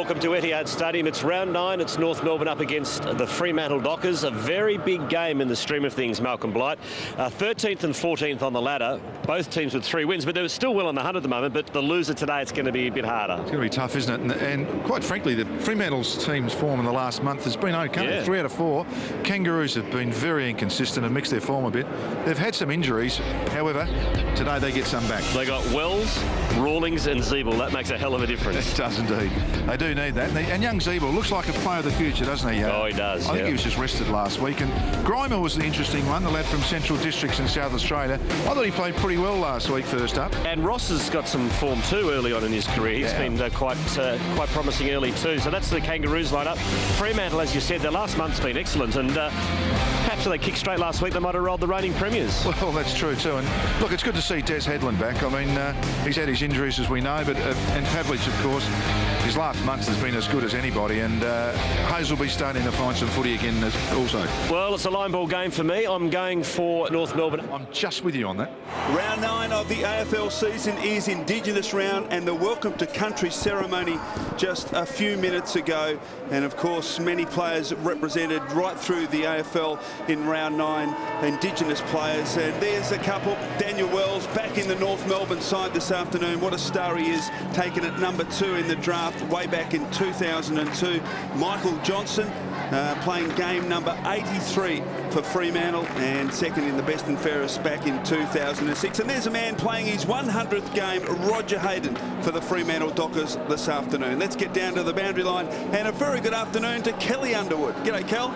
Welcome to Etihad Stadium. It's round 9. It's North Melbourne up against the Fremantle Dockers. A very big game in the stream of things, Malcolm Blight. 13th and 14th on the ladder. Both teams with 3 wins, but they're still well on the hunt at the moment. But the loser today, it's going to be a bit harder. It's going to be tough, isn't it? And quite frankly, the Fremantle's team's form in the last month has been okay. Yeah. 3 out of 4. Kangaroos have been very inconsistent and mixed their form a bit. They've had some injuries. However, today they get some back. They got Wells, Rawlings and Zeeble. That makes a hell of a difference. It does indeed. They do need that. And young Zeeble looks like a player of the future, doesn't he? Oh, he does. I think he was just rested last week. And Grimer was the interesting one, the lad from Central Districts in South Australia. I thought he played pretty well last week, first up. And Ross has got some form too early on in his career. He's been quite promising early too. So that's the Kangaroos lineup. Fremantle, as you said, their last month's been excellent. And perhaps if they kicked straight last week, they might have rolled the reigning premiers. Well, that's true too. And look, it's good to see Des Headland back. I mean, he's had his injuries, as we know, but and Pavlich, of course, his last month has been as good as anybody. And Hayes will be starting to find some footy again also. Well, it's a line ball game for me. I'm going for North Melbourne. I'm just with you on that. Round 9 of the AFL season is Indigenous round, and the Welcome to Country ceremony just a few minutes ago. And of course, many players represented right through the AFL in round 9, Indigenous players. And there's a couple. Daniel Wells back in the North Melbourne side this afternoon. What a star he is, taken at number 2 in the draft way back in 2002. Michael Johnson playing game number 83 for Fremantle and second in the best and fairest back in 2006. And there's a man playing his 100th game, Roger Hayden, for the Fremantle Dockers this afternoon. Let's get down to the boundary line, and a very good afternoon to Kelly Underwood. G'day, Kel.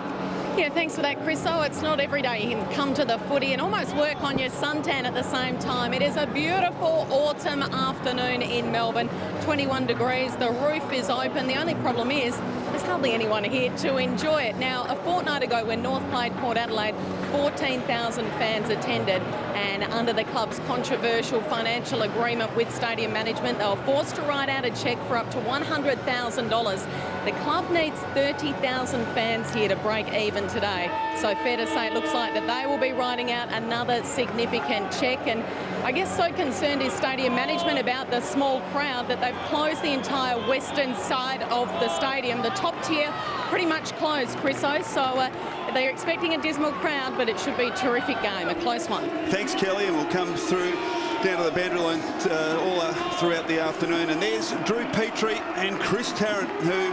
Yeah, thanks for that, Chris. So it's not every day you can come to the footy and almost work on your suntan at the same time. It is a beautiful autumn afternoon in Melbourne. 21 degrees, the roof is open. The only problem is there's hardly anyone here to enjoy it. Now, a fortnight ago when North played Port Adelaide, 14,000 fans attended, and under the club's controversial financial agreement with stadium management, they were forced to write out a cheque for up to $100,000. The club needs 30,000 fans here to break even today. So fair to say it looks like that they will be writing out another significant cheque. And I guess so concerned is stadium management about the small crowd that they've closed the entire western side of the stadium. The top tier pretty much closed, Chriso. So they're expecting a dismal crowd, but it should be a terrific game, a close one. Thanks, Kelly, and we'll come through down to the boundary line all throughout the afternoon. And there's Drew Petrie and Chris Tarrant, who,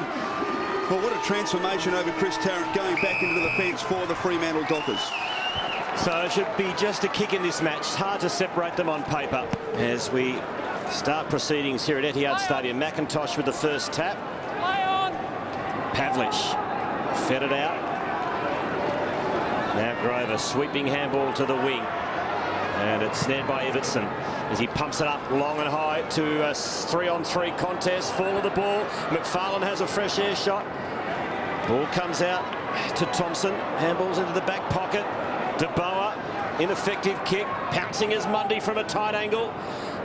well, what a transformation over Chris Tarrant going back into the fence for the Fremantle Dockers. So it should be just a kick in this match. It's hard to separate them on paper as we start proceedings here at Etihad Stadium. McIntosh with the first tap. Pavlich fed it out. Now Grover, sweeping handball to the wing. And it's snared by Everton as he pumps it up long and high to a 3-on-3 contest. Fall of the ball. McFarlane has a fresh air shot. Ball comes out to Thompson. Handballs into the back pocket. DeBoer, ineffective kick. Pouncing as Mundy from a tight angle.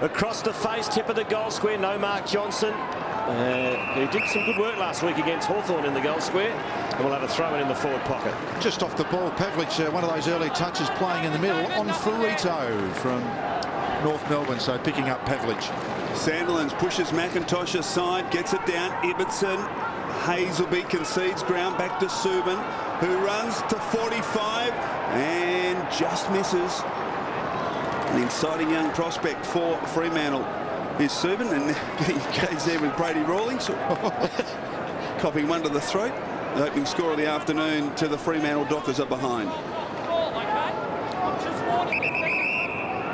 Across the face, tip of the goal square. No Mark Johnson, who did some good work last week against Hawthorn in the goal square. And we'll have a throw in the forward pocket. Just off the ball, Pavlich, one of those early touches playing in the middle on Ferrito from North Melbourne, so picking up Pavlich. Sandilands pushes McIntosh aside, gets it down. Ibbotson, Hazelby concedes ground back to Subin, who runs to 45 and just misses. An exciting young prospect for Fremantle is Subin, and he goes there with Brady Rawlings, copying one to the throat. The opening score of the afternoon to the Fremantle Dockers are behind.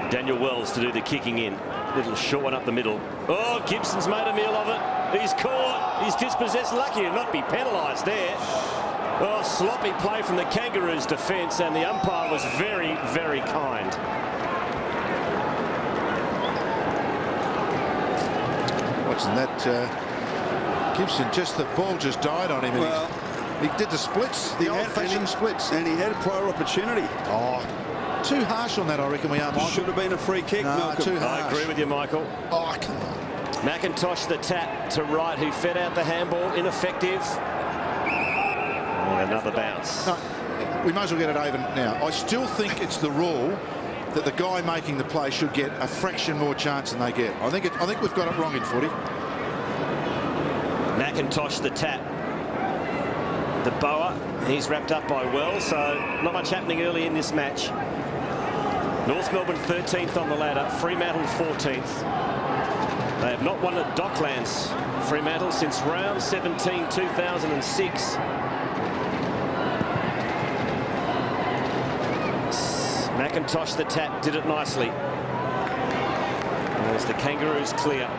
Daniel Wells to do the kicking in. Little short one up the middle. Oh, Gibson's made a meal of it. He's caught. He's dispossessed. Lucky to not be penalised there. Oh, sloppy play from the Kangaroos' defence, and the umpire was very, very kind. Watching that, Gibson, the ball just died on him. Well, he did the splits, the old-fashioned splits. And he had a prior opportunity. Oh, too harsh on that, I reckon we are, Michael. Should have been a free kick, no, Malcolm. Too harsh. I agree with you, Michael. Oh, come on. McIntosh the tap to right, who fed out the handball, ineffective. And another bounce. No, we might as well get it over now. I still think it's the rule that the guy making the play should get a fraction more chance than they get. I think we've got it wrong in footy. McIntosh the tap. The Boa, he's wrapped up by Wells, so not much happening early in this match. North Melbourne 13th on the ladder, Fremantle 14th. They have not won at Docklands, Fremantle, since round 17, 2006. McIntosh the tap did it nicely. As the Kangaroos clear.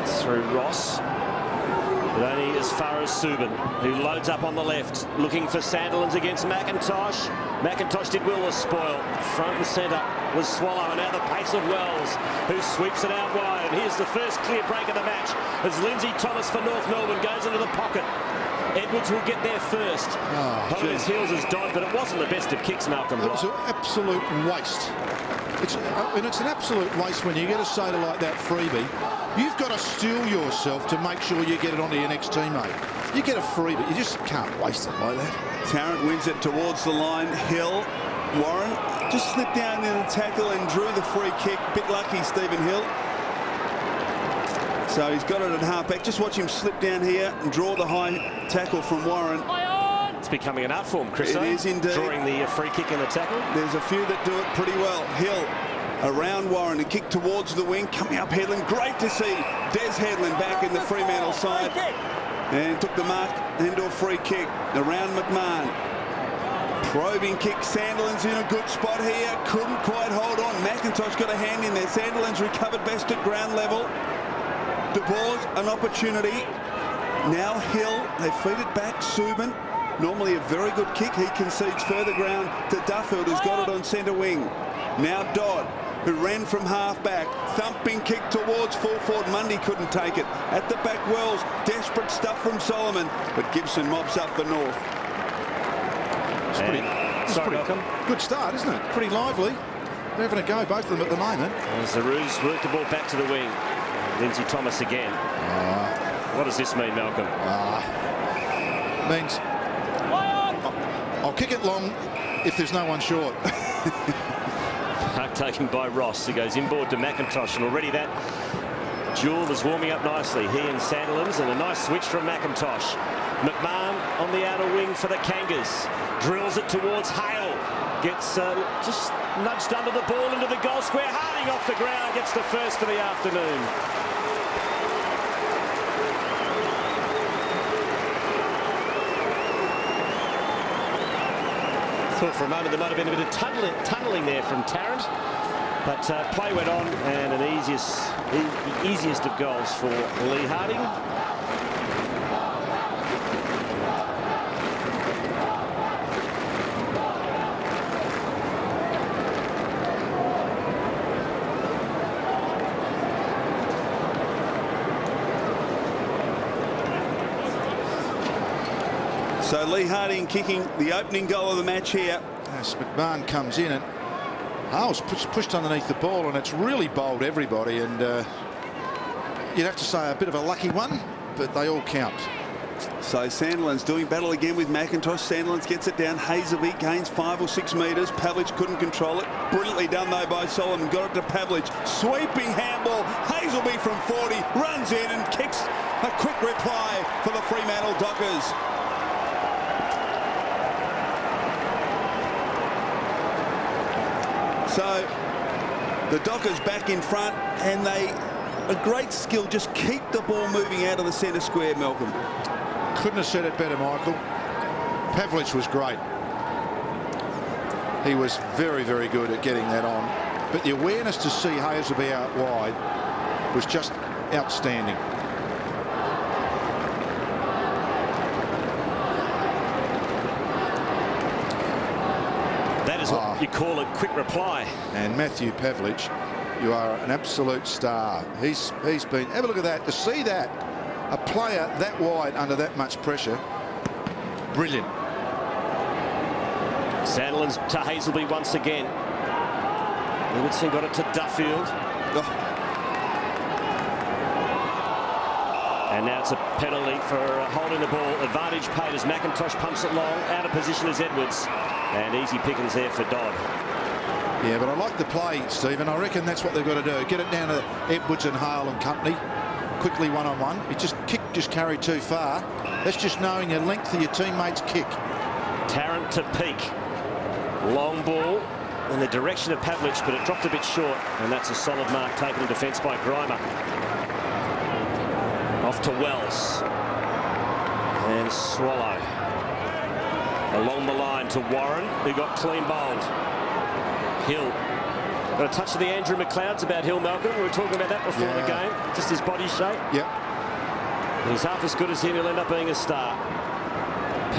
It's through Ross. But only as far as Subin, who loads up on the left, looking for Sandilands against McIntosh. McIntosh did well to spoil. Front and centre was Swallow, and now the pace of Wells, who sweeps it out wide. And here's the first clear break of the match as Lindsay Thomas for North Melbourne goes into the pocket. Edwards will get there first. Hot on his heels as Dodd, but it wasn't the best of kicks, Malcolm. It was an absolute waste. It's an absolute waste when you get a sailor like that freebie. You've got to steel yourself to make sure you get it onto your next teammate. You get a freebie, you just can't waste it like that. Tarrant wins it towards the line. Hill, Warren just slipped down in the tackle and drew the free kick. Bit lucky, Stephen Hill. So he's got it at halfback. Just watch him slip down here and draw the high tackle from Warren. It's becoming an art form, Chris. It is indeed. Drawing the free kick and the tackle. There's a few that do it pretty well. Hill around Warren, a kick towards the wing, coming up Headland. Great to see Des Headland back in the Fremantle side. And took the mark into a free kick around McMahon. Probing kick. Sandilands in a good spot here. Couldn't quite hold on. McIntosh got a hand in there. Sandilands recovered best at ground level. De Boer's an opportunity. Now Hill, they feed it back. Subin, normally a very good kick. He concedes further ground to Duffield, who's got it on centre wing. Now Dodd, who ran from half-back. Thumping kick towards full forward. Mundy couldn't take it. At the back, Wells. Desperate stuff from Solomon. But Gibson mobs up the North. Sorry, Malcolm. Good start, isn't it? Pretty lively. They're having a go, both of them at the moment. As the Roos work the ball back to the wing. Lindsay Thomas again. What does this mean, Malcolm? Means I'll kick it long if there's no one short. Mark taken by Ross, who goes inboard to McIntosh, and already that duel is warming up nicely. He and Sandilands, and a nice switch from McIntosh. McMahon on the outer wing for the Kangas. Drills it towards Hale. Gets just nudged under the ball into the goal square. Harding off the ground gets the first for the afternoon. Thought for a moment there might have been a bit of tunnelling there from Tarrant, but play went on, and the easiest of goals for Lee Harding. So Lee Harding kicking the opening goal of the match here. As McMahon comes in, and Hale's pushed underneath the ball, and it's really bowled everybody, and you'd have to say a bit of a lucky one, but they all count. So Sandilands doing battle again with McIntosh. Sandilands gets it down. Hazelby gains 5 or 6 metres. Pavlich couldn't control it. Brilliantly done though by Solomon. Got it to Pavlich. Sweeping handball. Hazelby from 40 runs in and kicks a quick reply for the Fremantle Dockers. So the Dockers back in front, and they, a great skill, just keep the ball moving out of the centre square, Malcolm. Couldn't have said it better, Michael. Pavlich was great. He was very, very good at getting that on. But the awareness to see Hazelby out wide was just outstanding. That is what you call a quick reply. And Matthew Pavlich, you are an absolute star. He's been, have a look at that, to see that, a player that wide under that much pressure, brilliant. Sandilands to Hazelby once again. Livingston got it to Duffield. And now it's a penalty for holding the ball. Advantage paid as McIntosh pumps it long. Out of position as Edwards. And easy pickings there for Dodd. Yeah, but I like the play, Stephen. I reckon that's what they've got to do. Get it down to Edwards and Hale and company. quickly one-on-one. He just carried too far. That's just knowing the length of your teammate's kick. Tarrant to Peak. Long ball in the direction of Pavlich, but it dropped a bit short, and that's a solid mark taken in defence by Grimer. Off to Wells. And Swallow. Along the line to Warren, who got clean bowled. Hill. Got a touch of the Andrew McLeod's about Hill, Malcolm. We were talking about that before the game. Just his body shape. Yep. He's half as good as him. He'll end up being a star.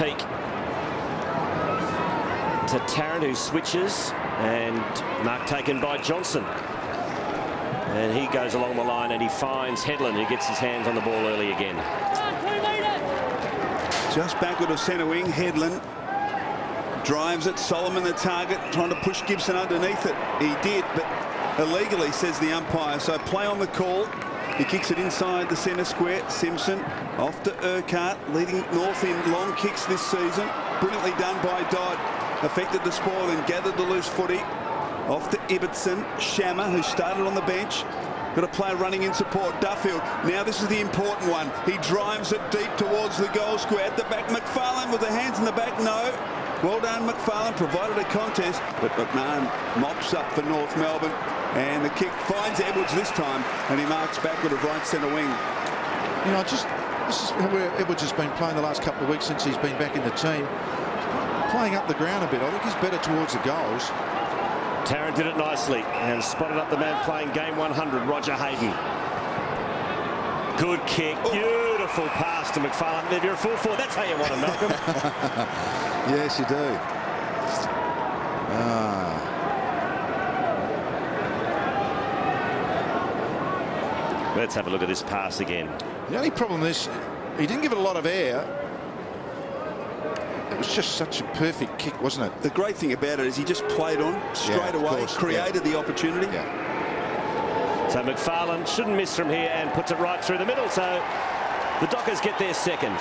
Peak. To Tarrant, who switches, and mark taken by Johnson. And he goes along the line and he finds Headland, who gets his hands on the ball early again. Just backward of centre wing, Headland drives it. Solomon the target, trying to push Gibson underneath it. He did, but illegally, says the umpire. So play on the call. He kicks it inside the centre square. Simpson off to Urquhart, leading North in long kicks this season. Brilliantly done by Dodd. Affected the spoil and gathered the loose footy. Off to Ibbotson. Shammer, who started on the bench. Got a player running in support. Duffield. Now this is the important one. He drives it deep towards the goal square. At the back, McFarlane with the hands in the back. No. Well done, McFarlane. Provided a contest, but McMahon mops up for North Melbourne. And the kick finds Edwards this time, and he marks backward of right centre wing. You know, this is where Edwards has been playing the last couple of weeks since he's been back in the team. Playing up the ground a bit. I think he's better towards the goals. Tarrant did it nicely and spotted up the man playing game 100, Roger Hayden. Good kick. Beautiful pass to McFarlane. If you're a full forward, that's how you want him, Malcolm. Yes, you do. Let's have a look at this pass again. The only problem is he didn't give it a lot of air. It was just such a perfect kick, wasn't it? The great thing about it is he just played on straight away, created the opportunity. So McFarlane shouldn't miss from here and puts it right through the middle. So the Dockers get their second.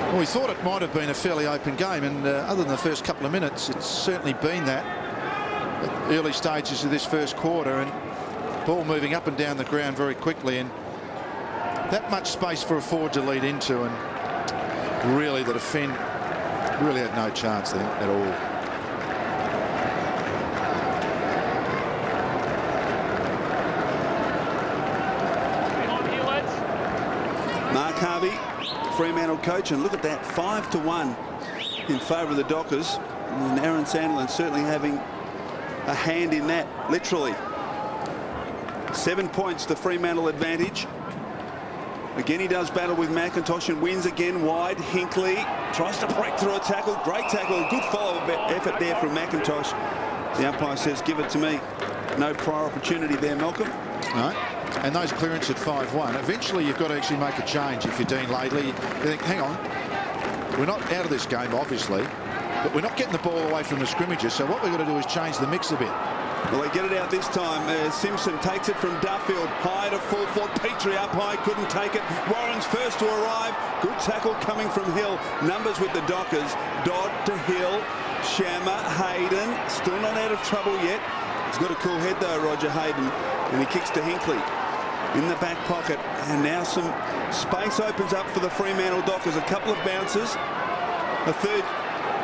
Well, we thought it might have been a fairly open game, and other than the first couple of minutes, it's certainly been that at the early stages of this first quarter, and ball moving up and down the ground very quickly, and that much space for a forward to lead into, and really the defend really had no chance then at all. Mark Harvey, Fremantle coach, and look at that, 5-1 in favour of the Dockers, and Aaron Sandlin certainly having a hand in that, literally. 7 points to Fremantle advantage. Again, he does battle with McIntosh and wins again wide. Hinkley tries to break through a tackle. Great tackle. Good follow-up effort there from McIntosh. The umpire says, give it to me. No prior opportunity there, Malcolm. No. And those clearances at 5-1. Eventually, you've got to actually make a change if you're Dean Laidley. You think, hang on, we're not out of this game, obviously, but we're not getting the ball away from the scrimmages. So what we've got to do is change the mix a bit. Well, they get it out this time. Simpson takes it from Duffield. High to full forward. Petrie up high. Couldn't take it. Warren's first to arrive. Good tackle coming from Hill. Numbers with the Dockers. Dodd to Hill. Shammer. Hayden. Still not out of trouble yet. He's got a cool head though, Roger Hayden. And he kicks to Hinkley. In the back pocket. And now some space opens up for the Fremantle Dockers. A couple of bounces. A third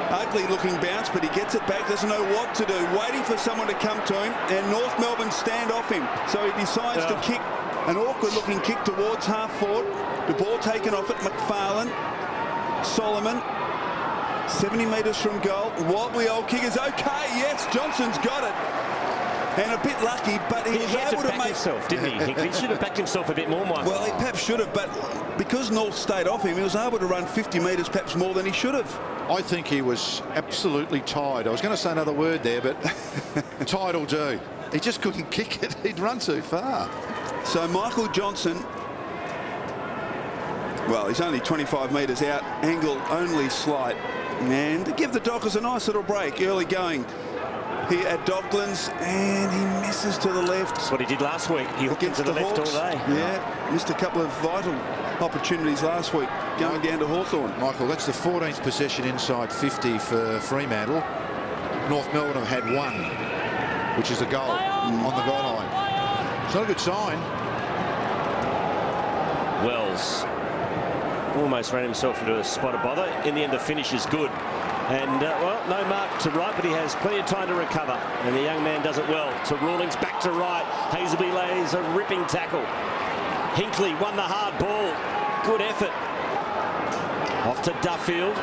ugly looking bounce, but he gets it back, doesn't know what to do, waiting for someone to come to him, and North Melbourne stand off him, so he decides to kick an awkward looking kick towards half forward. The ball taken off it. McFarlane, Solomon, 70 metres from goal. Wobbly old kick is okay. Yes, Johnson's got it. And a bit lucky, but he was able to make himself, didn't he? He should have backed himself a bit more, Michael. Well, he perhaps should have, but because North stayed off him, he was able to run 50 metres perhaps more than he should have. I think he was absolutely tired. I was going to say another word there, but tired will do. He just couldn't kick it. He'd run too far. So Michael Johnson, well, he's only 25 metres out, angle only slight, and to give the Dockers a nice little break early going here at Docklands, and he misses to the left. That's what he did last week. He hooked into the left all day. Yeah, missed a couple of vital opportunities last week going down to Hawthorn. Michael, that's the 14th possession inside 50 for Fremantle. North Melbourne have had one, which is a goal on the goal line. It's not a good sign. Wells almost ran himself into a spot of bother. In the end, the finish is good. And, well, no mark to right, but he has plenty of time to recover. And the young man does it well. To Rawlings, back to right. Hazelby lays a ripping tackle. Hinkley won the hard ball. Good effort. Off to Duffield.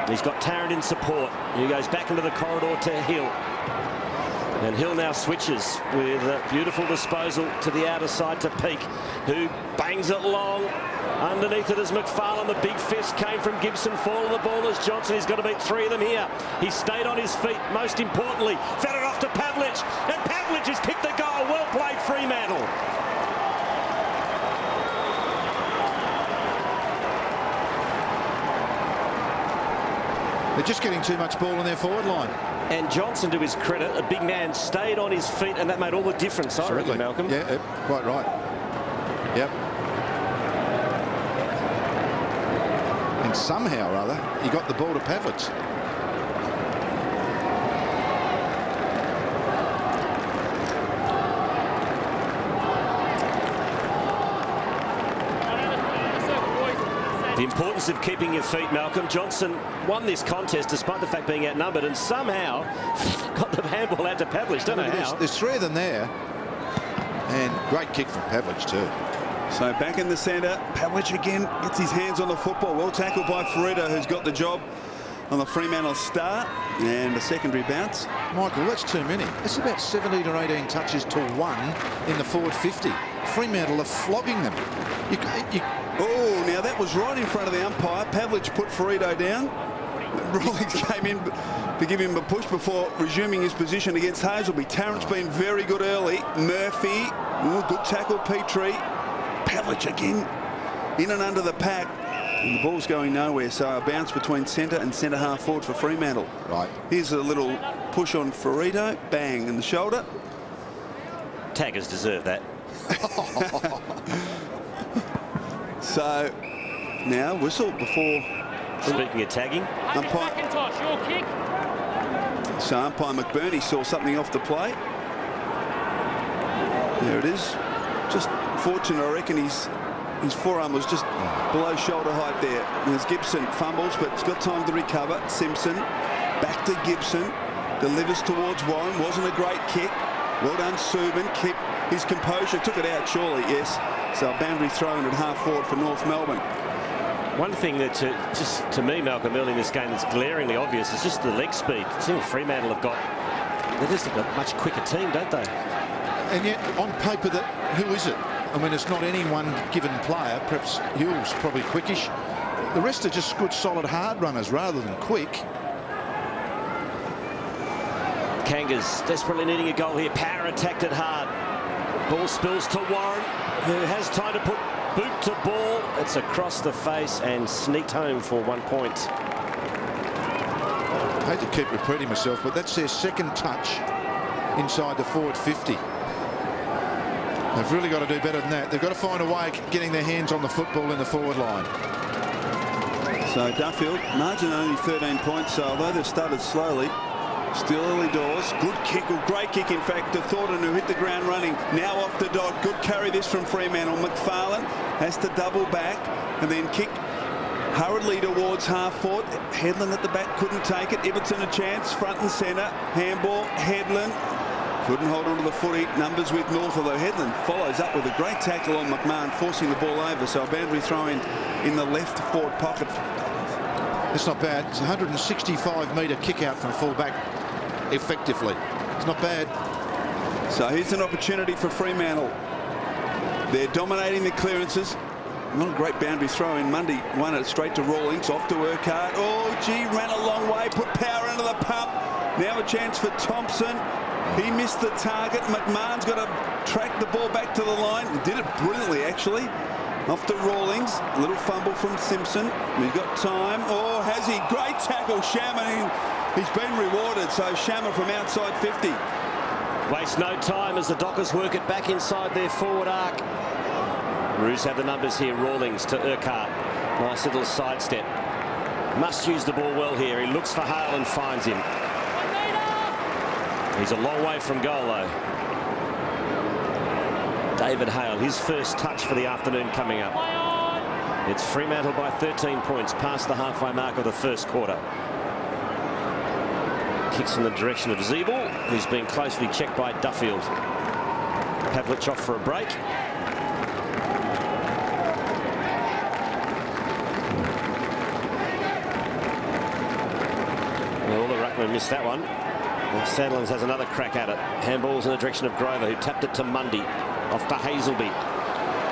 He's got Tarrant in support. He goes back into the corridor to Hill. And Hill now switches with a beautiful disposal to the outer side to Peake, who bangs it long. Underneath it is McFarlane. The big fist came from Gibson. Falling the ball is Johnson. He's got to beat 3 of them here. He stayed on his feet. Most importantly, fed it off to Pavlich. And Pavlich has kicked the goal. Well played, Fremantle. They're just getting too much ball in their forward line. And Johnson, to his credit, a big man, stayed on his feet, and that made all the difference, I reckon, Malcolm. Yeah, quite right. Yep. And somehow or other, he got the ball to Pavlich. The importance of keeping your feet, Malcolm. Johnson won this contest despite the fact being outnumbered and somehow got the handball out to Pavlich. Don't know how. There's 3 of them there. And great kick from Pavlich too. So back in the centre, Pavlich again gets his hands on the football. Well tackled by Ferrito, who's got the job on the Fremantle start. And a secondary bounce. Michael, that's too many. That's about 17 or 18 touches to 1 in the forward 50. Fremantle are flogging them. Oh, now that was right in front of the umpire. Pavlich put Ferrito down. Rawlings came in to give him a push before resuming his position against Hazelby. Tarrant's been very good early. Murphy, good tackle, Petrie. Pavlich again in and under the pack. And the ball's going nowhere, so a bounce between centre and centre half forward for Fremantle. Right. Here's a little push on Ferrito. Bang in the shoulder. Taggers deserve that. So now whistle before. Speaking of tagging, umpire. Your kick. So umpire McBurney saw something off the play. There it is. Just fortunate, I reckon his forearm was just below shoulder height there. There's Gibson fumbles, but it's got time to recover. Simpson back to Gibson, delivers towards Warren. Wasn't a great kick. Well done, Subin. Kept his composure. Took it out surely, yes. So a boundary thrown at half forward for North Melbourne. one thing that just to me, Malcolm, early in this game that's glaringly obvious is just the leg speed. The team of Fremantle have got, they're just a much quicker team, don't they? And yet, on paper, that who is it? I mean, it's not any one given player. Perhaps Hill's probably quickish. The rest are just good, solid, hard runners rather than quick. Kangas desperately needing a goal here. Power attacked it hard. Ball spills to Warren, who has time to put boot to ball. It's across the face and sneaked home for 1 point. I hate to keep repeating myself, but that's their second touch inside the forward 50. They've really got to do better than that. They've got to find a way of getting their hands on the football in the forward line. So Duffield, margin only 13 points, so although they've started slowly, still early doors. Good kick, or great kick in fact, to Thornton, who hit the ground running. Now off the dot. Good carry this from Fremantle. McFarlane has to double back and then kick hurriedly towards half forward. Headland at the back couldn't take it. Ibbotson a chance, front and centre. Handball, Headland. Couldn't hold on to the footy. Numbers with North, although Headland follows up with a great tackle on McMahon, forcing the ball over. So a boundary throw in the left forward pocket. That's not bad. It's a 165-metre kick out from full back effectively. It's not bad. So here's an opportunity for Fremantle. They're dominating the clearances. Not a great boundary throw in. Mundy won it straight to Rawlings, off to Urquhart. Oh, gee, ran a long way, put power into the pump. Now a chance for Thompson. He missed the target. McMahon's got to track the ball back to the line. Did it brilliantly, actually. Off to Rawlings. A little fumble from Simpson. He's got time. Oh, has he? Great tackle, Shammer. He's been rewarded. So Shammer from outside 50. Waste no time as the Dockers work it back inside their forward arc. Roos have the numbers here. Rawlings to Urquhart. Nice little sidestep. Must use the ball well here. He looks for Hale and finds him. He's a long way from goal, though. David Hale, his first touch for the afternoon coming up. It's Fremantle by 13 points, past the halfway mark of the first quarter. Kicks in the direction of Zeeble, who's been closely checked by Duffield. Pavlich off for a break. Well, the ruckman missed that one. Sandlands has another crack at it. Handballs in the direction of Grover, who tapped it to Mundy. Off to Hazelby.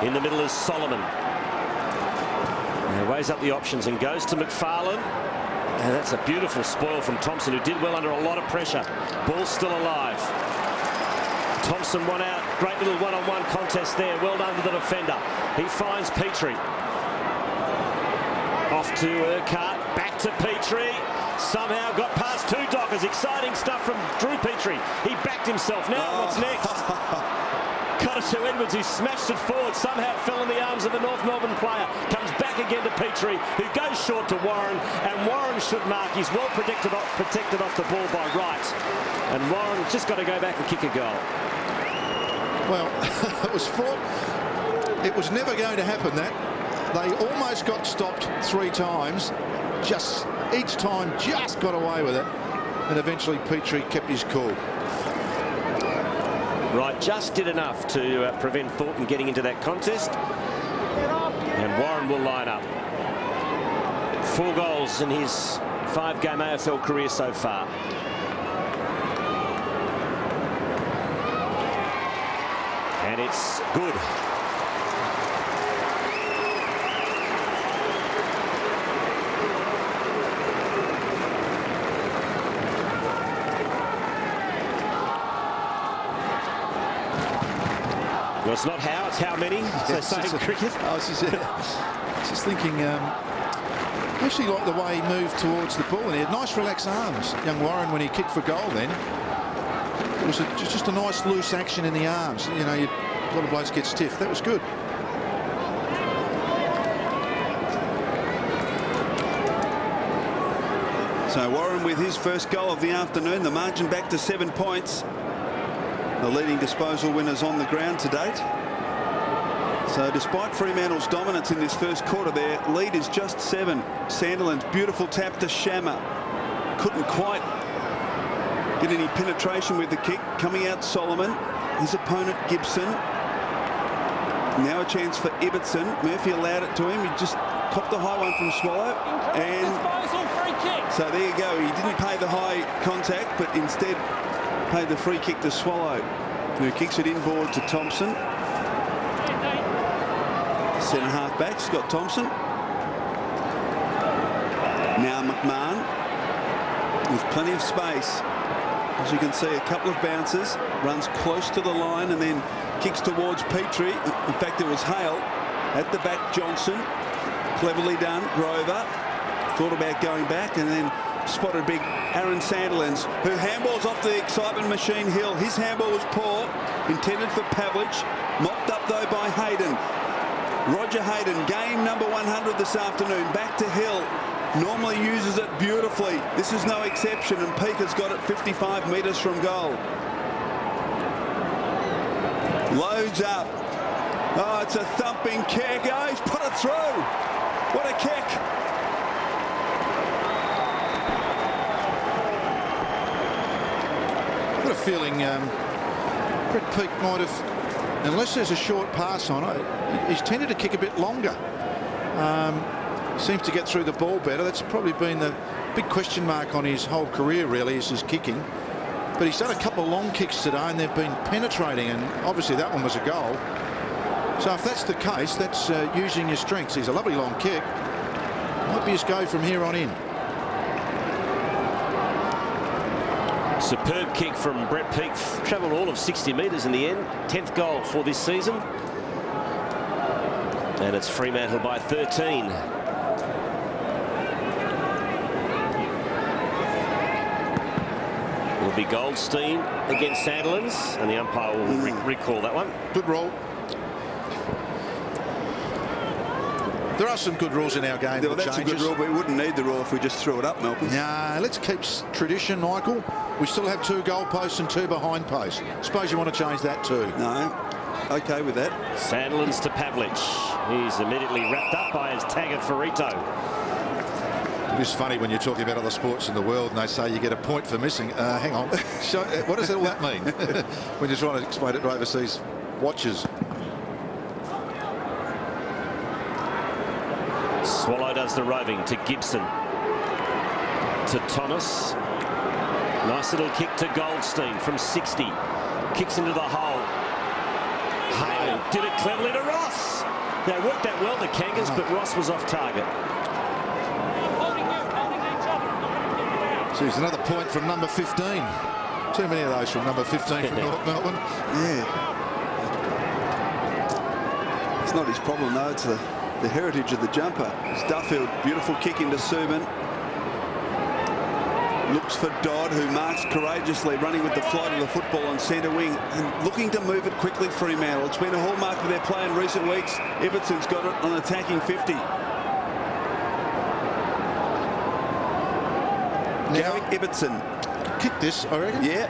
In the middle is Solomon. And weighs up the options and goes to McFarlane. And that's a beautiful spoil from Thompson, who did well under a lot of pressure. Ball's still alive. Thompson won out. Great little one-on-one contest there. Well done to the defender. He finds Petrie. Off to Urquhart. Back to Petrie. Somehow got past two Dockers. Exciting stuff from Drew Petrie. He backed himself. Now what's next? Got it to Edwards, who smashed it forward. Somehow fell in the arms of the North Melbourne player. Comes back again to Petrie, who goes short to Warren. And Warren should mark. He's well protected off the ball by Wright. And Warren just got to go back and kick a goal. Well, it was fought. It was never going to happen, that. They almost got stopped 3 times. Just each time just got away with it. And eventually Petrie kept his cool. Right, just did enough to prevent Thornton getting into that contest. And Warren will line up. 4 goals in his 5-game AFL career so far. And it's good. Well, it's not how, it's how many. So saying cricket. I was just thinking, actually like the way he moved towards the ball, and he had nice relaxed arms. Young Warren, when he kicked for goal then, it was just a nice loose action in the arms. You know, a lot of blokes get stiff. That was good. So Warren with his first goal of the afternoon, the margin back to 7 points. The leading disposal winners on the ground to date. So despite Fremantle's dominance in this first quarter, their lead is just 7. Sandilands, beautiful tap to Shammer. Couldn't quite get any penetration with the kick. Coming out Solomon, his opponent Gibson. Now a chance for Ibbotson. Murphy allowed it to him. He just copped the high one from Swallow. And so there you go. He didn't pay the high contact, but instead paid the free kick to Swallow, who kicks it inboard to Thompson. Centre half back, Scott Thompson. Now McMahon with plenty of space. As you can see, a couple of bounces, runs close to the line and then kicks towards Petrie. In fact, it was Hale. At the back, Johnson. Cleverly done. Grover thought about going back and then spotted big Aaron Sandilands, who handballs off the excitement machine Hill. His handball was poor, intended for Pavlich, mopped up though by Hayden. Roger Hayden, game number 100 this afternoon, back to Hill. Normally uses it beautifully. This is no exception, and Peake has got it 55 metres from goal. Loads up. Oh, it's a thumping kick. Oh, he's put it through. What a kick. I've got a feeling Brett Peake might have, unless there's a short pass on it, he's tended to kick a bit longer. Seems to get through the ball better. That's probably been the big question mark on his whole career, really, is his kicking. But he's done a couple of long kicks today and they've been penetrating, and obviously that one was a goal. So if that's the case, that's using your strengths. He's a lovely long kick. Might be his go from here on in. Superb kick from Brett Peake. Travelled all of 60 metres in the end. 10th goal for this season. And it's Fremantle by 13. Will be Goldstein against Sandilands, and the umpire will recall that one. Good rule. There are some good rules in our game. Well, that's a good rule, but we wouldn't need the rule if we just threw it up, Melbourne. Nah, let's keep tradition, Michael. We still have 2 goal posts and 2 behind posts. Suppose you want to change that too. No. Okay with that. Sandilands to Pavlich. He's immediately wrapped up by his tag of Ferrito. It's funny when you're talking about other sports in the world and they say you get a point for missing. Hang on. So, what does all that mean? When you're trying to explain it to overseas watchers. Swallow does the roving to Gibson. To Thomas. Nice little kick to Goldstein from 60. Kicks into the hole. Hayden did it cleverly to Ross. They worked that well, the Kangas, but Ross was off target. So it's another point from number 15. Too many of those from number 15 from North Melbourne. Yeah. It's not his problem, though. It's the heritage of the jumper. It's Duffield, beautiful kick into Subin. Looks for Dodd, who marks courageously, running with the flight of the football on centre wing and looking to move it quickly. Fremantle. It's been a hallmark of their play in recent weeks. Ibbetson's got it on attacking 50. Garrick Ibbetson. Kick this, I reckon. Yeah.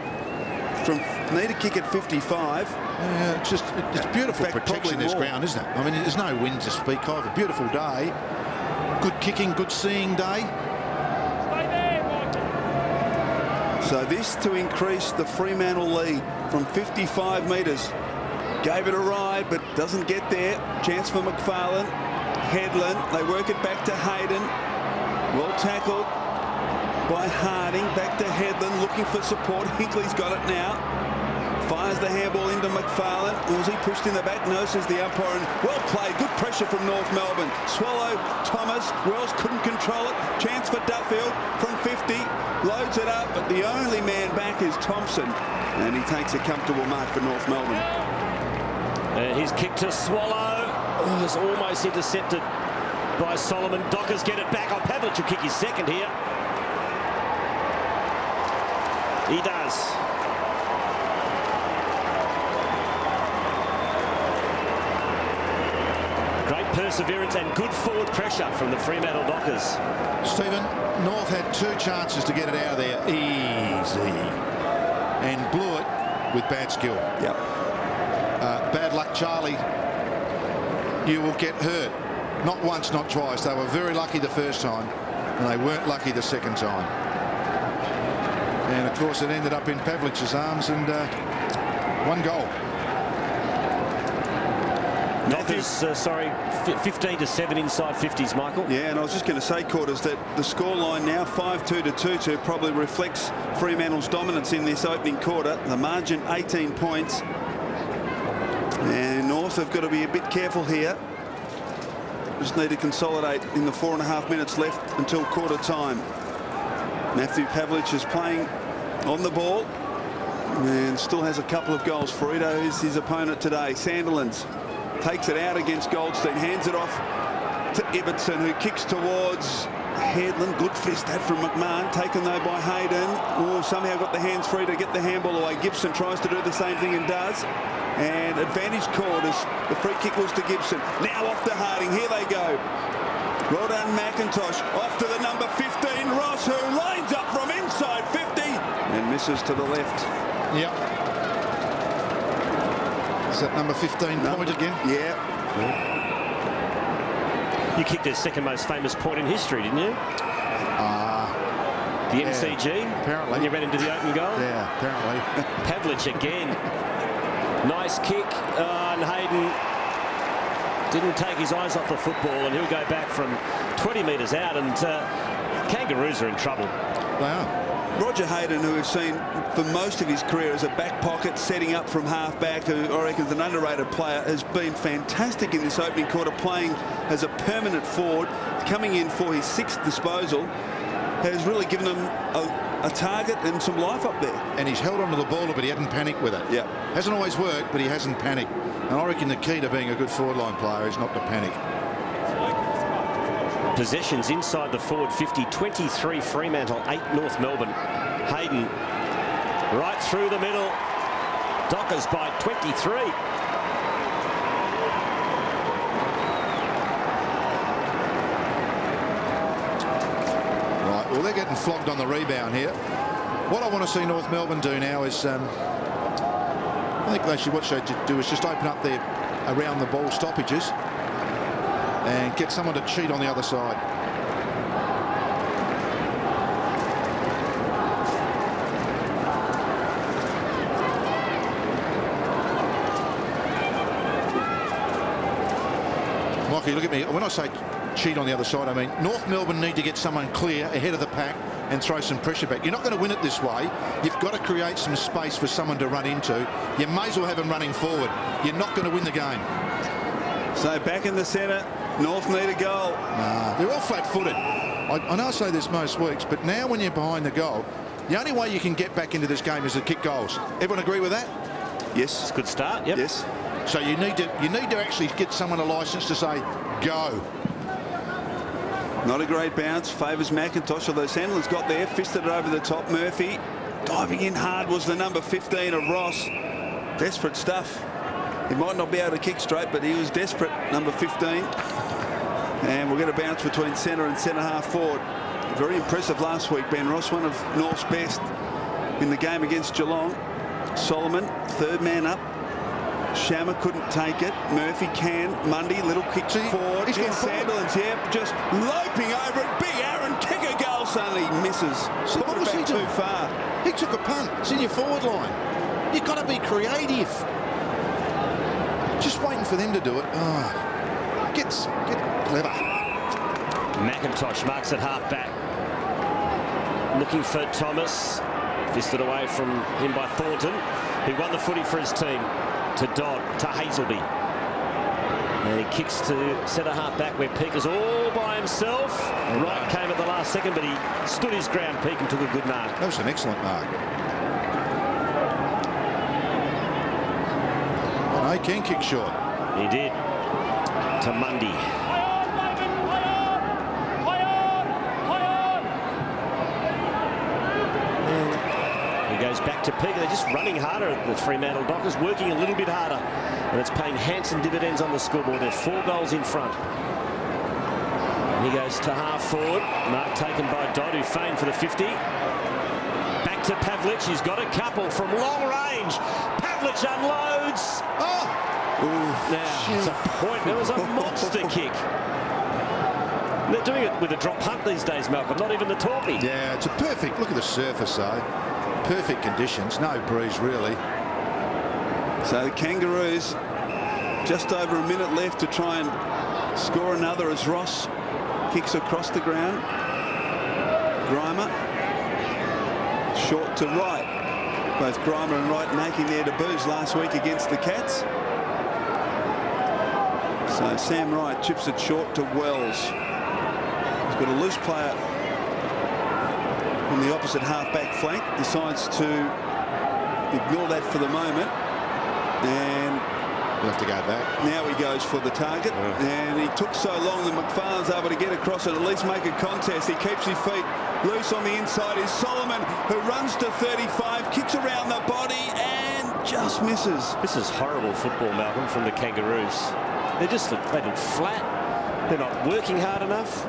Need a kick at 55. Yeah, it's beautiful protection this ground, isn't it? I mean, there's no wind to speak of. A beautiful day. Good kicking, good seeing day. So this to increase the Fremantle lead from 55 metres. Gave it a ride, but doesn't get there. Chance for McFarlane. Headland. They work it back to Hayden. Well tackled by Harding. Back to Headland, looking for support. Hinkley's got it now. Fires the handball into McFarlane. Was he pushed in the back? No, says the umpire. And well played. Good pressure from North Melbourne. Swallow, Thomas. Wells couldn't control it. Chance for Duffield from 50. Loads it up, but the only man back is Thompson. And he takes a comfortable mark for North Melbourne. His kick to Swallow was almost intercepted by Solomon. Dockers get it back. Pavlich will kick his second here. He does. Great perseverance and good forward pressure from the Fremantle Dockers. Stephen, North had 2 chances to get it out of there easy and blew it with bad skill. Yep. Bad luck, Charlie. You will get hurt. Not once, not twice. They were very lucky the first time and they weren't lucky the second time. And of course it ended up in Pavlich's arms and 1 goal. Matthews, 15-7 inside 50s, Michael. Yeah, and I was just going to say, Quarters, that the scoreline now 5-2 to 2-2 probably reflects Fremantle's dominance in this opening quarter. The margin 18 points. And North have got to be a bit careful here. Just need to consolidate in the 4.5 minutes left until quarter time. Matthew Pavlich is playing on the ball and still has a couple of goals. Ferrito is his opponent today. Sandilands takes it out against Goldstein, hands it off to Ibbetson, who kicks towards Headland. Good fist that from McMahon, taken though by Hayden. Oh, somehow got the hands free to get the handball away. Gibson tries to do the same thing and does. And advantage called as the free kick was to Gibson. Now off to Harding. Here they go. Well done, McIntosh. Off to the number 15, Ross, who lines up from inside 50 and misses to the left. Yep. Is that number 15 point again? Yeah. You kicked their second most famous point in history, didn't you? The MCG. Apparently. When you ran into the open goal. Yeah, apparently. Pavlich again. Nice kick. And Hayden didn't take his eyes off the football, and he'll go back from 20 metres out, and Kangaroos are in trouble. They are. Roger Hayden, who we've seen for most of his career as a back pocket, setting up from half-back, who I reckon is an underrated player, has been fantastic in this opening quarter, playing as a permanent forward, coming in for his 6th disposal, has really given him a target and some life up there. And he's held onto the ball, but he hadn't panicked with it. Yeah. Hasn't always worked, but he hasn't panicked. And I reckon the key to being a good forward line player is not to panic. Possessions inside the forward 50, 23 Fremantle, 8 North Melbourne. Hayden right through the middle. Dockers by 23. Right, well, they're getting flogged on the rebound here. What I want to see North Melbourne do now is, I think what they should do is just open up their around the ball stoppages and get someone to cheat on the other side. Mikey, look at me. When I say cheat on the other side, I mean North Melbourne need to get someone clear ahead of the pack and throw some pressure back. You're not going to win it this way. You've got to create some space for someone to run into. You may as well have them running forward. You're not going to win the game. So back in the centre, North need a goal. Nah, they're all flat-footed. I know I say this most weeks, but now when you're behind the goal, the only way you can get back into this game is to kick goals. Everyone agree with that? Yes. It's a good start. Yep. Yes. So you need to actually get someone a licence to say go. Not a great bounce, favours McIntosh, although Sandler's got there, fisted it over the top. Murphy diving in hard was the number 15 of Ross. Desperate stuff. He might not be able to kick straight, but he was desperate, number 15. And we'll get a bounce between centre and centre half forward. Very impressive last week, Ben Ross, one of North's best in the game against Geelong. Solomon, third man up. Shammer couldn't take it. Murphy can. Mundy, little kick forward. He's gone Sandilands, yeah, just loping over it. Big Aaron, kick a goal, suddenly misses. So what was he too doing? far. He took a punt. It's in your forward line. You've got to be creative. Just waiting for them to do it. Oh, get clever. McIntosh marks at half back. Looking for Thomas. Fisted away from him by Thornton, who won the footy for his team. To Dodd, to Hazelby. And he kicks to centre half back where Peake is all by himself. Wright came at the last second, but he stood his ground. Peake and took a good mark. That was an excellent mark. Oh, he can kick short. He did. To Mundy. Goes back to Peake. They're just running harder, the Fremantle Dockers, working a little bit harder, and it's paying handsome dividends on the scoreboard. They're 4 goals in front. He goes to half forward. Mark taken by Dodd, who feigned for the 50. Back to Pavlich. He's got a couple from long range. Pavlich unloads. Oh! Now, it's a point. There was a monster kick. They're doing it with a drop punt these days, Malcolm, not even the torpy. Yeah, it's a perfect, look at the surface though. Perfect conditions, no breeze really. So the Kangaroos just over a minute left to try and score another as Ross kicks across the ground. Grimer short to right. Both Grimer and Wright making their debuts last week against the Cats. So Sam Wright chips it short to Wells. He's got a loose player on the opposite half-back flank, decides to ignore that for the moment, and we'll have to go back. Now he goes for the target, and he took so long that McFarlane's able to get across and at least make a contest. He keeps his feet loose on the inside. Is Solomon, who runs to 35, kicks around the body and just misses. This is horrible football, Malcolm, from the Kangaroos. They look flat. They're not working hard enough.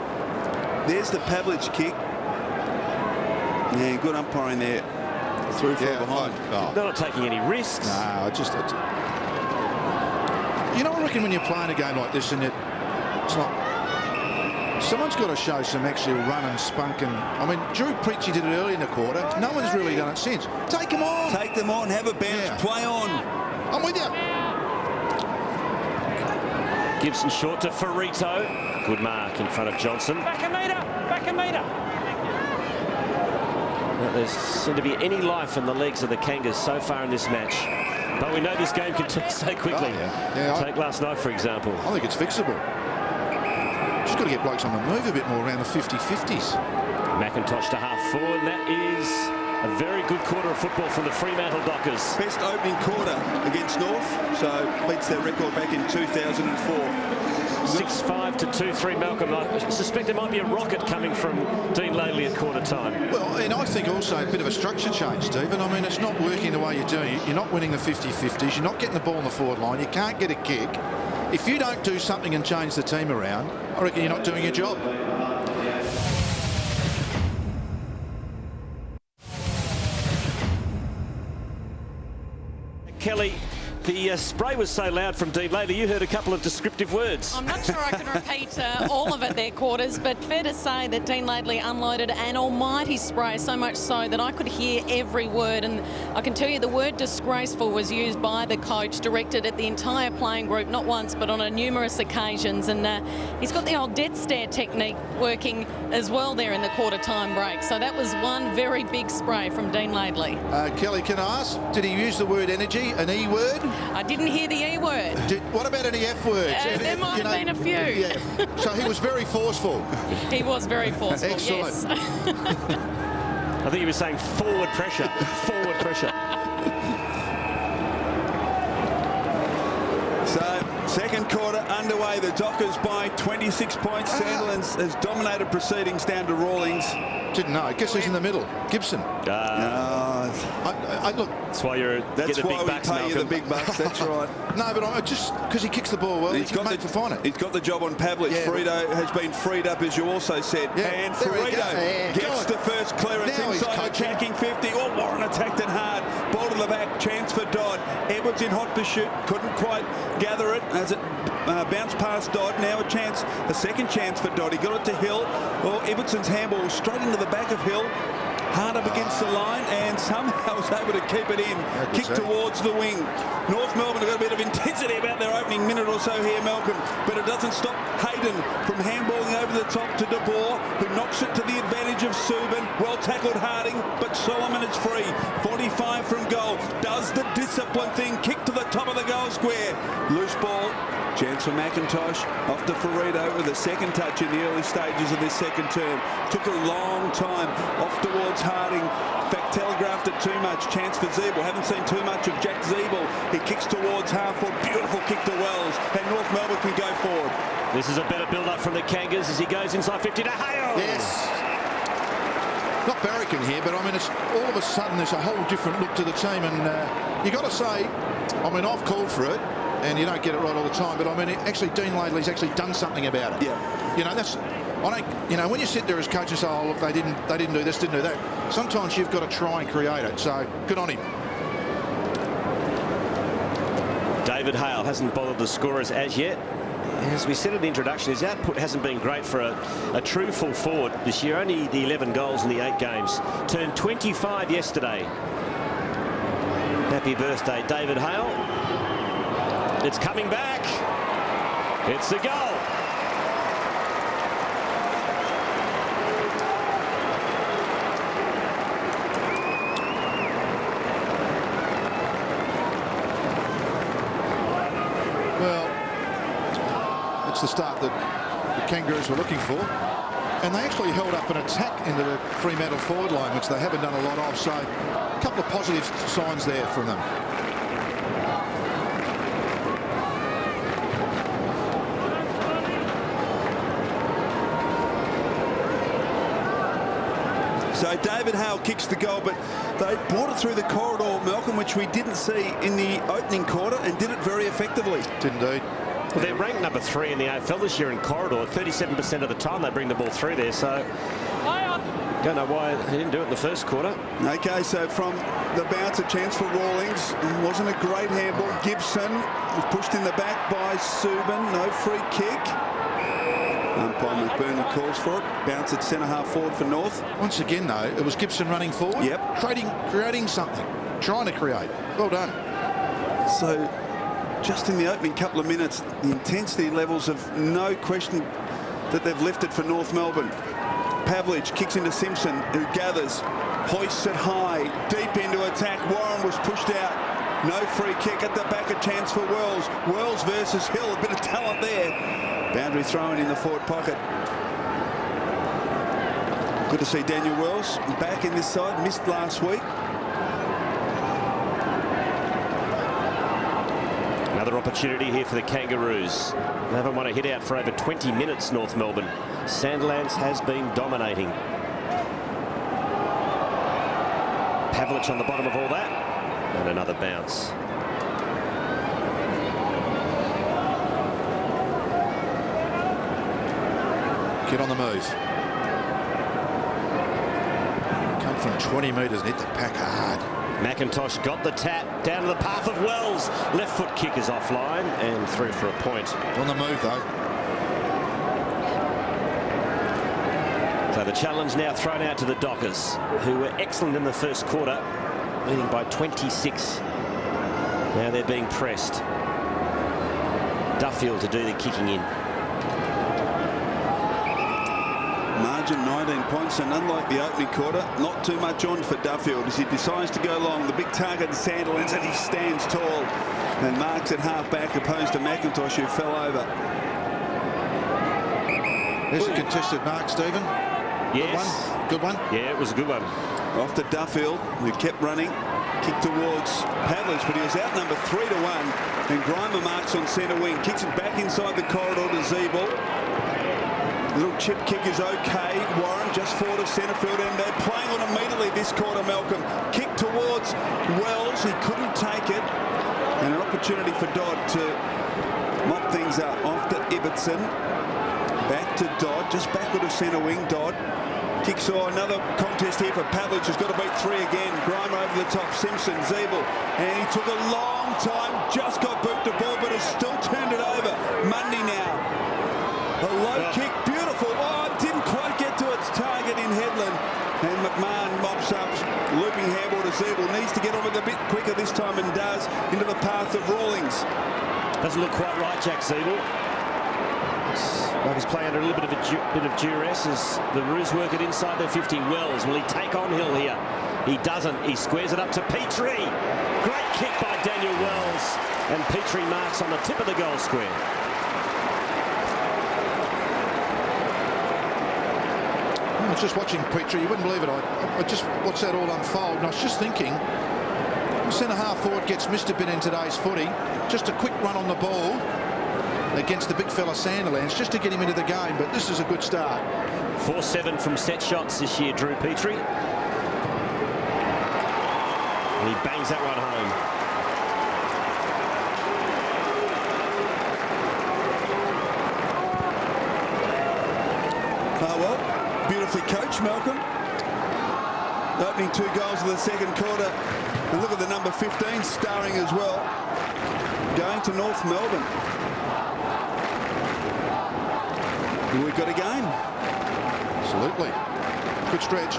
There's the Pavlich kick. Yeah, good umpiring there. Through from behind. They're not taking any risks. No, you know, I reckon when you're playing a game like this and it's not... Someone's got to show some actual run and spunk. And I mean, Drew Preachy did it early in the quarter. No one's really done it since. Take them on. Take them on. Have a bounce. Play on. I'm with you. Gibson short to Ferrito. Good mark in front of Johnson. Back a metre. Back a metre. There seemed to be any life in the legs of the Kangas so far in this match. But we know this game can turn so quickly. Take last night, for example. I think it's fixable. Just got to get blokes on the move a bit more around the 50-50s. McIntosh to half forward, and that is a very good quarter of football from the Fremantle Dockers. Best opening quarter against North, so beats their record back in 2004. 6-5 to 2-3, Malcolm. I suspect there might be a rocket coming from Dean Laley at quarter time. Well, and I think also a bit of a structure change, Stephen. I mean, it's not working the way you're doing it. You're not winning the 50-50s. You're not getting the ball on the forward line. You can't get a kick. If you don't do something and change the team around, I reckon you're not doing your job. Kelly, the spray was so loud from Dean Laidley, you heard a couple of descriptive words. I'm not sure I can repeat all of it there, Quarters, but fair to say that Dean Laidley unloaded an almighty spray, so much so that I could hear every word. And I can tell you the word disgraceful was used by the coach, directed at the entire playing group, not once, but on numerous occasions. And he's got the old death stare technique working as well there in the quarter-time break. So that was one very big spray from Dean Laidley. Kelly, can I ask, did he use the word energy, an E word? I didn't hear the E word. What about any F words? There might have been a few. Yeah. So he was very forceful. He was very forceful, Excellent. yes. I think he was saying forward pressure, forward pressure. So, second quarter underway. The Dockers by 26 points. Sandilands has dominated proceedings down to Rawlings. Didn't know. Guess who's in the middle? Gibson. Look. That's why you're That's getting the why big we bucks, pay you the Malcolm. big bucks. That's right. No, but I just because he kicks the ball well, he's made for fine it. He's got the job on Pavlich. Yeah. Frito has been freed up, as you also said. Yeah. And There we go. Frito gets the first clearance Now he's inside, coaching. attacking 50. Oh, Warren attacked it hard. Ball to the back. Chance for Dodd. Edwards in hot pursuit. Couldn't quite gather it as it bounced past Dodd. Now a second chance for Dodd. He got it to Hill. Well, Edwardson's handball straight into the back of Hill. Hard up against the line and somehow was able to keep it in. Kick towards the wing. North Melbourne have got a bit of intensity about their opening minute or so here, Malcolm, but it doesn't stop Hayden from handballing over the top to De Boer, who knocks it to the advantage of Subin. Well tackled Harding, but Solomon is free. 45 from goal. Does the discipline thing. Kick to the top of the goal square. Loose ball. Chance for McIntosh. Off to Ferrito with a second touch in the early stages of this second term. Took a long time. Off towards Harding. In fact, telegraphed it too much. Chance for Zeeble. Haven't seen too much of Jack Zeeble. He kicks towards half-forward. Beautiful kick to Wells. And North Melbourne can go forward. This is a better build-up from the Kangas as he goes inside 50 to Hale. Yes. Not barracking here, but I mean, it's all of a sudden there's a whole different look to the team, and you got to say, I mean, I've called for it, and you don't get it right all the time, but I mean, actually, Dean Laidley's actually done something about it. Yeah. You know, that's. I don't. You know, when you sit there as coach and say, "Oh, look, they didn't do this, didn't do that." Sometimes you've got to try and create it. So good on him. David Hale hasn't bothered the scorers as yet. As we said in the introduction, his output hasn't been great for a true full forward this year. Only the 11 goals in the 8 games. Turned 25 yesterday. Happy birthday, David Hale. It's coming back. It's the goal. Well, it's the start that the Kangaroos were looking for. And they actually held up an attack into the Fremantle forward line, which they haven't done a lot of. So a couple of positive signs there from them. So David Hale kicks the goal, but they brought it through the corridor, Malcolm, which we didn't see in the opening quarter, and did it very effectively. Did indeed. Well, they're ranked number 3 in the AFL this year in corridor. 37% of the time they bring the ball through there. So don't know why they didn't do it in the first quarter. Okay, so from the bounce, a chance for Rawlings. It wasn't a great handball. Gibson was pushed in the back by Subin. No free kick. Umpire McBurn calls for it. Bounce at centre half forward for North. Once again, though, it was Gibson running forward. Yep. Creating something. Trying to create. Well done. So just in the opening couple of minutes, the intensity levels of no question that they've lifted for North Melbourne. Pavlich kicks into Simpson, who gathers, hoists it high, deep into attack. Warren was pushed out. No free kick at the back, a chance for Wells. Wells versus Hill, a bit of talent there. Boundary thrown in the forward pocket. Good to see Daniel Wells back in this side. Missed last week. Another opportunity here for the Kangaroos. They haven't won a hit out for over 20 minutes, North Melbourne. Sandilands has been dominating. Pavlich on the bottom of all that. And another bounce. Get on the move. Come from 20 metres and hit the pack hard. McIntosh got the tap down to the path of Wells. Left foot kick is offline and through for a point. On the move, though. So the challenge now thrown out to the Dockers, who were excellent in the first quarter, leading by 26. Now they're being pressed. Duffield to do the kicking in. Margin 19 points, and unlike the opening quarter, not too much on for Duffield as he decides to go long. The big target, Sandilands, and he stands tall and marks at half back, opposed to McIntosh, who fell over. There's a contested mark, Stephen. Yes. Good one. Yeah, it was a good one. Off to Duffield, who kept running. Kick towards Pavlich, but he was outnumbered 3-1. And Grimer marks on centre wing. Kicks it back inside the corridor to Zeeble. Little chip kick is okay. Warren just forward of centre field, and they're playing on immediately this quarter, Malcolm. Kick towards Wells. He couldn't take it. And an opportunity for Dodd to mop things up. Off to Ibbotson. Back to Dodd, just backward of centre wing. Dodd kicks on. Another contest here for Pavlich, who's got to beat 3 again. Grimer over the top, Simpson, Zeeble, and he took a long time, just got boot the ball, but has still turned it over. Mundy now. A low kick, beautiful. Oh, it didn't quite get to its target in Headland. And McMahon mops up, looping handball to Zeeble. Needs to get on it a bit quicker this time, and does, into the path of Rawlings. Doesn't look quite right, Jack Zeeble. Like he's playing under a little bit of duress as the Roos work it inside their 50. Wells, will he take on Hill here? He doesn't. He squares it up to Petrie. Great kick by Daniel Wells. And Petrie marks on the tip of the goal square. I was just watching Petrie. You wouldn't believe it. I just watched that all unfold, and I was just thinking, centre half forward gets missed a bit in today's footy. Just a quick run on the ball against the big fella Sandilands, just to get him into the game, but this is a good start. 4-7 from set shots this year, Drew Petrie. And he bangs that one home. Well, beautifully coached, Malcolm. Opening 2 goals of the second quarter. And look at the number 15 starring as well. Going to North Melbourne. We've got a game. Absolutely. Good stretch.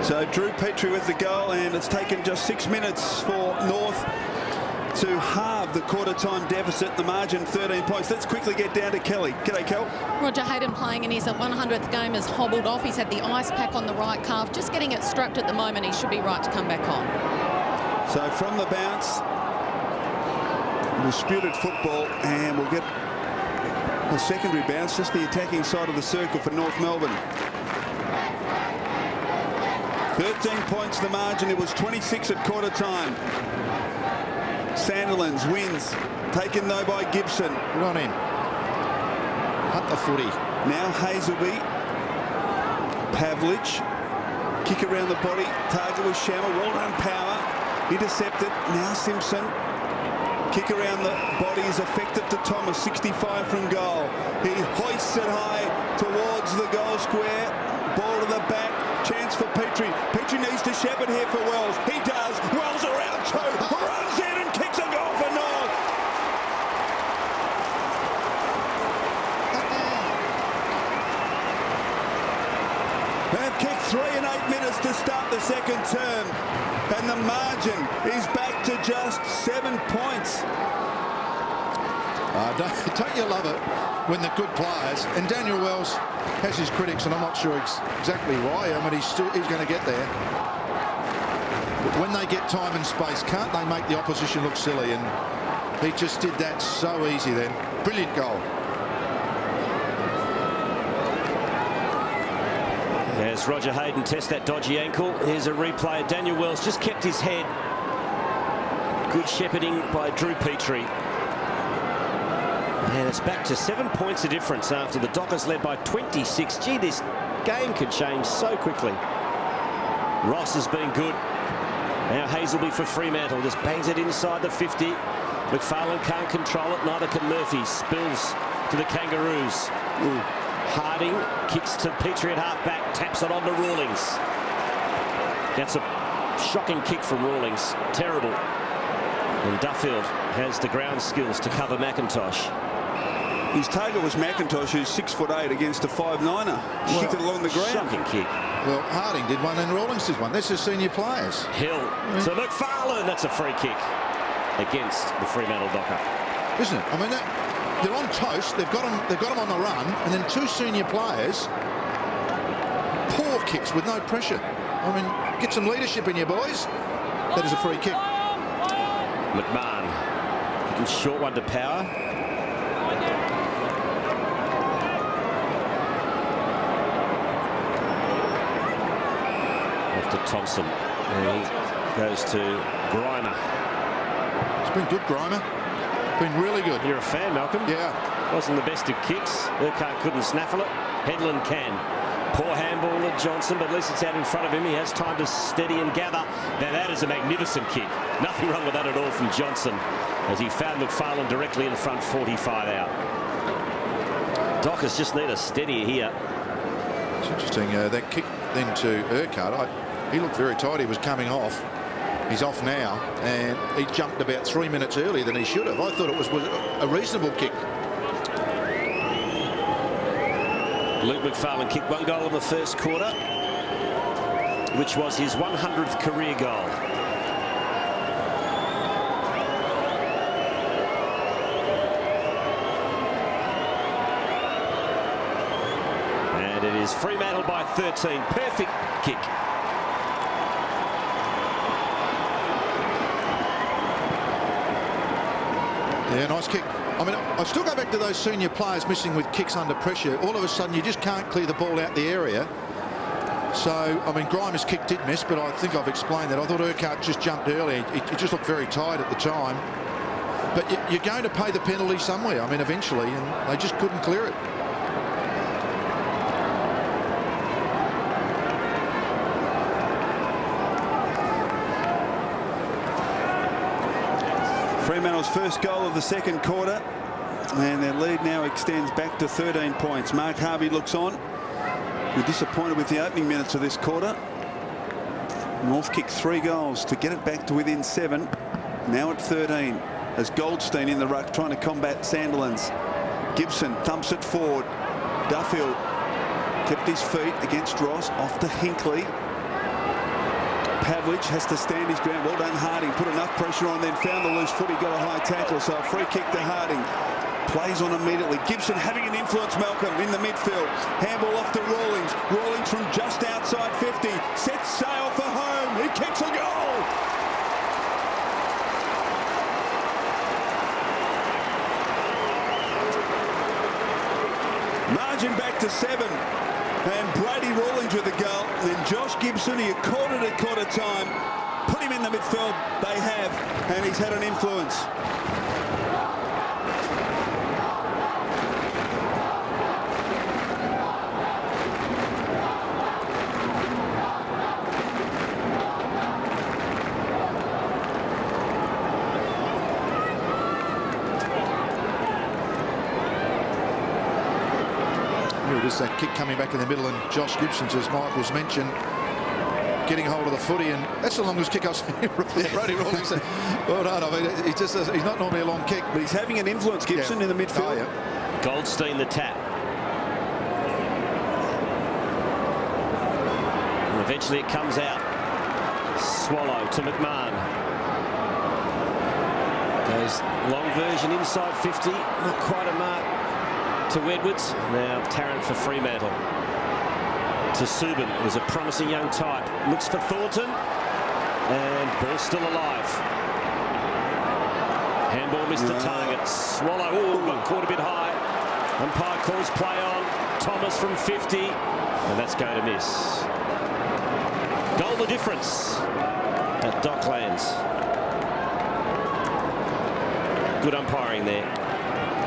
So Drew Petrie with the goal, and it's taken just 6 minutes for North to halve the quarter-time deficit. The margin 13 points. Let's quickly get down to Kelly. G'day, Kel. Roger Hayden playing in his 100th game has hobbled off. He's had the ice pack on the right calf, just getting it strapped at the moment. He should be right to come back on. So from the bounce, disputed football, and we'll get a secondary bounce, just the attacking side of the circle for North Melbourne. 13 points the margin. It was 26 at quarter time. Sandilands wins, taken though by Gibson. Good on him. Hunt the footy. Now Hazelby, Pavlich, kick around the body. Target was Shammer. Well done, Power. Intercepted. Now Simpson. Kick around the body is effective to Thomas. 65 from goal. He hoists it high towards the goal square. Ball to the back. Chance for Petrie. Petrie needs to shepherd here for Wells. He does. Wells around 2. Runs in and kicks a goal for North. They've kicked 3 and 8 minutes to start the second term. And the margin is back to just 7 points. Don't you love it when the good players, and Daniel Wells has his critics, and I'm not sure exactly why. I mean, he's going to get there. But when they get time and space, can't they make the opposition look silly? And he just did that so easy then. Brilliant goal. As Roger Hayden tests that dodgy ankle, here's a replay. Daniel Wells just kept his head. Good shepherding by Drew Petrie. And it's back to 7 points of difference after the Dockers led by 26. Gee, this game could change so quickly. Ross has been good. Now Hazelby for Fremantle. Just bangs it inside the 50. McFarlane can't control it. Neither can Murphy. Spills to the Kangaroos. Ooh. Harding kicks to Petrie at half-back, taps it on to Rawlings. That's a shocking kick from Rawlings. Terrible. And Duffield has the ground skills to cover McIntosh. His target was McIntosh, who's 6'8" against a 5'9". Kicked it along the ground. Shocking kick. Well, Harding did one and Rawlings did one. That's his senior players. Hill to McFarlane. That's a free kick against the Fremantle Docker. Isn't it? I mean, they're on toast. They've got them on the run, and then two senior players, poor kicks with no pressure. I mean, get some leadership in you, boys. That is a free kick. McMahon, short one to Power. Off to Thompson, and he goes to Grimer. It's been good, Grimer. Been really good. You're a fan, Malcolm? Yeah. Wasn't the best of kicks. Urquhart couldn't snaffle it. Headland can. Poor handball at Johnson, but at least it's out in front of him. He has time to steady and gather. Now that is a magnificent kick. Nothing wrong with that at all from Johnson, as he found McFarlane directly in front, 45 out. Dockers just need a steady here. It's interesting, that kick then to Urquhart. He looked very tight. He was coming off. He's off now, and he jumped about 3 minutes earlier than he should have. I thought it was a reasonable kick. Luke McFarlane kicked one goal in the first quarter, which was his 100th career goal. And it is Fremantle by 13. Perfect kick. Yeah, nice kick. I mean, I still go back to those senior players missing with kicks under pressure. All of a sudden, you just can't clear the ball out the area. So, I mean, Grimer's kick did miss, but I think I've explained that. I thought Urquhart just jumped early. It just looked very tight at the time. But you're going to pay the penalty somewhere, I mean, eventually, and they just couldn't clear it. Fremantle's first goal of the second quarter, and their lead now extends back to 13 points. Mark Harvey looks on. We're disappointed with the opening minutes of this quarter. North kicked 3 goals to get it back to within 7. Now at 13, as Goldstein in the ruck trying to combat Sandilands. Gibson thumps it forward. Duffield kept his feet against Ross, off to Hinkley. Pavlich has to stand his ground. Well done, Harding. Put enough pressure on, then found the loose foot. He got a high tackle, so a free kick to Harding. Plays on immediately. Gibson having an influence, Malcolm, in the midfield. Handball off to Rawlings. Rawlings from just outside 50. Sets sail for home. He kicks a goal. Margin back to 7. And Brady Rawlings with the goal. Then Josh Gibson, he had caught it at quarter time. Put him in the midfield. They have. And he's had an influence. Just that kick coming back in the middle, and Josh Gibson, as Michael's mentioned, getting hold of the footy, and that's the longest kick I've seen. Brady Rawlings. Well done. I mean, he's not normally a long kick, but he's having an influence, Gibson, in the midfield. Oh, yeah. Goldstein the tap. And eventually it comes out. Swallow to McMahon. Goes long version inside 50. Not quite a mark to Edwards. Now Tarrant for Fremantle. To Subin, who's a promising young type. Looks for Thornton. And ball still alive. Handball missed the target. Swallow, got caught a bit high. Umpire calls play on. Thomas from 50. And that's going to miss. Goal the difference at Docklands. Good umpiring there.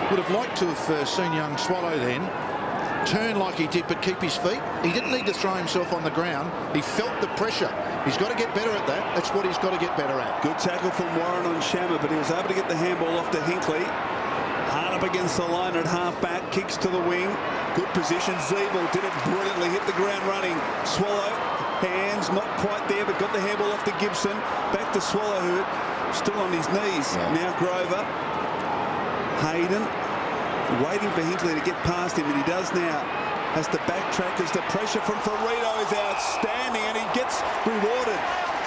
Would have liked to have seen young Swallow then turn like he did, but keep his feet. He didn't need to throw himself on the ground. He felt the pressure. He's got to get better at that. That's what he's got to get better at. Good tackle from Warren on Shammer, but he was able to get the handball off to Hinkley. Hard up against the line at half-back, kicks to the wing. Good position. Zeeble did it brilliantly, hit the ground running. Swallow, hands, not quite there, but got the handball off to Gibson. Back to Swallow, who still on his knees. Yeah. Now Grover. Hayden, waiting for Hinkley to get past him, and he does now. Has to backtrack as the pressure from Ferrito is outstanding, and he gets rewarded.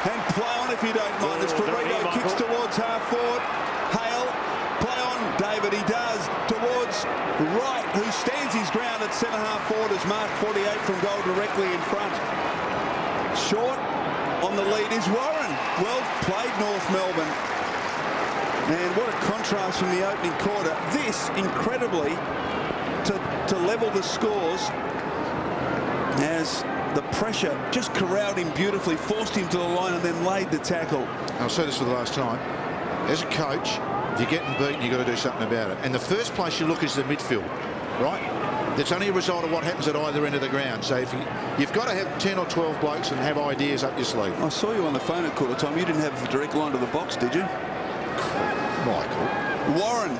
And play on if you don't mind. As Ferrito kicks towards half forward. Hale, play on. David, he does. Towards Wright, who stands his ground at centre half forward as Mark 48 from goal directly in front. Short on the lead is Warren. Well played, North Melbourne. And what a contrast from the opening quarter. This, incredibly, to level the scores as the pressure just corralled him beautifully, forced him to the line and then laid the tackle. I'll say this for the last time. As a coach, if you're getting beaten, you've got to do something about it. And the first place you look is the midfield, right? That's only a result of what happens at either end of the ground. So if you've got to have 10 or 12 blokes and have ideas up your sleeve. I saw you on the phone at quarter time. You didn't have a direct line to the box, did you? Michael. Warren.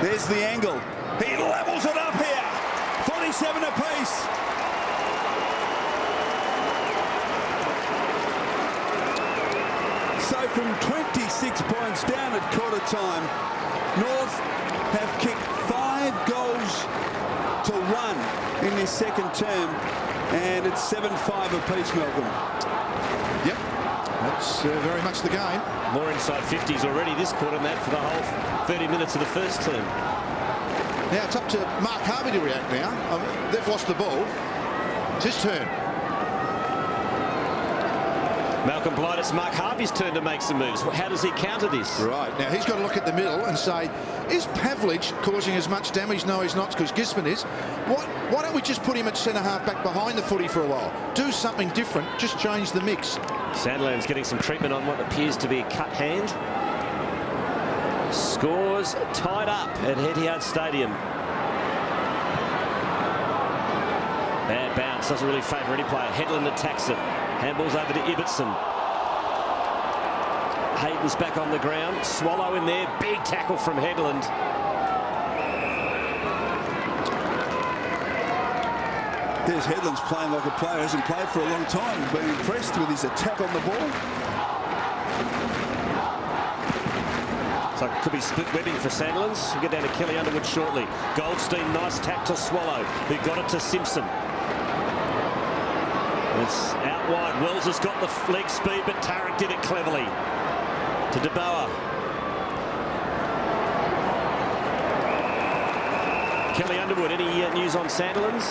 There's the angle. He levels it up here. 47 apiece. So from 26 points down at quarter time, North have kicked 5 goals to 1 in this second term, and it's 7-5 apiece, Melbourne. Yep, that's very much the game. More inside 50s already this quarter than that for the whole 30 minutes of the first term. Now it's up to Mark Harvey to react now. They've lost the ball. It's his turn. Malcolm Blight, it's Mark Harvey's turn to make some moves. How does he counter this? Right, now he's got to look at the middle and say, is Pavlich causing as much damage? No, he's not, because Gisborne is. Why don't we just put him at centre half back behind the footy for a while? Do something different, just change the mix. Sandland's getting some treatment on what appears to be a cut hand. Scores tied up at Etihad Stadium. Bad bounce, doesn't really favour any player. Headland attacks it. Handballs over to Ibbotson. Hayden's back on the ground. Swallow in there. Big tackle from Headland. There's Headland's playing like a player. Hasn't played for a long time. Been impressed with his attack on the ball. So it could be split webbing for Sandlands. We'll get down to Kelly Underwood shortly. Goldstein, nice tap to Swallow, who got it to Simpson. It's out wide. Wells has got the leg speed, but Tarrant did it cleverly. To DeBoer. Kelly Underwood, any news on Sandlands?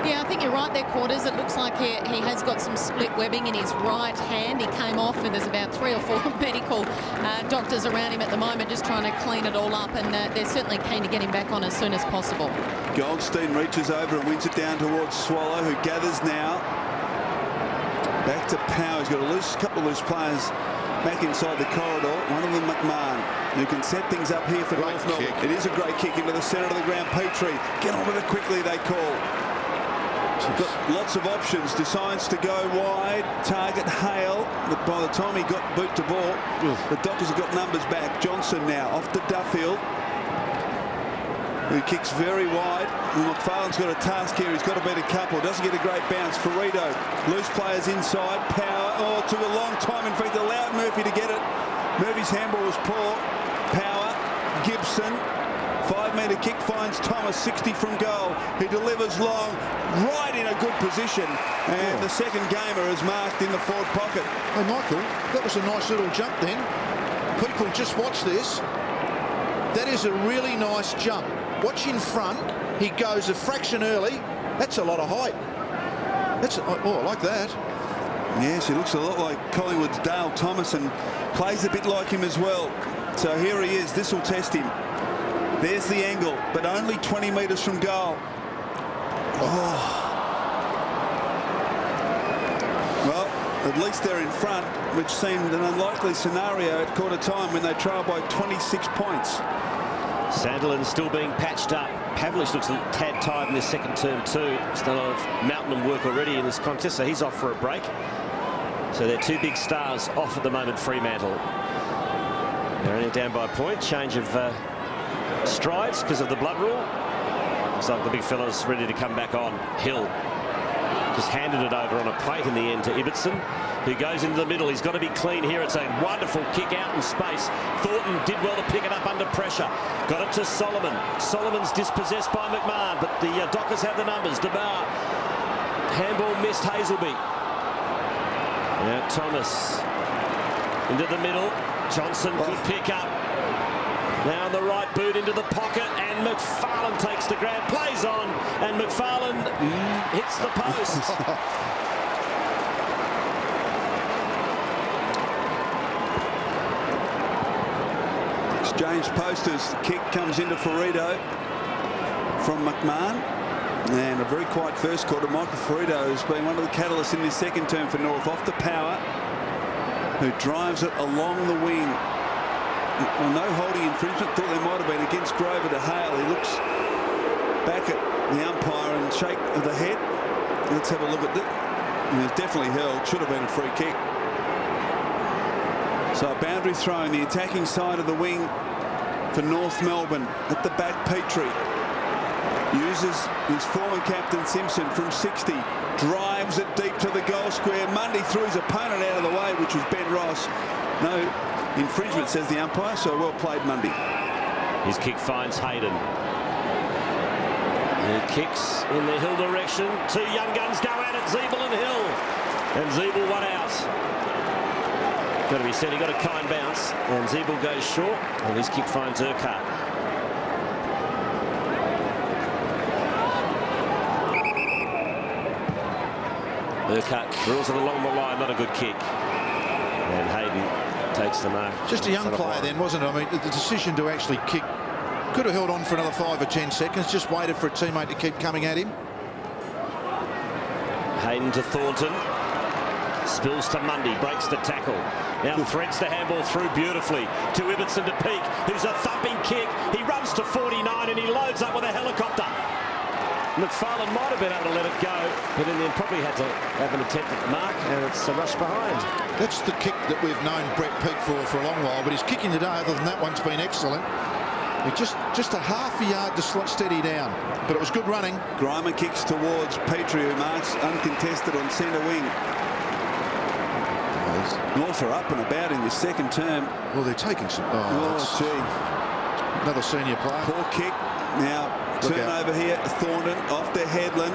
Yeah, I think you're right there, Quarters. It looks like he has got some split webbing in his right hand. He came off, and there's about 3 or 4 medical doctors around him at the moment just trying to clean it all up, and they're certainly keen to get him back on as soon as possible. Goldstein reaches over and wins it down towards Swallow, who gathers now. Back to Power. He's got a couple of loose players back inside the corridor. One of them, McMahon, who can set things up here for North Melbourne. It is a great kick into the centre of the ground. Petrie, get on with it quickly, they call. Got lots of options. Decides to go wide. Target Hale. But by the time he got boot to ball, the Dockers have got numbers back. Johnson now off to Duffield, who kicks very wide. McFarlane's got a task here. He's got to beat a couple. Doesn't get a great bounce. Ferrito, loose players inside. Power. Oh, it took a long time. In fact, allowed Murphy to get it. Murphy's handball was poor. Power. Gibson. 5-metre kick finds Thomas, 60 from goal. He delivers long, right in a good position. And the second gamer is marked in the forward pocket. Hey, Michael, that was a nice little jump then. People, just watch this. That is a really nice jump. Watch in front. He goes a fraction early. That's a lot of height. I like that. Yes, he looks a lot like Collingwood's Dale Thomas and plays a bit like him as well. So here he is. This will test him. There's the angle, but only 20 metres from goal. Oh. Well, at least they're in front, which seemed an unlikely scenario at quarter time when they trail by 26 points. Sandilands still being patched up. Pavlich looks a tad tired in this second term too. He's done a lot of mountain work already in this contest, so he's off for a break. So they're 2 big stars off at the moment, Fremantle. They're only down by a point. Change of strides because of the blood rule. Looks like the big fella's ready to come back on. Hill just handed it over on a plate in the end to Ibbotson, who goes into the middle. He's got to be clean here. It's a wonderful kick out in space. Thornton did well to pick it up under pressure. Got it to Solomon. Solomon's dispossessed by McMahon, but the Dockers have the numbers. DeMar. Handball missed Hazelby. Now Thomas into the middle. Johnson, good pick up. Now on the right boot into the pocket, and McFarlane takes the grab, plays on, and McFarlane hits the post. Exchange posters. The kick comes into Ferrito from McMahon. And a very quiet first quarter. Michael Ferrito has been one of the catalysts in this second term for North. Off the power, who drives it along the wing. Well, no holding infringement. Thought there might have been against Grover to Hale. He looks back at the umpire and shake of the head. Let's have a look at it. And it's definitely held. Should have been a free kick. So a boundary throw in the attacking side of the wing for North Melbourne. At the back, Petrie uses his former captain Simpson from 60. Drives it deep to the goal square. Mundy threw his opponent out of the way, which was Ben Ross. No infringement, says the umpire, so well played, Mundy. His kick finds Hayden. He kicks in the Hill direction. Two young guns go at it, Zeeble and Hill. And Zeeble one out. Got to be said, he got a kind bounce, and Zeeble goes short, and his kick finds Urquhart. Urquhart drills it along the line, not a good kick. And Hayden takes the mark. Just a young player then, wasn't it? I mean, the decision to actually kick, could have held on for another 5 or 10 seconds, just waited for a teammate to keep coming at him. Hayden to Thornton. Spills to Mundy, breaks the tackle. Now threads the handball through beautifully to Ibbotson to Peake, who's a thumping kick. He runs to 49 and he loads up with a helicopter. McFarlane might have been able to let it go, but in the end probably had to have an attempt at the mark, and it's a rush behind. That's the kick that we've known Brett Peake for a long while, but his kicking today, other than that one's been excellent. Just a half a yard to steady down, but it was good running. Grimer kicks towards Petrie, who marks uncontested on centre wing. North are up and about in this second term. Well, they're taking some. Gee. Another senior player. Poor kick. Now turnover here. Thornton off their headland.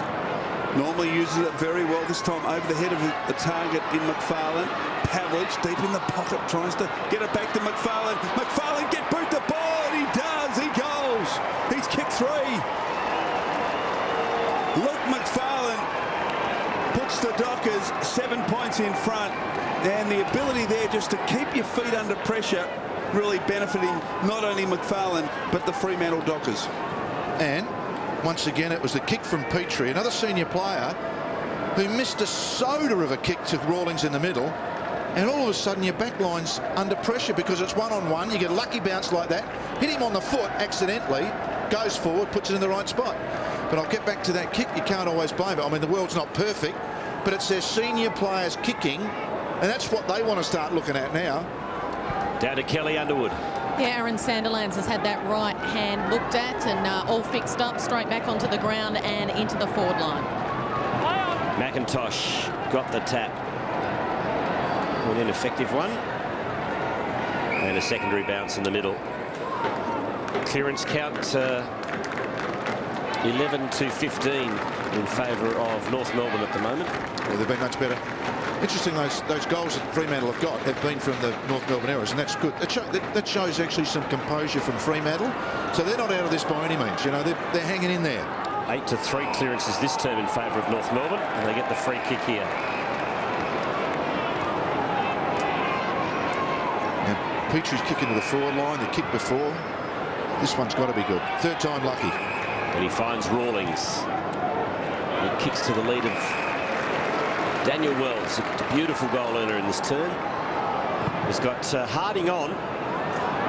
Normally uses it very well. This time over the head of a target in McFarlane. Pavlich deep in the pocket tries to get it back to McFarlane. McFarlane get boot the ball, and he does. He goes. He's kicked 3. Luke McFarlane puts the Dockers 7 points in front. And the ability there just to keep your feet under pressure really benefiting not only McFarlane but the Fremantle Dockers. And once again it was the kick from Petrie, another senior player who missed a soda of a kick to Rawlings in the middle, and all of a sudden your back line's under pressure because it's one-on-one. You get a lucky bounce like that, hit him on the foot accidentally, goes forward, puts it in the right spot. But I'll get back to that kick. You can't always blame it. I mean, the world's not perfect, but it's their senior players kicking, and that's what they want to start looking at now. Down to Kelly Underwood. Yeah, Aaron Sandilands has had that right hand looked at and all fixed up, straight back onto the ground and into the forward line. McIntosh got the tap. An ineffective one. And a secondary bounce in the middle. Clearance count 11-15 in favour of North Melbourne at the moment. Yeah, they've been much better. Interesting, those goals that Fremantle have got have been from the North Melbourne errors, and that's good. That shows actually some composure from Fremantle. So they're not out of this by any means. You know, they're hanging in there. 8-3 clearances this term in favour of North Melbourne, and they get the free kick here. Now, Petrie's kicking to the forward line, the kick before. This one's got to be good. Third time lucky. And he finds Rawlings. He kicks to the lead of Daniel Wells, a beautiful goal earner in this turn. He's got Harding on.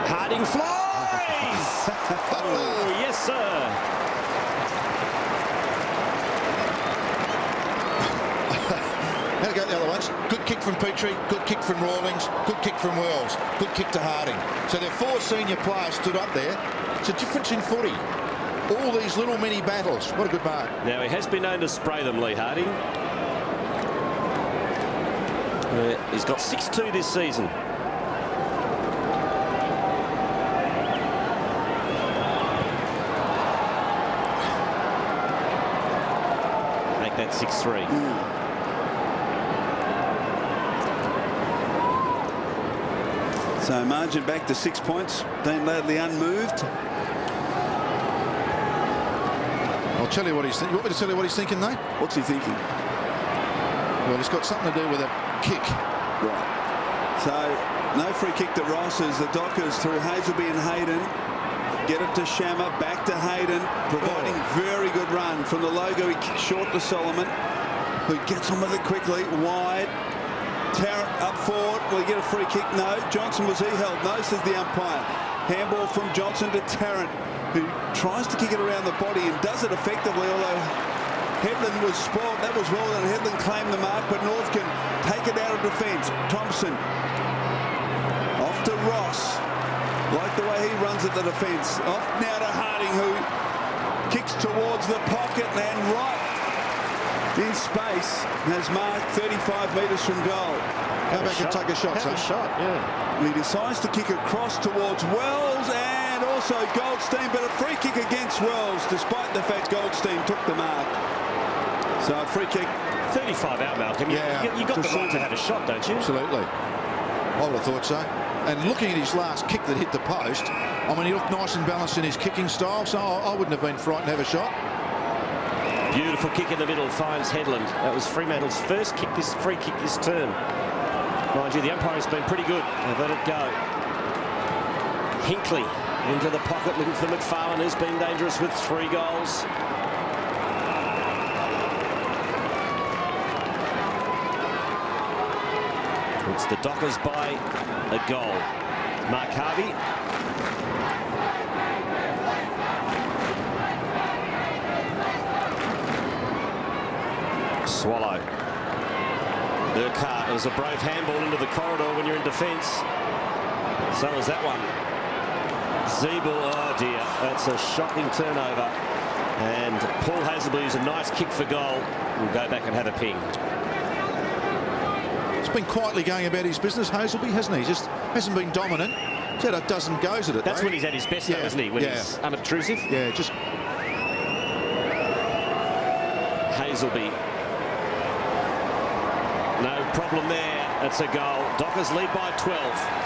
Harding flies! Oh, yes, sir. How to go the other ones? Good kick from Petrie, good kick from Rawlings, good kick from Wells, good kick to Harding. So their 4 senior players stood up there. It's a difference in footy. All these little mini battles. What a good mark. Now, he has been known to spray them, Lee Harding. He's got 6-2 this season. Make that 6-3. So margin back to 6 points. Dean Ladley unmoved. I'll tell you what he's thinking. You want me to tell you what he's thinking, Nate? What's he thinking? Well, it's got something to do with a kick. Right. So no free kick to Ross as the Dockers through Hazelby and Hayden. Get it to Shammer, back to Hayden, providing very good run from the logo. He kicks short to Solomon, who gets on with it quickly, wide. Tarrant up forward. Will he get a free kick? No. Johnson, was he held? No, says the umpire. Handball from Johnson to Tarrant, who tries to kick it around the body and does it effectively, although Headland was spoiled. That was well done. Headland claimed the mark, but North can take it out of defence. Thompson off to Ross. Like the way he runs at the defence. Off now to Harding, who kicks towards the pocket and right in space has marked 35 metres from goal. Go back and take a shot, son. He decides to kick across towards Wells and also Goldstein, but a free kick against Wells, despite the fact Goldstein took the mark. So a free kick. 35 out, Malcolm. Yeah. You got the right to have a shot, don't you? Absolutely. I would have thought so. And looking at his last kick that hit the post, I mean, he looked nice and balanced in his kicking style, so I wouldn't have been frightened to have a shot. Beautiful kick in the middle, finds Headland. That was Fremantle's first kick, this free kick this term. Mind you, the umpire's been pretty good. They've let it go. Hinkley into the pocket looking for McFarlane, who's been dangerous with 3 goals. It's the Dockers by a goal. Mark Harvey. Swallow. Burkhart. There's a brave handball into the corridor when you're in defence. So is that one. Zeeble, oh dear, that's a shocking turnover. And Paul Hazelby, who's a nice kick for goal, will go back and have a ping. He's been quietly going about his business, Hazelby, hasn't he? Just hasn't been dominant. He's had a dozen goes at it. That's though. when he's at his best, though, isn't he? When he's unobtrusive. Yeah, just... Hazelby. No problem there. That's a goal. Dockers lead by 12.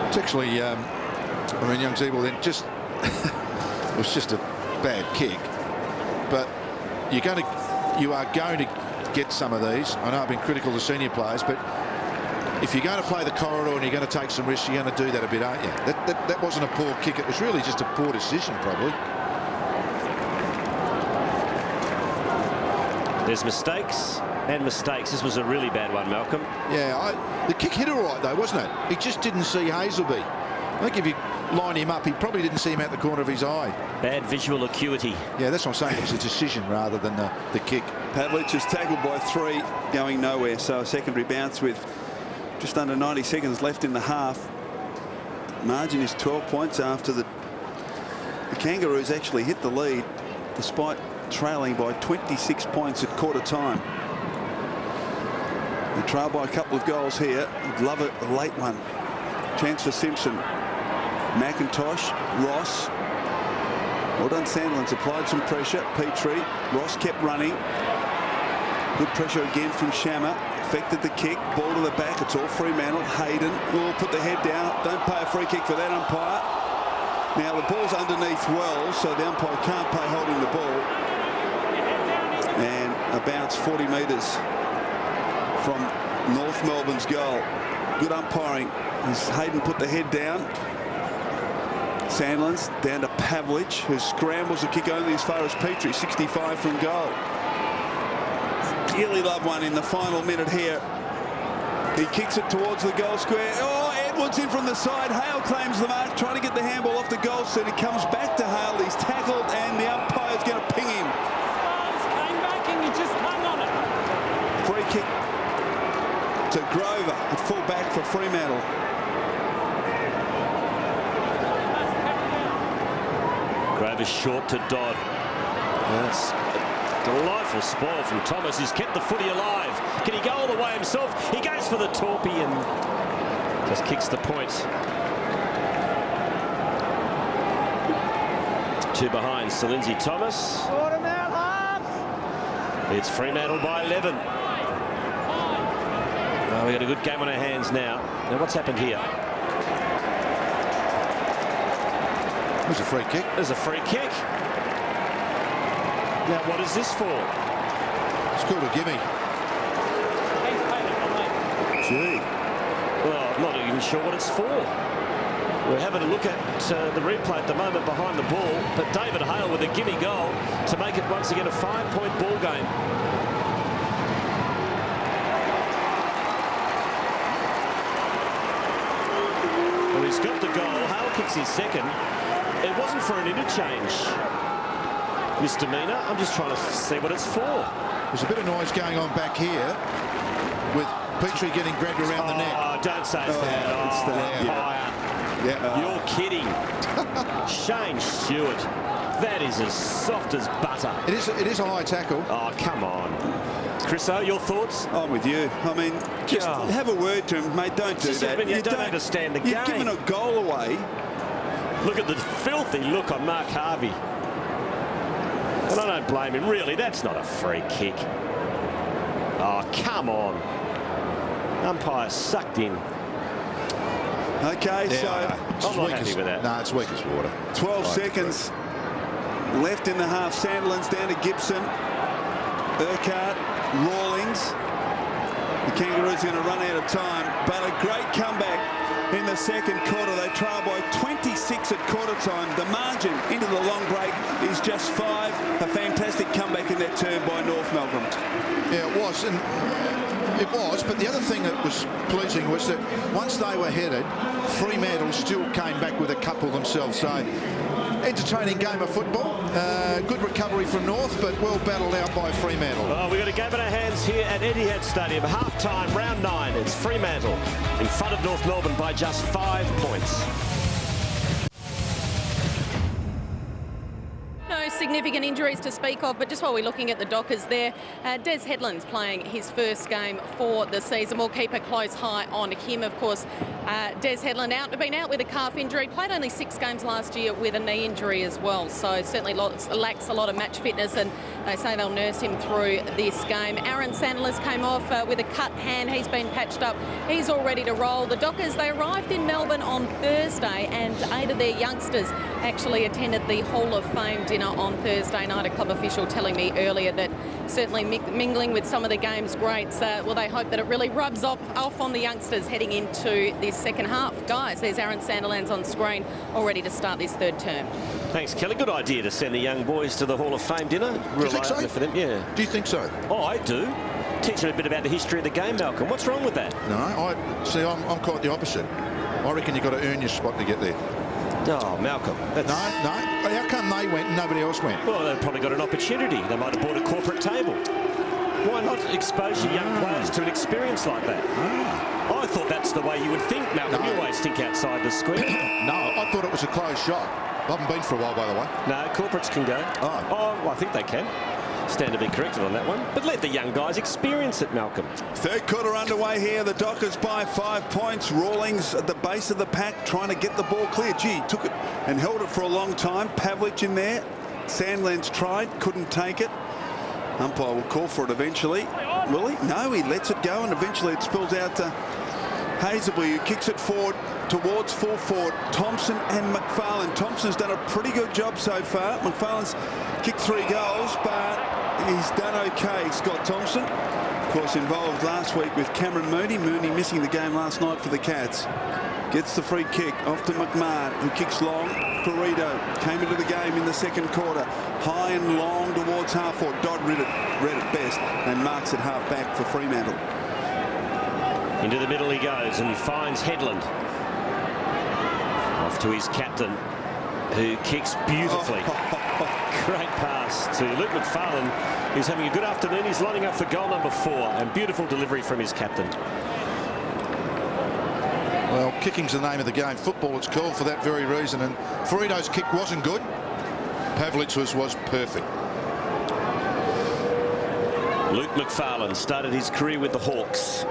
It's actually, I mean, young Zeeble then just it was just a bad kick, but you are going to get some of these. I know I've been critical to senior players, but if you're going to play the corridor and you're going to take some risks, you're going to do that a bit, aren't you? That wasn't a poor kick. It was really just a poor decision, probably. There's mistakes and mistakes. This was a really bad one, Malcolm. Yeah, the kick hit all right, though, wasn't it? He just didn't see Hazelby. I think if you line him up, he probably didn't see him out the corner of his eye. Bad visual acuity. Yeah, that's what I'm saying. It was a decision rather than the kick. Pavlich is tackled by 3, going nowhere. So a secondary bounce with just under 90 seconds left in the half. Margin is 12 points after the Kangaroos actually hit the lead, despite trailing by 26 points at quarter time. They trail by a couple of goals here. Would love a late one. Chance for Simpson. McIntosh, Ross. Well done, Sandlin's applied some pressure. Petrie. Ross kept running. Good pressure again from Shammer. Affected the kick. Ball to the back. It's all Fremantle. Hayden will put the head down. Don't pay a free kick for that, umpire. Now the ball's underneath Wells, so the umpire can't pay holding the ball. And a bounce 40 metres from North Melbourne's goal. Good umpiring as Hayden put the head down. Sandlands down to Pavlich, who scrambles the kick only as far as Petrie, 65 from goal. Dearly love one in the final minute here. He kicks it towards the goal square. Oh, Edwards in from the side. Hale claims the mark, trying to get the handball off the goal set. It comes back to Hale. He's tackled, and the umpire's going to ping him. Came back and he just Grover short to Dodd. That's a delightful spoil from Thomas, who's kept the footy alive. Can he go all the way himself? He goes for the torpy and just kicks the point. 2 behind, Sir Lindsay Thomas. It's Fremantle by 11. Oh, we've got a good game on our hands now. Now, what's happened here? There's a free kick. There's a free kick. Now, what is this for? It's called a gimme. Gee. Well, I'm not even sure what it's for. We're having a look at the replay at the moment behind the ball, but David Hale with a gimme goal to make it once again a 5-point ball game. Well, he's got the goal. Hale kicks his second. It wasn't for an interchange. Misdemeanor. I'm just trying to see what it's for. There's a bit of noise going on back here with Petrie getting grabbed around the neck. Oh, don't say it's that. it's that. Yeah. You're kidding. Shane Stewart. That is as soft as butter. It is a high tackle. Oh, come on. Chriso, your thoughts? I'm with you. I mean, just have a word to him, mate. Don't do that. You don't understand the game. You've given a goal away. Look at the filthy look on Mark Harvey. And I don't blame him. Really, that's not a free kick. Oh, come on. Umpire sucked in. Okay, so I'm not happy with that. No, it's weak as water. 12 seconds left in the half. Sandilands down to Gibson. Urquhart, Rawlings. The Kangaroos are going to run out of time, but a great comeback in the second quarter. They trail by 26 at quarter time. The margin into the long break is just 5. A fantastic comeback in that turn by North Melbourne. Yeah, it was. And it was, but the other thing that was pleasing was that once they were headed, Fremantle still came back with a couple themselves. So, entertaining game of football. Good recovery from North, but well battled out by Fremantle. Well, we've got a game in our hands here at Etihad Stadium. Half-time, round 9. It's Fremantle in front of North Melbourne by just 5 points. No significant injuries to speak of, but just while we're looking at the Dockers there, Des Headland's playing his first game for the season. We'll keep a close eye on him. Of course, Des Headland been out with a calf injury, played only 6 games last year with a knee injury as well, so certainly lacks a lot of match fitness, and they say they'll nurse him through this game. Aaron Sandler's came off with a cut hand. He's been patched up. He's all ready to roll. The Dockers, they arrived in Melbourne on Thursday, and 8 of their youngsters actually attended the Hall of Fame dinner on Thursday night. A club official telling me earlier that certainly mingling with some of the game's greats, well, they hope that it really rubs off on the youngsters heading into this second half. Guys, there's Aaron Sandilands on screen, all ready to start this third term. Thanks, Kelly. Good idea to send the young boys to the Hall of Fame dinner. Do you think so? For them. Yeah. Do you think so? Oh, I do. Teach them a bit about the history of the game, Malcolm. What's wrong with that? No, I'm quite the opposite. I reckon you've got to earn your spot to get there. Oh, Malcolm. No. How come they went and nobody else went? Well, they've probably got an opportunity. They might have bought a corporate table. Why not expose your young players to an experience like that? I thought that's the way you would think, Malcolm. No. You always think outside the square. No, I thought it was a closed shop. I haven't been for a while, by the way. No, corporates can go. Oh. Well, I think they can. Stand to be corrected on that one. But let the young guys experience it, Malcolm. Third quarter underway here. The Dockers by 5 points. Rawlings at the base of the pack trying to get the ball clear. Gee, took it and held it for a long time. Pavlich in there. Sandlands tried, couldn't take it. Umpire will call for it eventually. Will he? No, he lets it go, and eventually it spills out to Hazelby, who kicks it forward towards full forward. Thompson and McFarlane. Thompson's done a pretty good job so far. McFarlane's kicked 3 goals, but he's done okay, Scott Thompson. Of course, involved last week with Cameron Mooney. Mooney missing the game last night for the Cats. Gets the free kick off to McMahon, who kicks long. Perito came into the game in the second quarter. High and long towards half forward. Dodd read it best and marks it half back for Fremantle. Into the middle he goes, and he finds Headland. Off to his captain, who kicks beautifully. Great pass to Luke McFarlane, who's having a good afternoon. He's lining up for goal number 4, and beautiful delivery from his captain. Well, kicking's the name of the game. Football, it's called for that very reason. And Ferrito's kick wasn't good. Pavlich was perfect. Luke McFarlane started his career with the Hawks.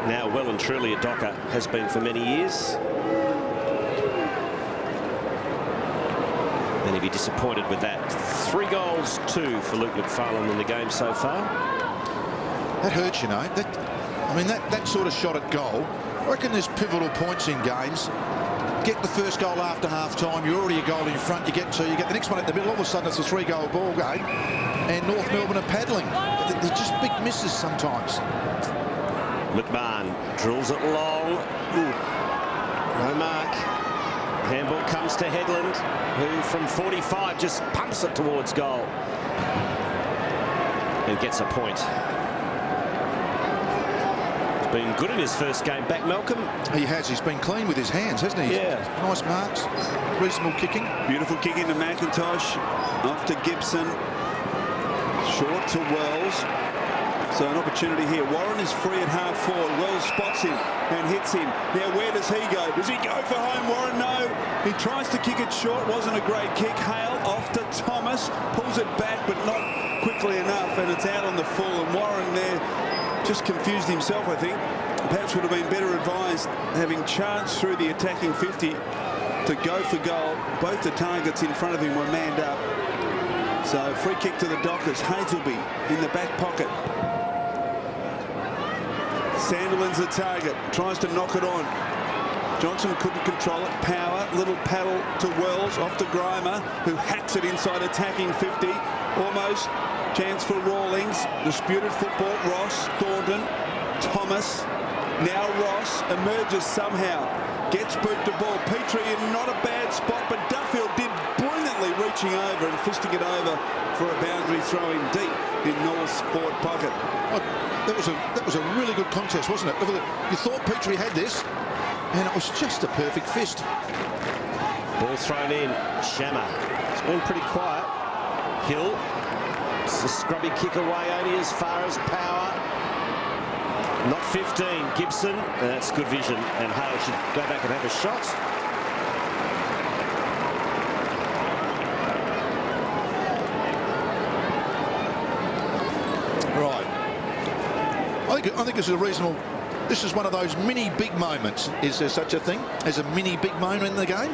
Now well and truly a Docker, has been for many years. Then he'd be disappointed with that. 3 goals, 2 for Luke McFarlane in the game so far. That hurts, you know. That sort of shot at goal. I reckon there's pivotal points in games. Get the first goal after half-time, you're already a goal in front, you get the next one at the middle, all of a sudden it's a 3-goal ball game, and North Melbourne are paddling. They're just big misses sometimes. McMahon drills it long. Ooh. No mark. Handball comes to Headland, who from 45 just pumps it towards goal. And gets a point. Been good in his first game back, Malcolm. He has. He's been clean with his hands, hasn't he? Yeah. Nice marks. Reasonable kicking. Beautiful kicking to McIntosh. Off to Gibson. Short to Wells. So an opportunity here. Warren is free at half forward. Wells spots him and hits him. Now where does he go? Does he go for home, Warren? No. He tries to kick it short. Wasn't a great kick. Hale off to Thomas. Pulls it back, but not quickly enough. And it's out on the full. And Warren there just confused himself, I think. Perhaps would have been better advised, having charged through the attacking 50, to go for goal. Both the targets in front of him were manned up. So free kick to the Dockers. Hazelby in the back pocket. Sandilands the target. Tries to knock it on. Johnson couldn't control it. Power. Little paddle to Wells. Off to Grimer, who hacks it inside attacking 50. Almost. Chance for Rawlings. Disputed football. Ross. Thornton. Thomas. Now Ross emerges somehow. Gets boot to ball. Petrie in not a bad spot, but Duffield did brilliantly, reaching over and fisting it over for a boundary throw in deep in North's forward pocket. Oh, that was a really good contest, wasn't it? You thought Petrie had this, and it was just a perfect fist. Ball thrown in. Shammer. It's been pretty quiet. Hill. It's a scrubby kick away, only as far as Power. Not 15. Gibson. And that's good vision. And Hale should go back and have a shot. Right. I think this is a reasonable. This is one of those mini big moments. Is there such a thing as a mini big moment in the game?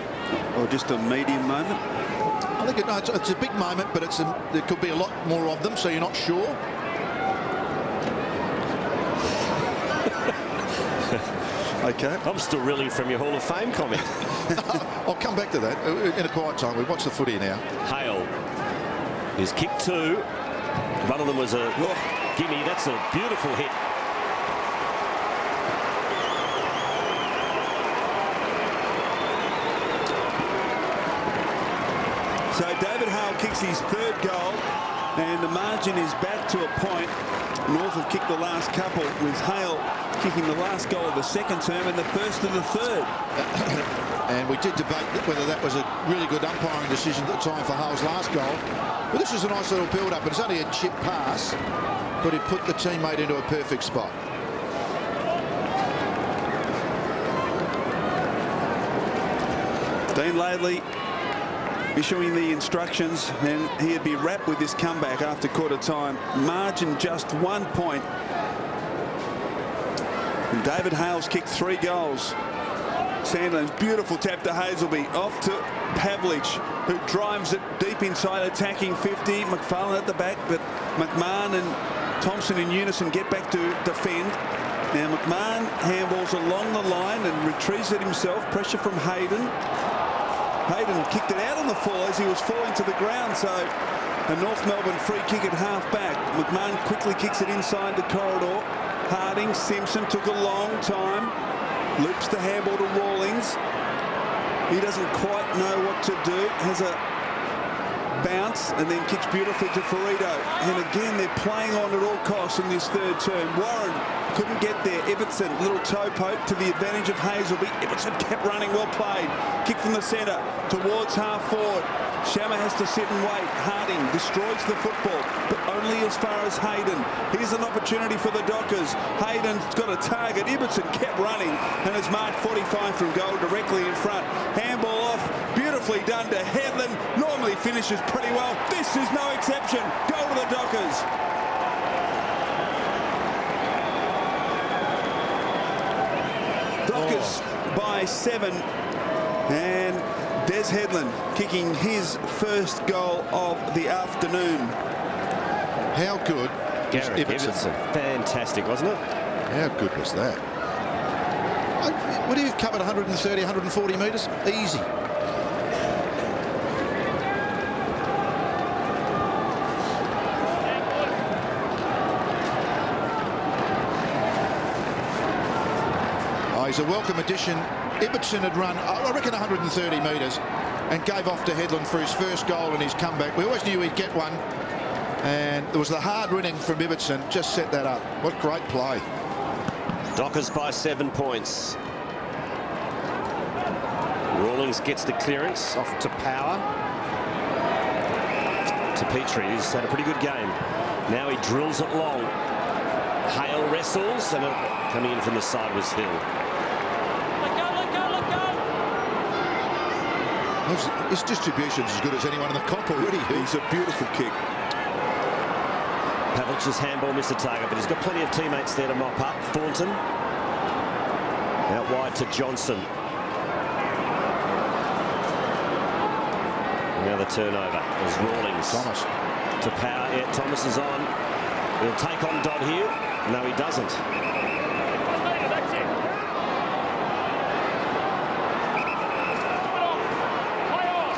Or just a medium moment? I think it's a big moment, but there could be a lot more of them, so you're not sure. Okay. I'm still reeling from your Hall of Fame comment. I'll come back to that in a quiet time. We watch the footy now. Hale. His kick 2. One of them was a gimme. That's a beautiful hit. So David Hale kicks his 3rd goal, and the margin is back to a point. North have kicked the last couple, with Hale kicking the last goal of the 2nd term and the first of the 3rd. And we did debate whether that was a really good umpiring decision at the time for Hale's last goal. But this was a nice little build-up, and it's only a chip pass, but it put the teammate into a perfect spot. Dean Laidley issuing the instructions, and he'd be wrapped with this comeback after quarter time. Margin just 1 point. And David Hale's kicked 3 goals. Sandland's beautiful tap to Hazelby. Off to Pavlich, who drives it deep inside attacking 50. McFarlane at the back, but McMahon and Thompson in unison get back to defend. Now McMahon handballs along the line and retrieves it himself. Pressure from Hayden. Hayden kicked it out on the full as he was falling to the ground, so a North Melbourne free kick at half-back. McMahon quickly kicks it inside the corridor. Harding, Simpson took a long time. Loops the handball to Rawlings. He doesn't quite know what to do. Has a bounce and then kicks beautifully to Ferrito. And again, they're playing on at all costs in this 3rd term. Warren couldn't get there. Ibbotson, little toe poke to the advantage of Hazelby. Ibbotson kept running, well played. Kick from the centre towards half forward. Shammer has to sit and wait. Harding destroys the football, but only as far as Hayden. Here's an opportunity for the Dockers. Hayden's got a target. Ibbotson kept running and has marked 45 from goal directly in front. Handball off. Beautiful Beautifully done to Headland. Normally finishes pretty well. This is no exception. Goal to the Dockers. Dockers by 7. And Des Headland kicking his first goal of the afternoon. How good is Gareth Ibbotson? Fantastic, wasn't it? How good was that? Would he have covered 130, 140 metres? Easy. He's a welcome addition. Ibbotson had run, I reckon, 130 metres and gave off to Headland for his first goal and his comeback. We always knew he'd get one. And there was the hard running from Ibbotson, just set that up. What great play. Dockers by 7 points. Rawlings gets the clearance off to Power. To Petrie, who's had a pretty good game. Now he drills it long. Hale wrestles, and coming in from the side was Hill. Let go. His distribution's as good as anyone in the comp already. He's a beautiful kick. Pavlich's handball missed the target, but he's got plenty of teammates there to mop up. Thornton out wide to Johnson. Now the turnover is Rawlings. Thomas. To Power. Yeah, Thomas is on. He'll take on Dodd here. No, he doesn't. That's it. Play on.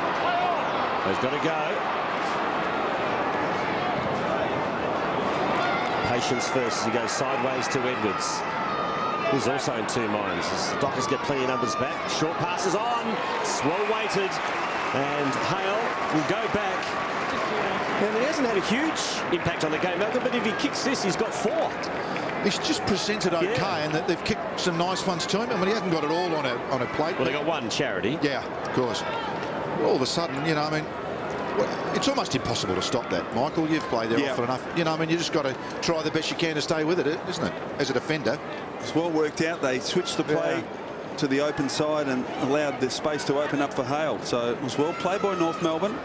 He's got to go. Patience first as he goes sideways to Edwards. He's also in two minds. The Dockers get plenty of numbers back. Short passes on. It's well weighted. And Hale will go back. And he hasn't had a huge impact on the game, Malcolm, but if he kicks this, he's got 4. He's just presented okay, Yeah. and that they've kicked some nice ones to him. I mean, he hasn't got it all on a plate. Well, they got one charity. Yeah, of course. All of a sudden, you know, I mean, it's almost impossible to stop that, Michael. You've played there often enough. You know, I mean, you just got to try the best you can to stay with it, isn't it? As a defender. It's well worked out. They switched the play to the open side and allowed the space to open up for Hale. So it was well played by North Melbourne.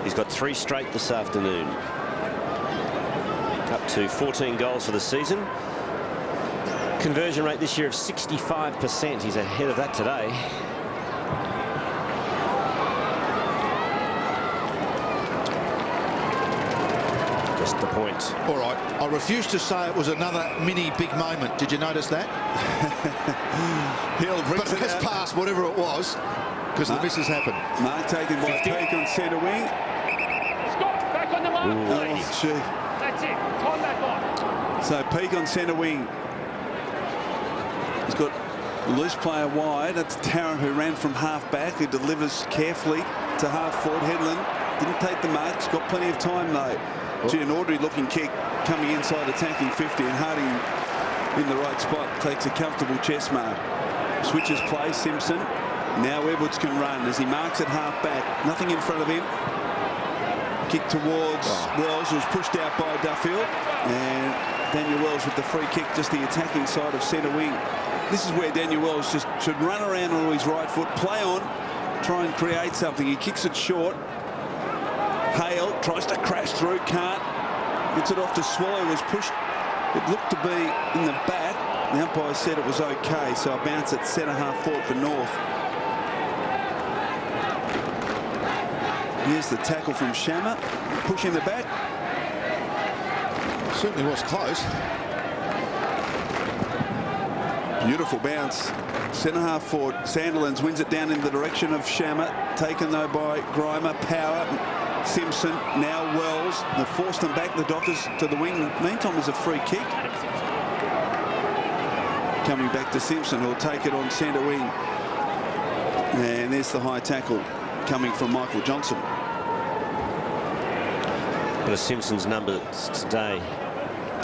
He's got 3 straight this afternoon. Up to 14 goals for the season. Conversion rate this year of 65%. He's ahead of that today. Just the point. All right. I refuse to say it was another mini big moment. Did you notice that? Hill brings But it it's out. past whatever it was, because the misses happened. Mark taken by 50. Peake on centre wing. Scott, back on the mark, Oh, please. gee. That's it. Time back on. So Peake on centre wing. He's got a loose player wide. That's Tarrant, who ran from half back, who delivers carefully to half forward. Headland didn't take the mark. He's got plenty of time though. Gee, an ordinary looking kick coming inside, attacking 50, and Harding in the right spot takes a comfortable chest mark. Switches play. Simpson. Now Edwards can run as he marks at half back. Nothing in front of him. Kick towards Wells, who was pushed out by Duffield, and Daniel Wells with the free kick, just the attacking side of centre wing. This is where Daniel Wells just should run around on his right foot, play on, try and create something. He kicks it short. Hale tries to crash through, can't. Gets it off to Swallow, was pushed. It looked to be in the back. The umpire said it was okay, so a bounce at centre half forward for North. Here's the tackle from Shammer, pushing the back. Certainly was close. Beautiful bounce. Centre half forward. Sandilands wins it down in the direction of Shammer. Taken though by Grimer. Power. Simpson. Now Wells. They forced them back, the Dockers, to the wing. Meantime, there's a free kick. Coming back to Simpson, who'll take it on centre wing. And there's the high tackle coming from Michael Johnson. But Simpson's numbers today.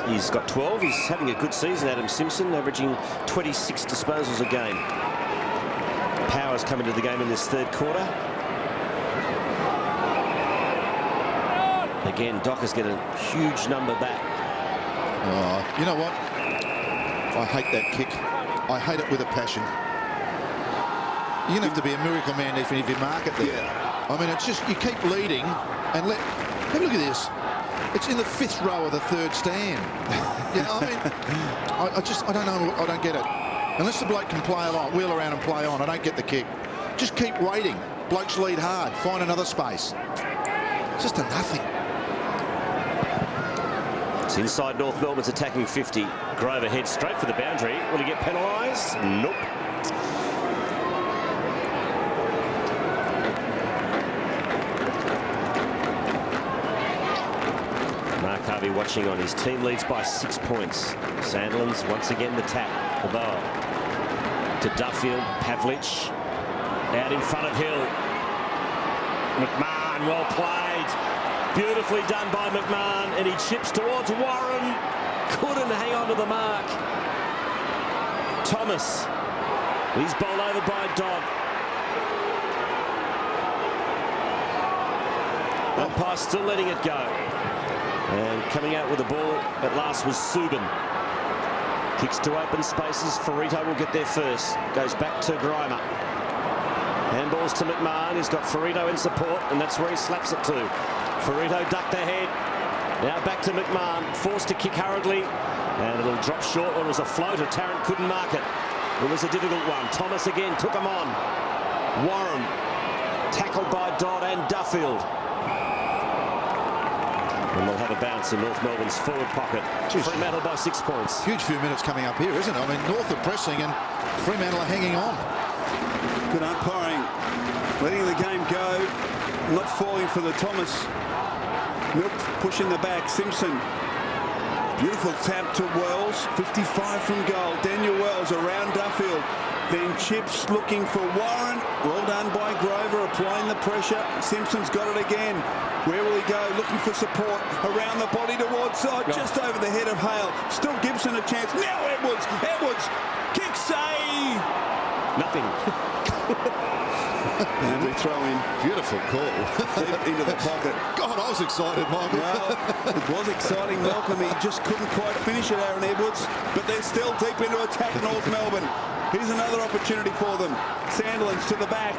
He's got 12. He's having a good season, Adam Simpson, averaging 26 disposals a game. Power's come into the game in this third quarter. Again, Dockers get a huge number back. You know what? I hate that kick. I hate it with a passion. You're going to have to be a miracle man if you mark it there. Yeah. I mean, it's just you keep leading and have a look at this. It's in the 5th row of the 3rd stand. You know, I mean, I don't know. I don't get it. Unless the bloke can play along, wheel around and play on, I don't get the kick. Just keep waiting. Blokes lead hard. Find another space. It's just a nothing. It's inside North Melbourne's attacking 50. Grover heads straight for the boundary. Will he get penalised? Nope. Mark Harvey watching on. His team leads by 6 points. Sandlands once again the tap. The ball to Duffield. Pavlich out in front of Hill. McMahon, well played. Beautifully done by McMahon, and he chips towards Warren. Couldn't hang on to the mark. Thomas. He's bowled over by Dodd. Umpire still letting it go. And coming out with the ball at last was Subin. Kicks to open spaces. Ferrito will get there first. Goes back to Grimer. Handballs to McMahon. He's got Ferrito in support, and that's where he slaps it to. Ferrito ducked ahead. Now back to McMahon. Forced to kick hurriedly. And it'll drop short. It was a floater. Tarrant couldn't mark it. It was a difficult one. Thomas again took him on. Warren tackled by Dodd and Duffield. And we'll have a bounce in North Melbourne's forward pocket. Fremantle by 6 points. Huge few minutes coming up here, isn't it? I mean, North are pressing and Fremantle are hanging on. Good umpiring. Letting the game go. Not falling for the Thomas. Milk pushing the back. Simpson. Beautiful tap to Wells. 55 from goal. Daniel Wells around Duffield. Then Chips looking for Warren. Well done by Grover, applying the pressure. Simpson's got it again. Where will he go? Looking for support. Around the body towards side. Just over the head of Hale. Still Gibson a chance. Now Edwards. Edwards. Kick save. Nothing. And we throw in. Beautiful call. Deep into the pocket. God, I was excited, Michael. Well, it was exciting, Malcolm. He just couldn't quite finish it, Aaron Edwards. But they're still deep into attack, North Melbourne. Here's another opportunity for them. Sandlands to the back.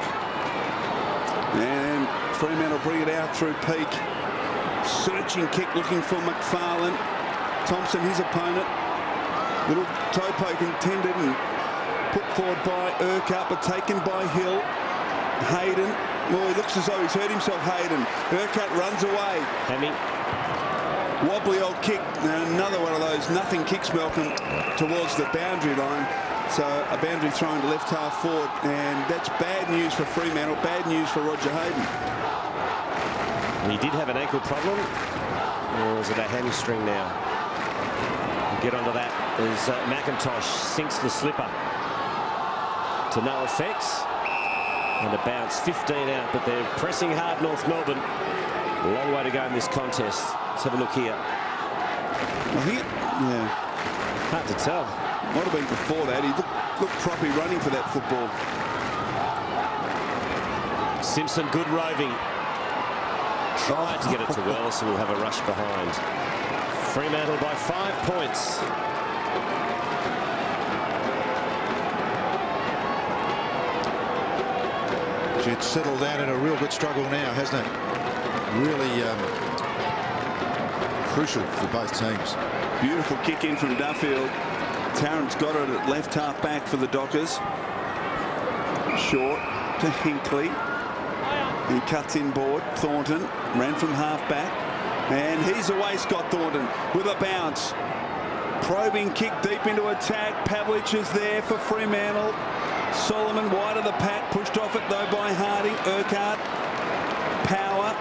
And Fremantle bring it out through Peak. Searching kick looking for McFarlane. Thompson, his opponent. Little toe poke intended and put forward by Urquhart, but taken by Hill. Hayden. Well, he looks as though he's hurt himself, Hayden. Urquhart runs away. Hammy. Wobbly old kick. Another one of those nothing kicks, Malcolm, towards the boundary line. So a boundary thrown to left half forward, and that's bad news for Fremantle, bad news for Roger Hayden. He did have an ankle problem. Or is it a hamstring now? We'll get onto that as McIntosh sinks the slipper to no effect. And a bounce, 15 out, but they're pressing hard, North Melbourne. A long way to go in this contest. Let's have a look here. I think yeah. Hard to tell. Might have been before that. He looked properly running for that football. Simpson, good roving. Tried to get it to Wells, so we'll have a rush behind. Fremantle by 5 points. It's settled down in a real good struggle now, hasn't it? Really crucial for both teams. Beautiful kick in from Duffield. Tarrant's got it at left half back for the Dockers. Short to Hinkley. He cuts in board. Thornton ran from half back. And he's away, Scott Thornton, with a bounce. Probing kick deep into attack. Pavlich is there for Fremantle. Solomon wide of the pack. Pushed off it though by Harding. Urquhart. Power.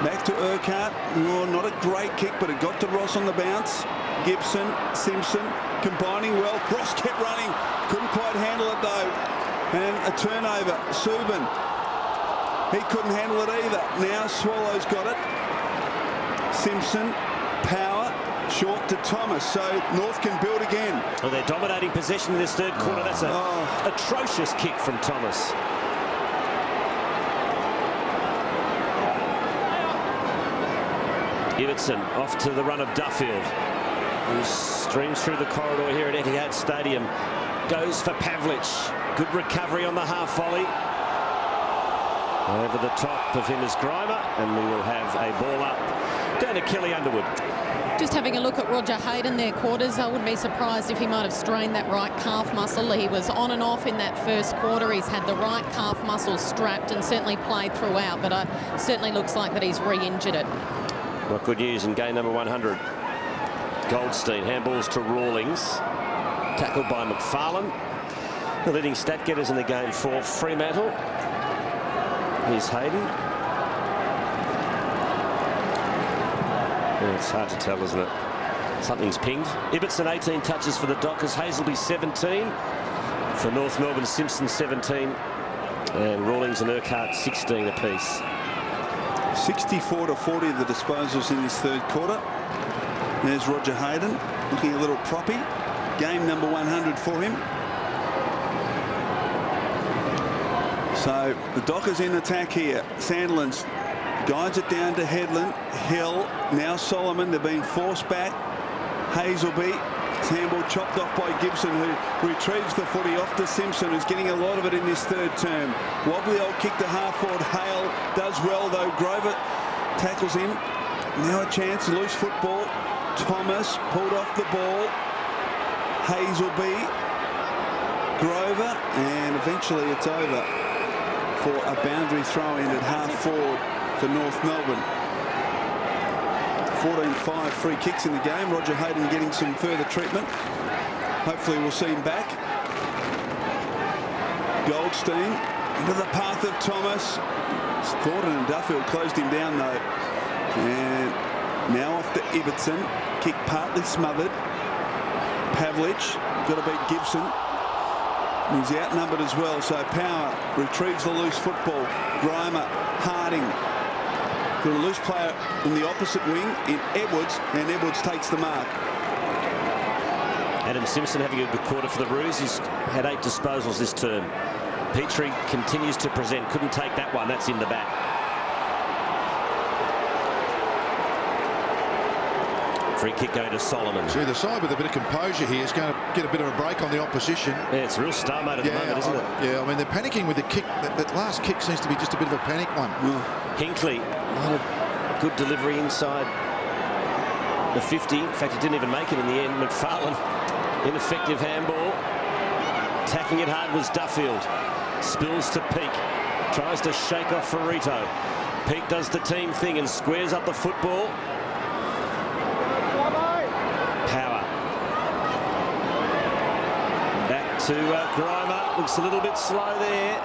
Back to Urquhart. Oh, not a great kick, but it got to Ross on the bounce. Gibson, Simpson combining well. Ross kept running. Couldn't quite handle it though. And a turnover. Subin. He couldn't handle it either. Now Swallows got it. Simpson. Power. Short to Thomas. So North can build again. Well, they're dominating possession in this third quarter. That's an atrocious kick from Thomas. Ibbotson off to the run of Duffield, who streams through the corridor here at Etihad Stadium. Goes for Pavlich. Good recovery on the half volley. Over the top of him is Grimer, and we will have a ball up down to Kelly Underwood. Just having a look at Roger Hayden there, Quarters. I wouldn't be surprised if he might have strained that right calf muscle. He was on and off in that first quarter. He's had the right calf muscle strapped and certainly played throughout, but certainly looks like that he's re-injured it. Not good news in game number 100. Goldstein handballs to Rawlings. Tackled by McFarlane. The leading stat getters in the game for Fremantle. Here's Hayden. It's hard to tell, isn't it? Something's pinged. Ibbotson 18 touches for the Dockers. Hazelby 17. For North Melbourne, Simpson 17. And Rawlings and Urquhart 16 apiece. 64-40 of the disposals in this third quarter. There's Roger Hayden looking a little proppy. Game number 100 for him. So the Dockers in attack here. Sandilands guides it down to Headland. Hill, now Solomon. They're being forced back. Hazelby. Handball chopped off by Gibson, who retrieves the footy off to Simpson, who's getting a lot of it in this third term. Wobbly old kick to half forward. Hale does well, though. Grover tackles him. Now a chance. Loose football. Thomas pulled off the ball. Hazelby. Grover. And eventually it's over for a boundary throw in at half forward for North Melbourne. 14-5 free kicks in the game. Roger Hayden getting some further treatment. Hopefully we'll see him back. Goldstein into the path of Thomas. Thornton and Duffield closed him down though. And now off to Ibbotson. Kick partly smothered. Pavlich got to beat Gibson. He's outnumbered as well, so Power retrieves the loose football. Grimer, Harding. Got a loose player in the opposite wing in Edwards, and Edwards takes the mark. Adam Simpson having a good quarter for the Roos. He's had 8 disposals this term. Petrie continues to present. Couldn't take that one. That's in the back. Free kick going to Solomon. See, the side with a bit of composure here is going to get a bit of a break on the opposition. Yeah, it's a real stalemate at the moment, isn't it? Yeah, I mean, they're panicking with the kick. That last kick seems to be just a bit of a panic one. Hinkley, not a good delivery inside the 50. In fact, he didn't even make it in the end. McFarlane, ineffective handball. Attacking it hard was Duffield. Spills to Peake. Tries to shake off Ferrito. Peake does the team thing and squares up the football. Power. Back to Grimer. Looks a little bit slow there.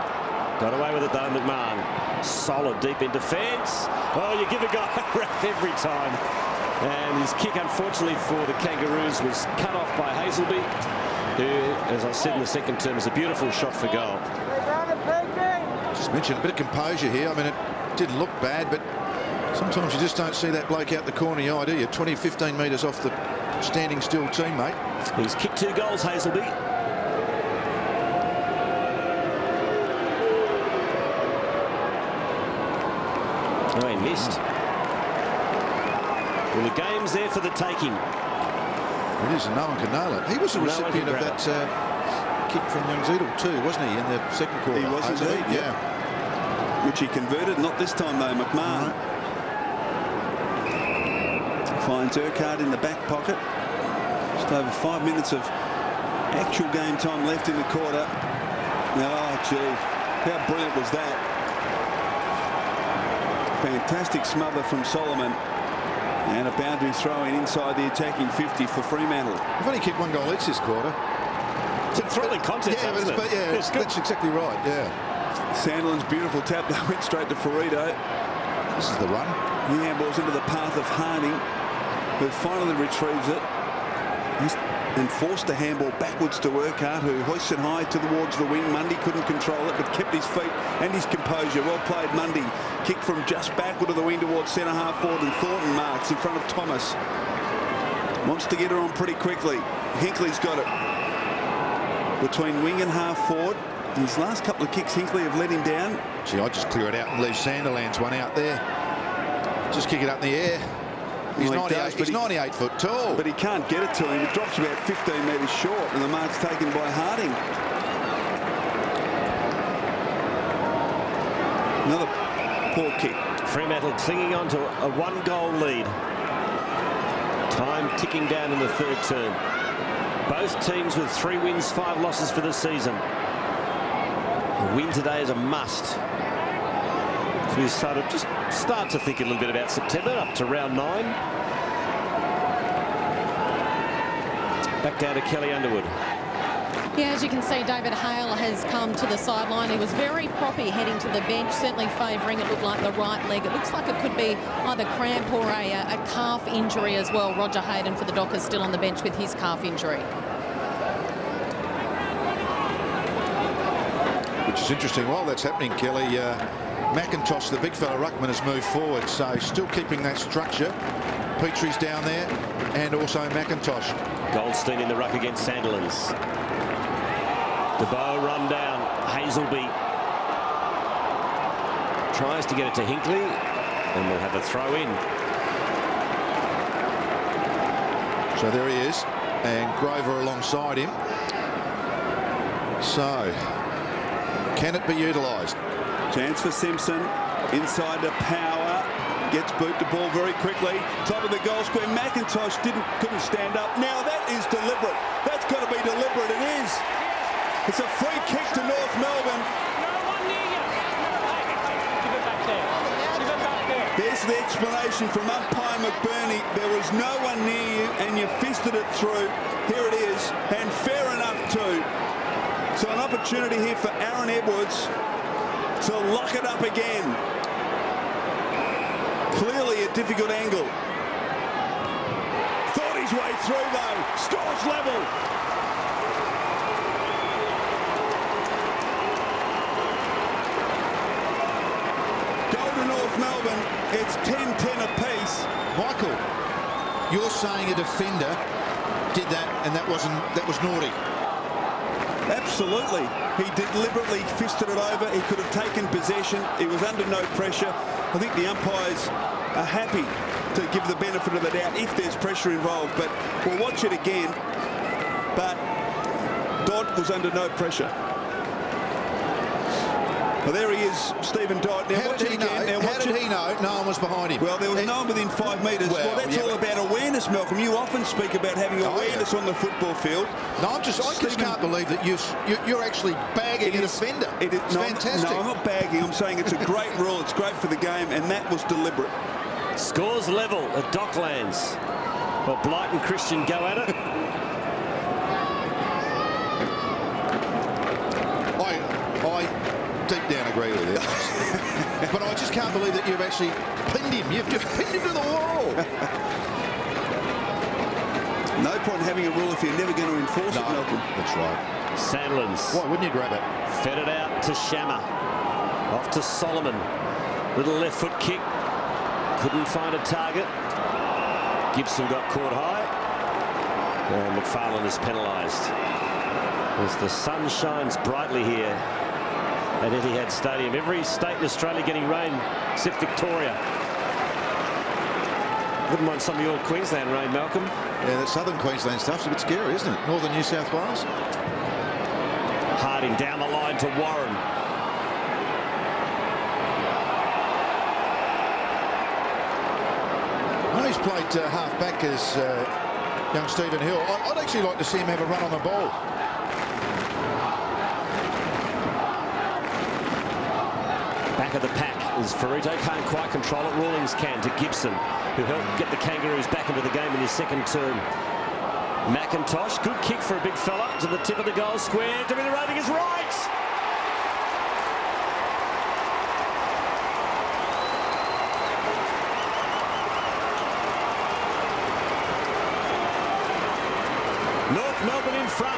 Got away with it though, McMahon. Solid deep in defence. Oh, you give a guy a wrap every time. And his kick, unfortunately for the Kangaroos, was cut off by Hazelby, who, as I said in the second term, is a beautiful shot for goal. Just mentioned a bit of composure here. I mean, it didn't look bad, but sometimes you just don't see that bloke out the corner of your eye, do you? 20, 15 metres off the standing still teammate. He's kicked 2 goals, Hazelby. Oh, he missed. Well, the game's there for the taking. It is, and no one can nail it. He was a recipient of that kick from Youngzedel too, wasn't he, in the second quarter? He was indeed, yeah. Which he converted, not this time though, McMahon. Finds Urquhart in the back pocket. Just over 5 minutes of actual game time left in the quarter. Oh, gee, how brilliant was that? Fantastic smother from Solomon. And a boundary throw in inside the attacking 50 for Fremantle. We've only kicked 1 goal each this quarter. It's a thrilling contest, yeah, isn't it? But yeah, that's exactly right, yeah. Sandilands beautiful tap that went straight to Ferrito. This is the run. He handballs into the path of Harding, who finally retrieves it. He's then forced to handball backwards to Urquhart, who hoists it high towards the wing. Mundy couldn't control it, but kept his feet and his composure. Well played, Mundy. Kick from just backward of the wing towards centre half forward, and Thornton marks in front of Thomas. Wants to get her on pretty quickly. Hinkley's got it between wing and half forward. His last couple of kicks, Hinkley have let him down. Gee, I'd just clear it out and leave Sandilands one out there. Just kick it up in the air. He's, well, 98 foot tall. But he can't get it to him. It drops about 15 metres short, and the mark's taken by Harding. Another poor kick. Fremantle clinging on to a 1-goal lead. Time ticking down in the third term. Both teams with 3 wins, 5 losses for the season. A win today is a must. So we start to think a little bit about September, up to round 9. Back down to Kelly Underwood. Yeah, as you can see, David Hale has come to the sideline. He was very proppy heading to the bench, certainly favouring, it looked like, the right leg. It looks like it could be either cramp or a calf injury as well. Roger Hayden for the Dockers still on the bench with his calf injury. Which is interesting. While that's happening, Kelly, McIntosh, the big fella ruckman, has moved forward, so still keeping that structure. Petrie's down there, and also McIntosh. Goldstein in the ruck against Sandilands. DeBow run down. Hazelby tries to get it to Hinkley, and we'll have a throw in. So there he is, and Grover alongside him. So can it be utilised? Chance for Simpson. Inside to Power. Gets boot the ball very quickly. Top of the goal square. McIntosh couldn't stand up. Now that is deliberate. That's got to be deliberate. It is. It's a free kick to North Melbourne. No one near you. Give it back there. Give it back there. There's the explanation from umpire McBurney. There was no one near you and you fisted it through. Here it is, and fair enough too. So an opportunity here for Aaron Edwards to lock it up again. Clearly a difficult angle. Thought his way through though. Scores level. North Melbourne, it's 10-10 apiece. Michael, you're saying a defender did that, and that was naughty. Absolutely. He deliberately fisted it over. He could have taken possession. He was under no pressure. I think the umpires are happy to give the benefit of the doubt if there's pressure involved, but we'll watch it again. But Dodd was under no pressure. Well, there he is, Stephen Dodd. Now, How did he know no one was behind him? Well, there was no one within 5 metres. Well, that's all about awareness, Malcolm. You often speak about having awareness on the football field. No, I just can't believe that you're actually bagging a defender. It's fantastic. No, I'm not bagging. I'm saying it's a great rule. It's great for the game, and that was deliberate. Scores level at Docklands. Well, Blight and Christian go at it. I deep down agree with you. But I just can't believe that you've actually pinned him. You've just pinned him to the wall. No point having a rule if you're never going to enforce it, Malcolm. That's right. Sandlands. Why wouldn't you grab it? Fed it out to Shammer. Off to Solomon. Little left foot kick. Couldn't find a target. Gibson got caught high. And McFarlane is penalised. As the sun shines brightly here at Etihad Stadium. Every state in Australia getting rain except Victoria. Wouldn't mind some of your Queensland rain, Malcolm. Yeah, that southern Queensland stuff's a bit scary, isn't it? Northern New South Wales. Harding down the line to Warren. Well, he's played half-back as young Stephen Hill. I'd actually like to see him have a run on the ball. Back of the pack is Ferrito. Can't quite control it. Rawlings can to Gibson, who helped get the Kangaroos back into the game in his second term. McIntosh, good kick for a big fella to the tip of the goal square. To be the rating is right. North Melbourne in front.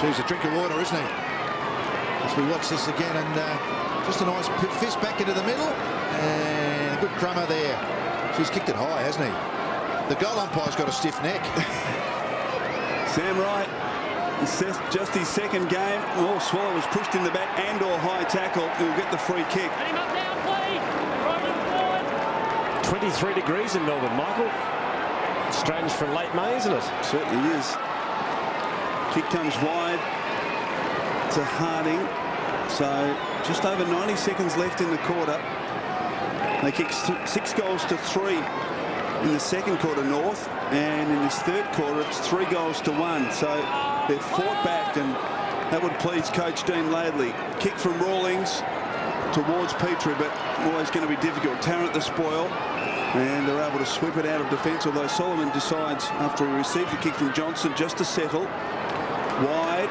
He's a drink of water, isn't he? As we watch this again, and just a nice fist back into the middle, and a good crummer there. He's kicked it high, hasn't he? The goal umpire's got a stiff neck. Sam Wright, just his second game. Oh, Swallow was pushed in the back and or high tackle. He'll get the free kick. Let him up down, please. Right forward. 23 degrees in Melbourne, Michael. Strange for late May, isn't it? Certainly is. Kick comes wide to Harding. So just over 90 seconds left in the quarter. They kicked 6 goals to 3 in the second quarter, North, and in this third quarter it's 3 goals to 1. So they've fought back, and that would please coach Dean Laidley. Kick from Rawlings towards Petrie, but always going to be difficult. Tarrant the spoil, and they're able to sweep it out of defence, although Solomon decides after he received the kick from Johnson just to settle. Wide.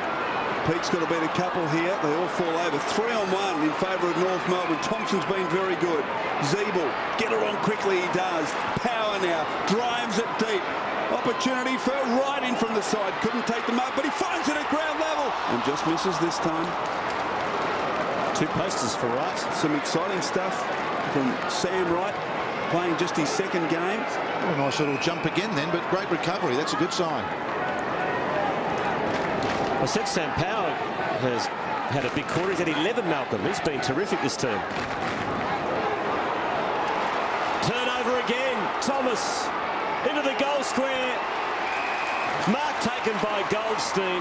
Pete's got to beat a couple here. They all fall over. 3-on-1 in favour of North Melbourne. Thompson's been very good. Zeeble, get it on quickly, he does. Power now, drives it deep. Opportunity for Wright in from the side. Couldn't take them up, but he finds it at ground level and just misses this time. 2 posters for Wright. Some exciting stuff from Sam Wright, playing just his second game. Oh, nice little jump again then, but great recovery. That's a good sign. I said Sam Power has had a big quarter. He's had 11, Malcolm. He's been terrific this term. Turnover again. Thomas into the goal square. Mark taken by Goldstein.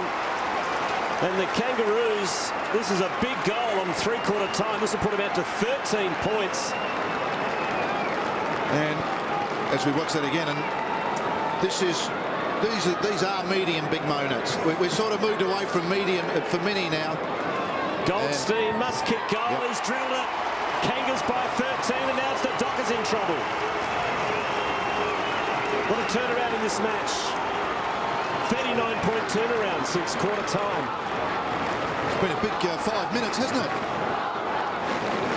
And the Kangaroos, this is a big goal on 3/4 time. This will put him out to 13 points. And as we watch that again, and these are medium big moments. We're sort of moved away from medium for many now. Goldstein must kick goal. Yep. He's drilled it. Kangas by 13, and now it's the Dockers in trouble. What a turnaround in this match. 39-point turnaround since quarter time. It's been a big 5 minutes, hasn't it?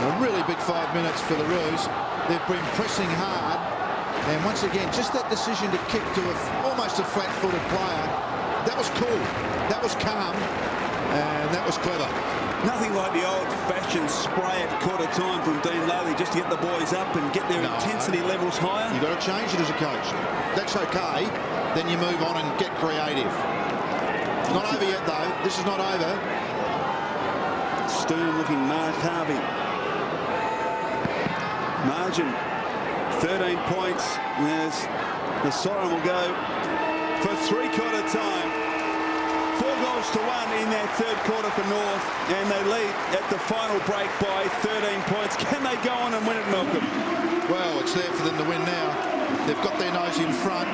A really big 5 minutes for the Roos. They've been pressing hard. And once again, just that decision to kick to almost a flat-footed player, that was cool, that was calm, and that was clever. Nothing like the old-fashioned spray at quarter time from Dean Laidley just to get the boys up and get their intensity levels higher. You've got to change it as a coach. That's okay. Then you move on and get creative. It's not over yet, though. This is not over. Stern-looking Mark Harvey. Margin. 13 points. As the siren will go for 3/4 time. 4 goals to 1 in their third quarter for North, and they lead at the final break by 13 points. Can they go on and win it, Malcolm? Well, it's there for them to win now. They've got their nose in front.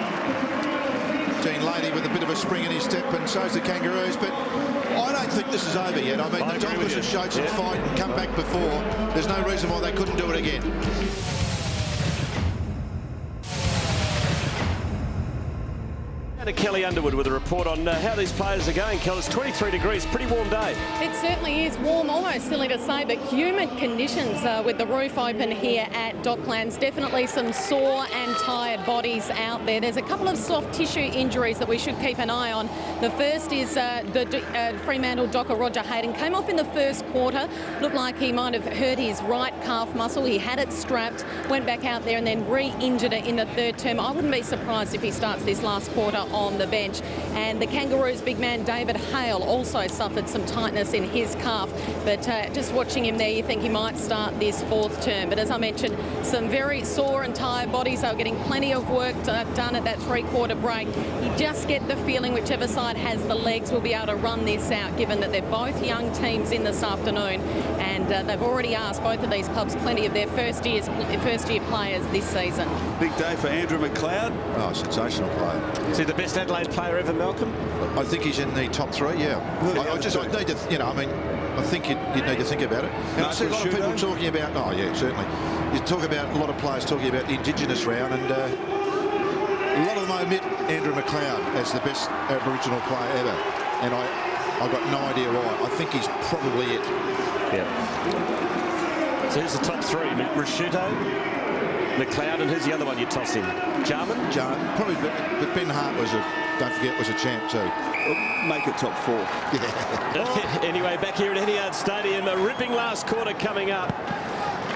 Dean Laidley with a bit of a spring in his step, and so's the Kangaroos, but I don't think this is over yet. I mean, the Dockers have showed some fight and come back before. There's no reason why they couldn't do it again. To Kelly Underwood with a report on how these players are going. Kelly, it's 23 degrees, pretty warm day. It certainly is warm, almost silly to say, but humid conditions with the roof open here at Docklands. Definitely some sore and tired bodies out there. There's a couple of soft tissue injuries that we should keep an eye on. The first is the Fremantle docker Roger Hayden came off in the first quarter. Looked like he might have hurt his right calf muscle. He had it strapped, went back out there and then re-injured it in the third term. I wouldn't be surprised if he starts this last quarter on the bench. And the Kangaroos big man David Hale also suffered some tightness in his calf, but just watching him there, you think he might start this fourth term. But as I mentioned, some very sore and tired bodies. They were getting plenty of work done at that 3/4 break. You just get the feeling whichever side has the legs will be able to run this out, given that they're both young teams in this afternoon, and they've already asked both of these clubs plenty of their first year players this season. Big day for Andrew McLeod. Oh, sensational player. Is he the best Adelaide player ever, Malcolm? I think he's in the top 3, yeah. I need to, you know, I mean, I think you'd need to think about it. And I see a lot of people talking about, oh yeah, certainly. You talk about a lot of players talking about the Indigenous round, and a lot of them omit Andrew McLeod as the best Aboriginal player ever. And I've got no idea why. I think he's probably it. Yeah. So here's the top 3. Rashuto, McLeod, and who's the other one you toss in? Jarman? Probably, but Ben Hart don't forget, was a champ too. Make it top 4. Anyway, back here at Etihad Stadium, a ripping last quarter coming up.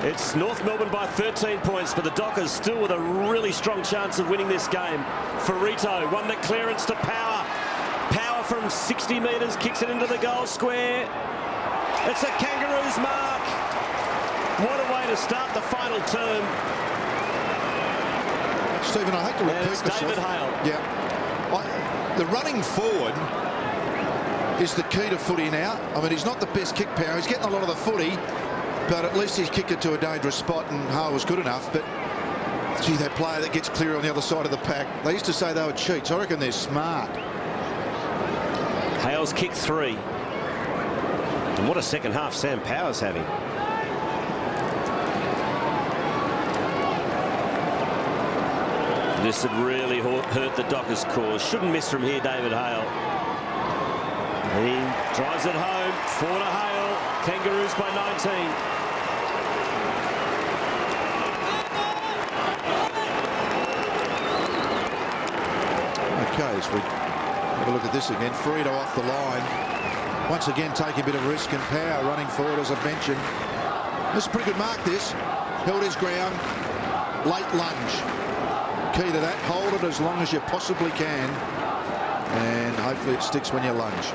It's North Melbourne by 13 points, but the Dockers still with a really strong chance of winning this game. Ferrito won the clearance to Power. Power from 60 metres kicks it into the goal square. It's a Kangaroos mark. What a way to start the final term. Stephen, I hate to repeat it's myself. David Hale. Yeah. The running forward is the key to footy now. I mean, he's not the best kick power. He's getting a lot of the footy, but at least he's kicked it to a dangerous spot, and Hale was good enough. But, gee, that player that gets clear on the other side of the pack, they used to say they were cheats. I reckon they're smart. Hale's kicked 3. And what a second half Sam Power's having. This had really hurt the Dockers' cause. Shouldn't miss from here, David Hale. He drives it home. 4 to Hale. Kangaroos by 19. Okay, as we have a look at this again. Ferrito off the line. Once again, take a bit of risk, and Power running forward, as I mentioned. This is a pretty good mark, this. Held his ground. Late lunge. Key to that, hold it as long as you possibly can, and hopefully it sticks when you lunge.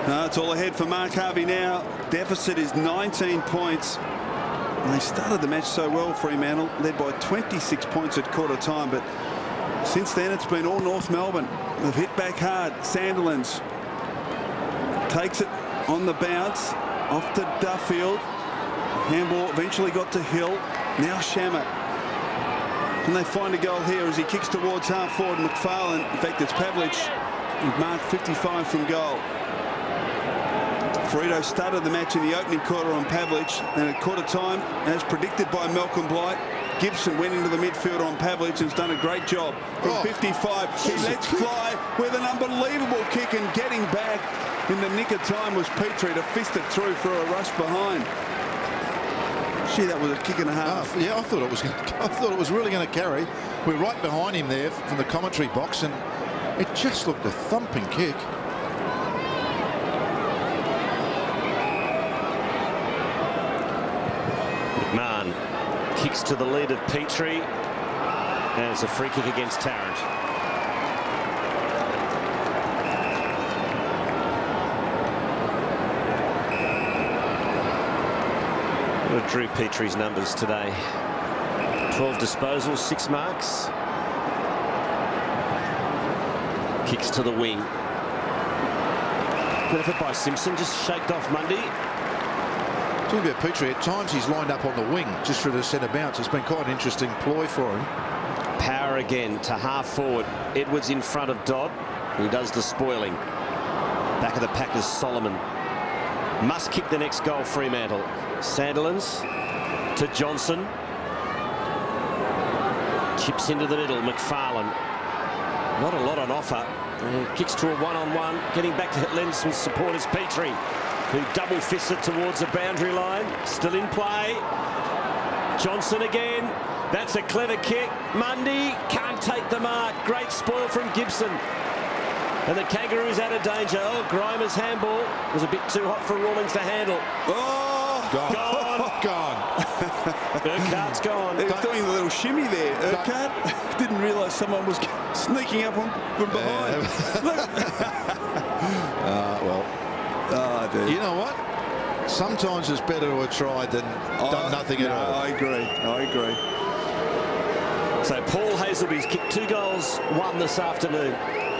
No, it's all ahead for Mark Harvey now. Deficit is 19 points. And they started the match so well, Fremantle, led by 26 points at quarter time, but since then it's been all North Melbourne. They've hit back hard. Sandilands takes it on the bounce, off to Duffield. Handball eventually got to Hill. Now Shammer. Can they find a goal here as he kicks towards half forward? McFarlane, in fact it's Pavlich, who marked 55 from goal. Ferrito started the match in the opening quarter on Pavlich, and at quarter time, as predicted by Malcolm Blight, Gibson went into the midfield on Pavlich and has done a great job. From 55, he lets fly with an unbelievable kick, and getting back in the nick of time was Petrie to fist it through for a rush behind. Gee, that was a kick and a half. Yeah, I thought it was really going to carry. We're right behind him there from the commentary box, and it just looked a thumping kick. McMahon kicks to the lead of Petrie, and it's a free kick against Tarrant. What Drew Petrie's numbers today? 12 disposals, 6 marks. Kicks to the wing. Good effort by Simpson, just shaked off Mundy. Talking about Petrie, at times he's lined up on the wing just for the centre bounce. It's been quite an interesting ploy for him. Power again to half forward. Edwards in front of Dodd. He does the spoiling. Back of the pack is Solomon. Must kick the next goal, Fremantle. Sandilands to Johnson. Chips into the middle. McFarlane. Not a lot on offer. Kicks to a one-on-one. Getting back to Lenson's support is Petrie, who double fists it towards the boundary line. Still in play. Johnson again. That's a clever kick. Mundy can't take the mark. Great spoil from Gibson. And the Kangaroos out of danger. Oh, Grimer's handball was a bit too hot for Rawlings to handle. Oh, gone. Gone. Urquhart's gone. He was doing a little shimmy there. Urquhart didn't realise someone was sneaking up from behind. You know what? Sometimes it's better to have tried than done nothing at all. I agree. So Paul Hazelby's kicked 2 goals, 1 this afternoon.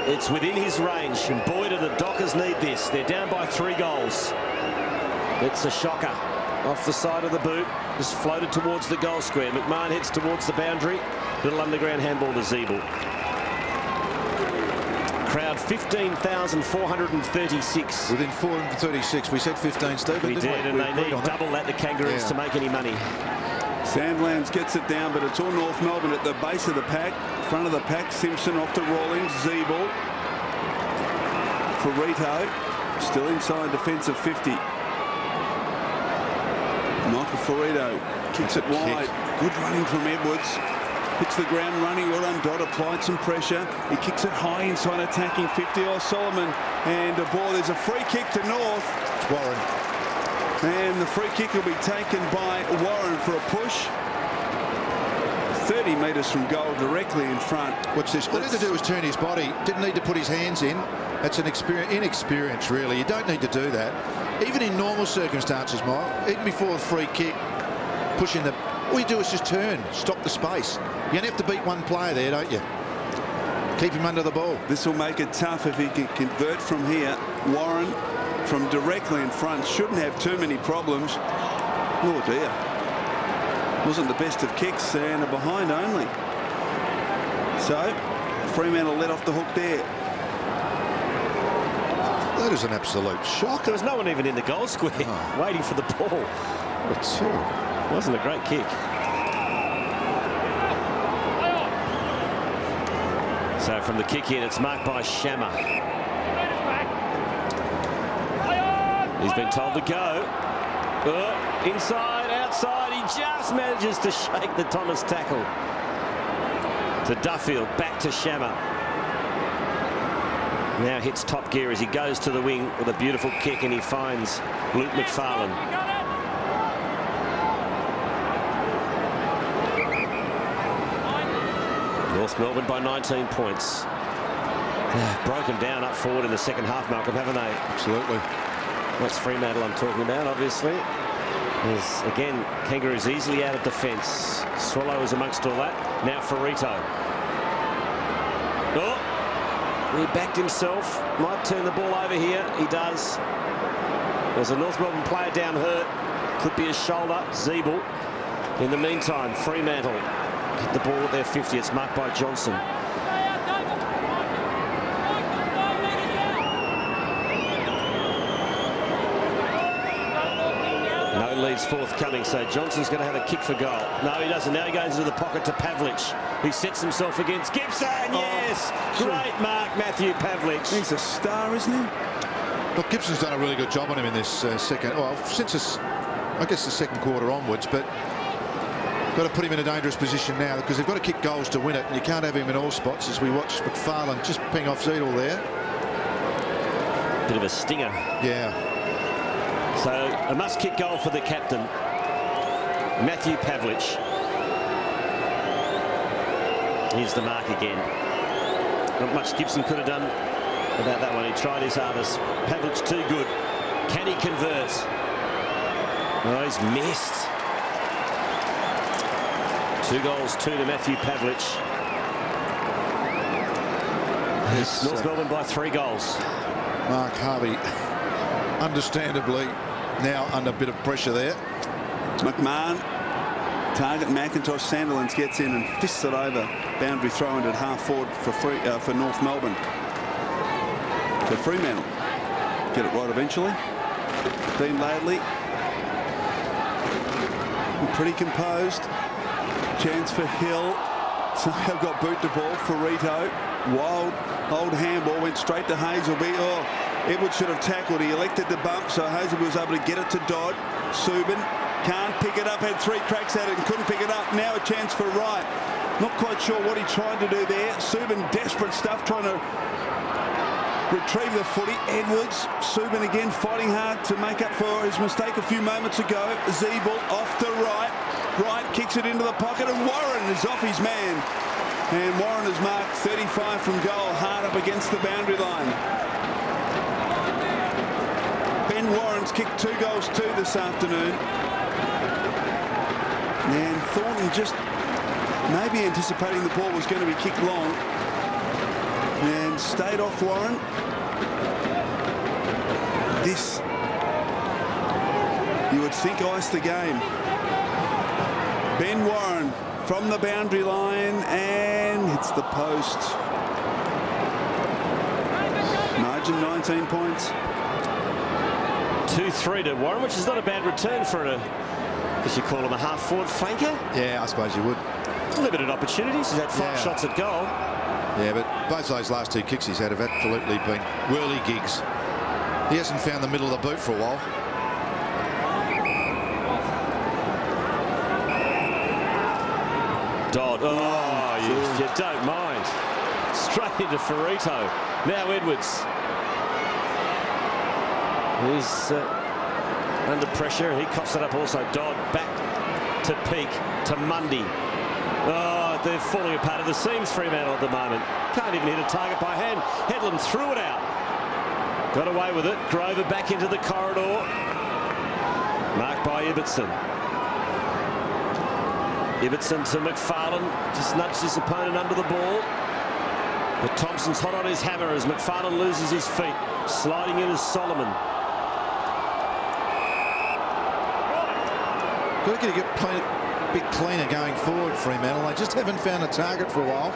It's within his range, and boy do the Dockers need this. They're down by 3 goals. It's a shocker. Off the side of the boot, just floated towards the goal square. McMahon heads towards the boundary. Little underground handball to Zeeble. Crowd 15,436. Within 436. We said 15, Stephen. We did, and they need double that, the Kangaroos, to make any money. Sandlands gets it down, but it's all North Melbourne at the base of the pack. Front of the pack, Simpson off to Rawlings. Zeeble. Ferrito still inside defensive 50. Michael Ferrito kicks it wide. Good running from Edwards. hits the ground running. Well done, Dodd. Applied some pressure. He kicks it high inside attacking 50. Solomon, and a ball. There's a free kick to North. It's Warren. And the free kick will be taken by Warren for a push. 30 metres from goal, directly in front. What's this? All he had to do was turn his body. Didn't need to put his hands in. That's an inexperience, really. You don't need to do that. Even in normal circumstances, Mike, even before the free kick, pushing the... All you do is just turn, stop the space. You only have to beat one player there, don't you? Keep him under the ball. This will make it tough if he can convert from here. Warren, from directly in front, shouldn't have too many problems. Oh, dear. Wasn't the best of kicks, and a behind only. So, Fremantle let off the hook there. That is an absolute shock. There was no one even in the goal square waiting for the ball. It wasn't a great kick. So from the kick in, it's marked by Shammer. He's been told to go. Inside, outside, he just manages to shake the Thomas tackle. To Duffield, back to Shammer. Now hits top gear as he goes to the wing with a beautiful kick, and he finds Luke McFarlane. North Melbourne by 19 points. Broken down up forward in the second half, Malcolm, haven't they? Absolutely. That's Fremantle I'm talking about, obviously. There's, again, Kangaroos easily out of defence. Swallow is amongst all that. Now Ferrito. Oh, he backed himself. Might turn the ball over here. He does. There's a North Melbourne player down hurt. Could be a shoulder. Zeeble. In the meantime, Fremantle hit the ball at their 50. It's marked by Johnson. No leads forthcoming, so Johnson's going to have a kick for goal. No, he doesn't. Now he goes into the pocket to Pavlich. He sets himself against Gibson. Yes! Great mark, Matthew Pavlich. He's a star, isn't he? Look, Gibson's done a really good job on him in this second... Well, since this, I guess the second quarter onwards, but got to put him in a dangerous position now because they've got to kick goals to win it, and you can't have him in all spots as we watch McFarlane just ping off Zeedle there. Bit of a stinger. Yeah. So a must-kick goal for the captain, Matthew Pavlich. Here's the mark again. Not much Gibson could have done about that one. He tried his hardest. Pavlich too good. Can he convert? Oh, he's missed. 2 goals, 2 to Matthew Pavlich. Yes, North Melbourne by 3 goals. Mark Harvey, understandably, now under a bit of pressure there. McMahon, target McIntosh. Sandilands gets in and fists it over. Boundary throw in at half forward for North Melbourne. For Fremantle. Get it right eventually. Dean Laidley. Pretty composed. Chance for Hill. Somehow got boot the ball for Rito. Wild old handball went straight to Hazelby. Oh, Edwards should have tackled. He elected to bump, so Hazelby was able to get it to Dodd. Subin can't pick it up. Had 3 cracks at it and couldn't pick it up. Now a chance for Wright. Not quite sure what he tried to do there. Subin, desperate stuff, trying to retrieve the footy. Edwards, Subin again fighting hard to make up for his mistake a few moments ago. Zeeble off to Wright. Wright kicks it into the pocket, and Warren is off his man. And Warren has marked 35 from goal, hard up against the boundary line. Ben Warren's kicked 2 goals, 2 this afternoon. And Thornton just maybe anticipating the ball was going to be kicked long. And stayed off Warren. This, you would think, iced the game. Ben Warren from the boundary line and hits the post. Margin 19 points. 2-3 to Warren, which is not a bad return for a, guess you call him a half-forward flanker. Yeah, I suppose you would. Limited opportunities. He's had 5 shots at goal. Yeah, but both those last 2 kicks he's had have absolutely been whirly-gigs. He hasn't found the middle of the boot for a while. Dodd. Oh, you don't mind. Straight into Ferrito. Now Edwards. He's under pressure. He coughs it up also. Dodd back to Peake, to Mundy. Oh, they're falling apart at the seams, Fremantle, at the moment. Can't even hit a target by hand. Headland threw it out. Got away with it. Grover back into the corridor. Marked by Ibbotson. Ibbotson to McFarlane. Just nudged his opponent under the ball. But Thompson's hot on his hammer as McFarlane loses his feet. Sliding in is Solomon. Got to get a bit cleaner going forward, Fremantle. They just haven't found a target for a while.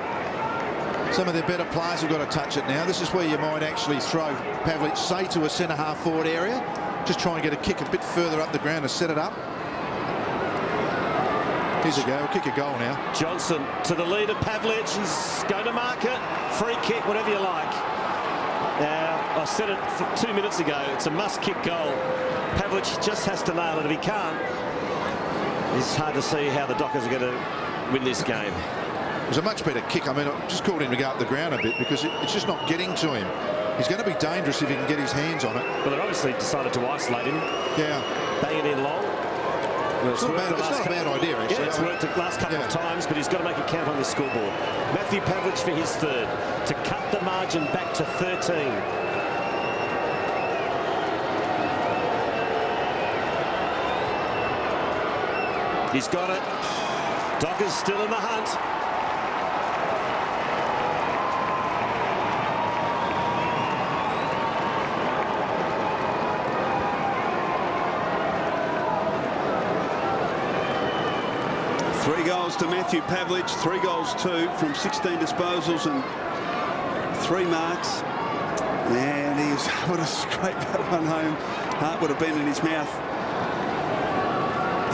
Some of their better players have got to touch it now. This is where you might actually throw Pavlich, say, to a centre-half forward area. Just try and get a kick a bit further up the ground to set it up. Here's a go. We'll kick a goal now. Johnson to the leader. Pavlich is going to mark it. Free kick, whatever you like. Now, I said it 2 minutes ago. It's a must-kick goal. Pavlich just has to nail it. If he can't, it's hard to see how the Dockers are going to win this game. It was a much better kick. I mean, I just called him to go up the ground a bit because it's just not getting to him. He's going to be dangerous if he can get his hands on it. Well, they obviously decided to isolate him. Yeah. Bang it in long. Well, it's not a bad idea, actually. Yeah, it's worked the last couple of times, but he's got to make it count on the scoreboard. Matthew Pavlich for his third to cut the margin back to 13. He's got it. Dockers still in the hunt. Three goals to Matthew Pavlich, 3 goals too from 16 disposals and 3 marks. And he's would have scraped that one home. Heart would have been in his mouth.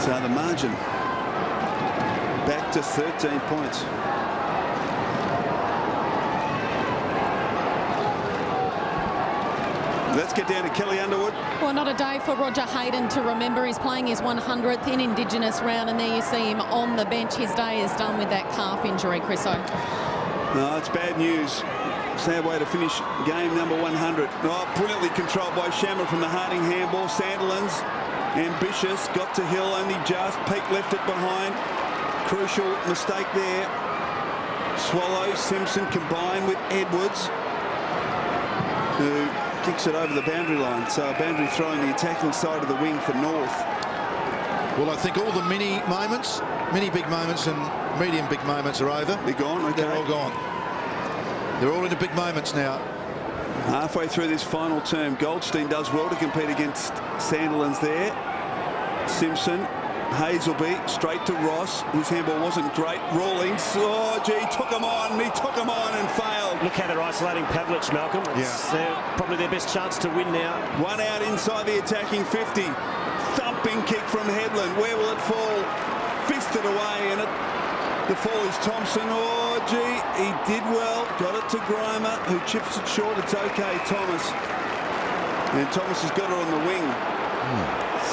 So the margin back to 13 points. Let's get down to Kelly Underwood. Well, not a day for Roger Hayden to remember. He's playing his 100th in Indigenous round, and there you see him on the bench. His day is done with that calf injury, Chriso. No, it's bad news. Sad way to finish game number 100. Oh, brilliantly controlled by Shammer from the Harding handball. Sandilands, ambitious, got to Hill only just. Peake left it behind. Crucial mistake there. Swallow, Simpson combined with Edwards, who kicks it over the boundary line. So a boundary throw in the attacking side of the wing for North. Well, I think all the mini big moments and medium big moments are over. They're gone, okay. They're all gone. They're all into big moments now. Halfway through this final term, Goldstein does well to compete against Sandilands there. Simpson, Hazelby, straight to Ross. His handball wasn't great. Rawlings, oh gee, took him on and failed. Look how they're isolating Pavlich, Malcolm. It's probably their best chance to win now. One out inside the attacking 50. Thumping kick from Headland. Where will it fall? Fisted away, and the fall is Thompson. Oh gee, he did well. Got it to Grimer, who chips it short. It's okay, Thomas. And Thomas has got it on the wing.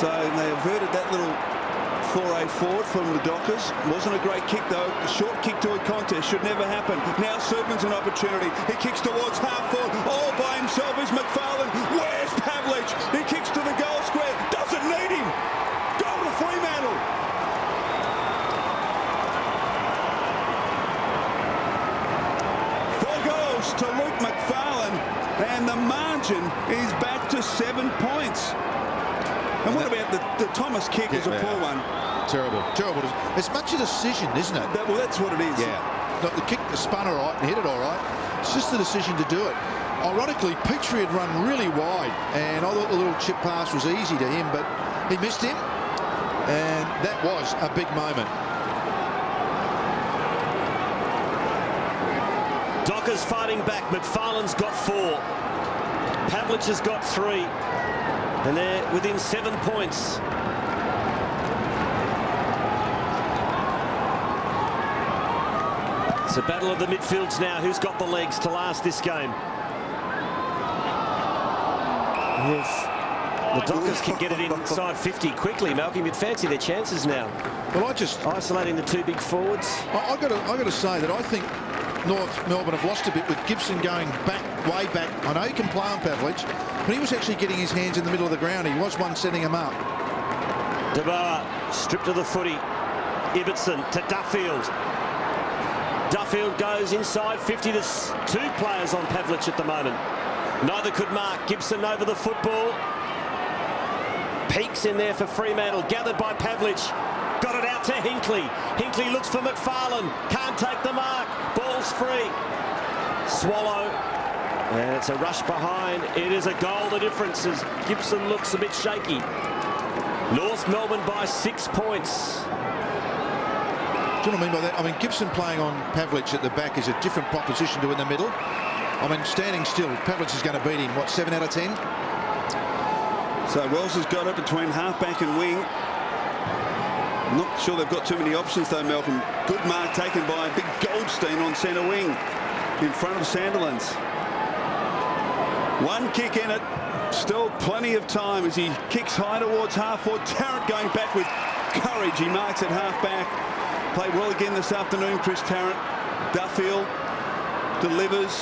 So they averted that little foray forward from the Dockers. Wasn't a great kick though. A short kick to a contest should never happen. Now Superman's an opportunity. He kicks towards half forward. All by himself is McFarlane. Where's Pavlich? He kicks to the goal square. Doesn't need him. Goal to Fremantle. To Luke McFarlane, and the margin is back to 7 points. And what about the Thomas kick? Is a poor one. Terrible. It's much a decision, isn't it? Well, that's what it is. Yeah. Look, the kick spun all right and hit it all right. It's just the decision to do it. Ironically, Petrie had run really wide, and I thought the little chip pass was easy to him, but he missed him, and that was a big moment. Dockers fighting back. McFarlane's got 4. Pavlich has got 3. And they're within 7 points. It's a battle of the midfields now. Who's got the legs to last this game? If The Dockers can get it inside 50 quickly. Malcolm, you'd fancy their chances now. Well, I just Isolating the two big forwards. I got to say that I think North Melbourne have lost a bit with Gibson going back, way back. I know he can play on Pavlich, but he was actually getting his hands in the middle of the ground. He was one setting him up. DeBoer stripped of the footy. Ibbotson to Duffield. Duffield goes inside 50. There's two players on Pavlich at the moment. Neither could mark. Gibson over the football. Peaks in there for Fremantle. Gathered by Pavlich. Got it out to Hinkley. Hinkley looks for McFarlane. Can't take the mark. Ball's free. Swallow. And it's a rush behind. It is a goal. The difference is Gibson looks a bit shaky. North Melbourne by 6 points. Do you know what I mean by that? I mean, Gibson playing on Pavlich at the back is a different proposition to in the middle. I mean, standing still, Pavlich is going to beat him, what, 7 out of 10? So Wells has got it between half-back and wing. I'm not sure they've got too many options, though, Malcolm. Good mark taken by Big Goldstein on centre wing in front of Sandilands. One kick in it. Still plenty of time as he kicks high towards half-forward. Tarrant going back with courage. He marks at half-back. Played well again this afternoon, Chris Tarrant. Duffield delivers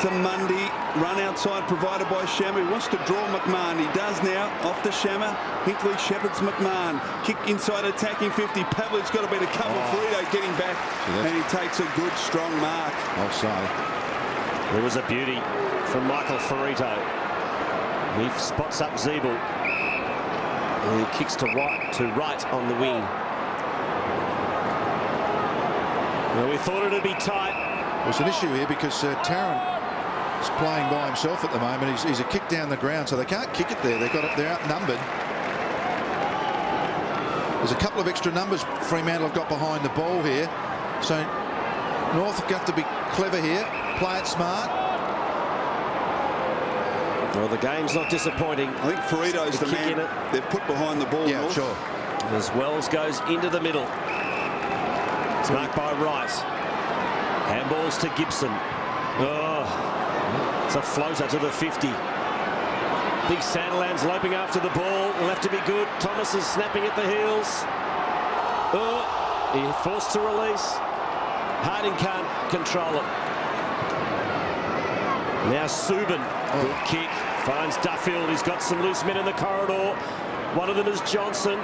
to Mundy. Run outside provided by Shammer. He wants to draw McMahon. He does now. Off to Shammer. Hinkley shepherds McMahon. Kick inside attacking 50. Pavlich's got to beat a couple. Ferrito getting back. And he takes a good, strong mark. I'll say. It was a beauty from Michael Ferrito. He spots up Zeeble. And he kicks to right on the wing. Well, we thought it'd be tight. There's an issue here because Tarrant is playing by himself at the moment. He's a kick down the ground, so they can't kick it there. They're outnumbered. There's a couple of extra numbers Fremantle have got behind the ball here. So North have got to be clever here, play it smart. Well, the game's not disappointing. I think Ferrito's the man they've put behind the ball. Yeah, North. sure. As Wells goes into the middle. It's marked by Wright. Handballs to Gibson. Oh, it's a floater to the 50. Big Sandilands loping after the ball. Will have to be good. Thomas is snapping at the heels. Oh, he's forced to release. Harding can't control it. Now Subin. Good kick. Finds Duffield. He's got some loose men in the corridor. One of them is Johnson.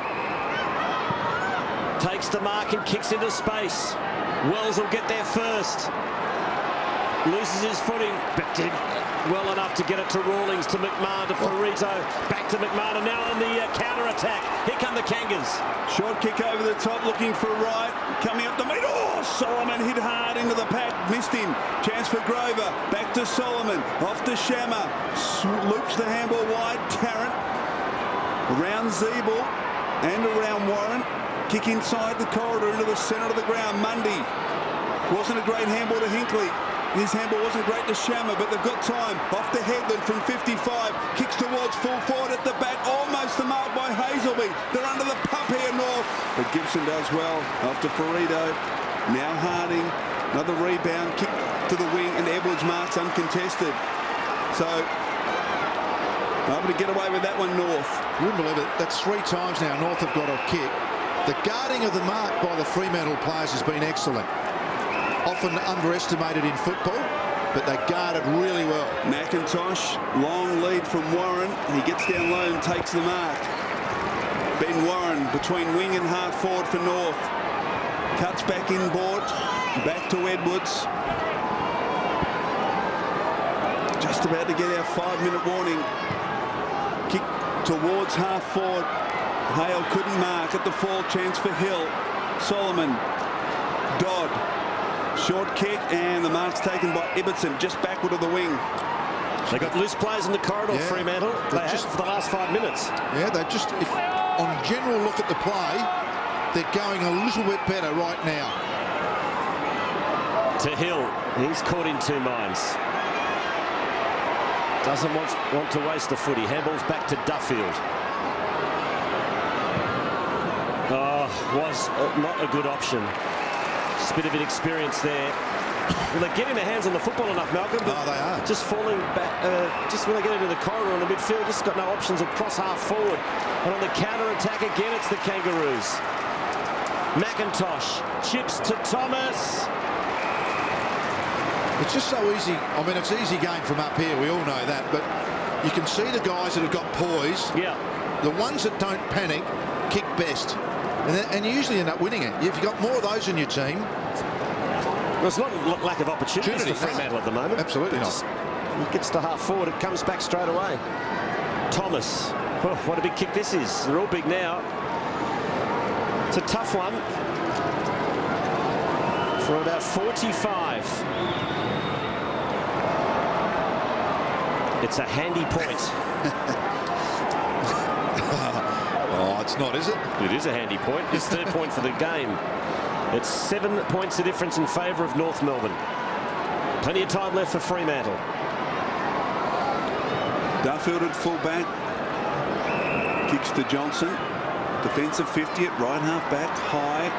Takes the mark and kicks into space. Wells will get there first. Loses his footing, but did well enough to get it to Rawlings, to McMahon, to Ferrito, back to McMahon, and now on the counter-attack. Here come the Kangas. Short kick over the top, looking for Wright. Coming up the middle. Oh, Solomon hit hard into the pack. Missed him. Chance for Grover. Back to Solomon. Off to Shammer. Loops the handball wide. Tarrant. Around Zeeble and around Warren. Kick inside the corridor into the centre of the ground. Mundy. Wasn't a great handball to Hinkley. His handball wasn't great to Shammer, but they've got time. Off to Headland from 55. Kicks towards full forward at the back. Almost the mark by Hazelby. They're under the pump here, North. But Gibson does well. Off to Ferrito. Now Harding. Another rebound. Kick to the wing, and Edwards marks uncontested. So, able to get away with that one, North. You wouldn't believe it. That's 3 times now North have got a kick. The guarding of the mark by the Fremantle players has been excellent. Often underestimated in football, but they guarded really well. McIntosh, long lead from Warren. He gets down low and takes the mark. Ben Warren between wing and half forward for North. Cuts back inboard. Back to Edwards. Just about to get our 5-minute warning. Kick towards half forward. Hale couldn't mark at the fall. Chance for Hill. Solomon. Dodd. Short kick, and the mark's taken by Ibbotson, just backward of the wing. They got loose players in the corridor, Fremantle. They have for the last 5 minutes. Yeah, they just, if on general look at the play, they're going a little bit better right now. To Hill. He's caught in 2 minds. Doesn't want to waste the footy. Handballs back to Duffield. Oh, was not a good option. Just a bit of inexperience there. Well, they're getting their hands on the football enough, Malcolm, but they are. just falling back, just when they get into the corridor in the midfield, just got no options across half forward. And on the counter-attack again, it's the Kangaroos. McIntosh chips to Thomas. It's just so easy. I mean, it's easy game from up here. We all know that. But you can see the guys that have got poise. Yeah. The ones that don't panic kick best. And you usually end up winning it. If you've got more of those in your team. Well, it's not a lack of opportunities for Fremantle at the moment. Absolutely not. It gets to half forward, it comes back straight away. Thomas. Oh, what a big kick this is. They're all big now. It's a tough one. For about 45. It's a handy point. Oh, it's not, is it? It is a handy point. It's third point for the game. It's 7 points the difference in favour of North Melbourne. Plenty of time left for Fremantle. Duffield at full-back. Kicks to Johnson. Defensive 50 at right half-back. High.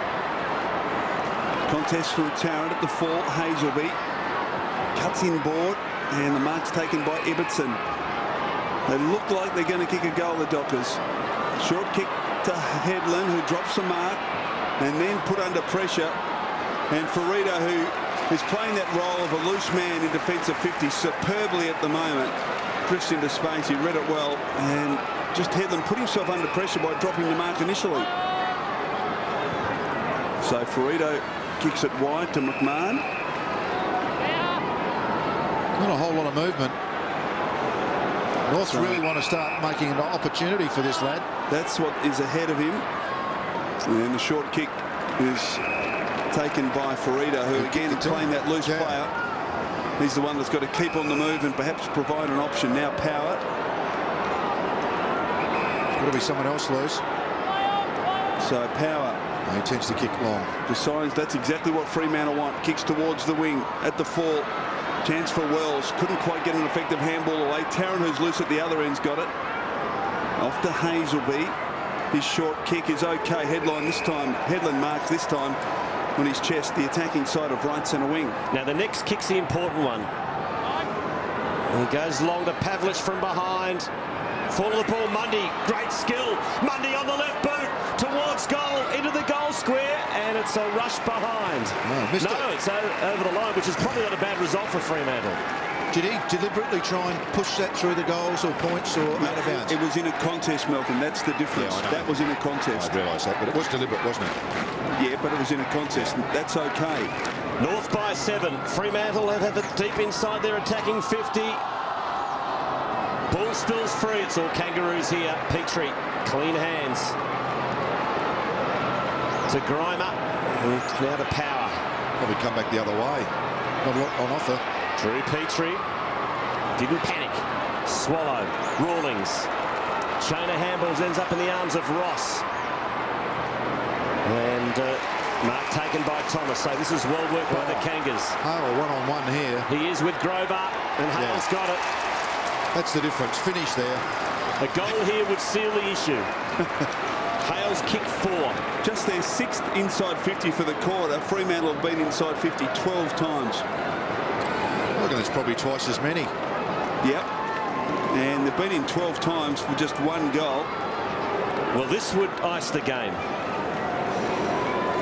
Contest from Tarrant at the full. Hazelby. Cuts in board. And the mark's taken by Ibbotson. They look like they're going to kick a goal, the Dockers. Short kick to Headland, who drops the mark. And then put under pressure. And Farida, who is playing that role of a loose man in defensive 50 superbly at the moment, drifts into space. He read it well. And just Headland put himself under pressure by dropping the mark initially. So Farida kicks it wide to McMahon. Not a whole lot of movement. North really want to start making an opportunity for this lad. That's what is ahead of him. And the short kick is taken by Farida, who again playing that loose player. He's the one that's got to keep on the move and perhaps provide an option. Now Power. It's got to be someone else loose. So Power. He tends to kick long. Decides that's exactly what Fremantle want. Kicks towards the wing at the full. Chance for Wells. Couldn't quite get an effective handball away. Tarrant, who's loose at the other end's got it. Off to Hazelby. His short kick is okay. Headland marks this time on his chest, the attacking side of right centre wing. Now the next kick's the important one. He goes long to Pavlich from behind. Fall of the ball, Mundy. Great skill. Mundy on the left boot towards goal, into the goal square, and it's a rush behind. It's over the line, which is probably not a bad result for Fremantle. Did he deliberately try and push that through the goals or points or out of bounds? It was in a contest, Malcolm. That's the difference. Yeah, that was in a contest. I realise that, but it was deliberate, wasn't it? Yeah, but it was in a contest. That's okay. North by 7. Fremantle have it deep inside their attacking 50. Ball spills free. It's all Kangaroos here. Petrie, clean hands. To Grimer. Now to Power. Probably come back the other way. Not a lot on offer. Drew Petrie. Didn't panic. Swallow. Rawlings. Chain of handballs ends up in the arms of Ross. And mark taken by Thomas. So this is well worked by the Kangas. Hale one-on-one here. He is with Grover. And Hale's got it. That's the difference. Finish there. A goal here would seal the issue. Hale's kick 4. Just their 6th inside 50 for the quarter. Fremantle have been inside 50 12 times. I reckon it's probably twice as many. Yep. And they've been in 12 times for just 1 goal. Well, this would ice the game.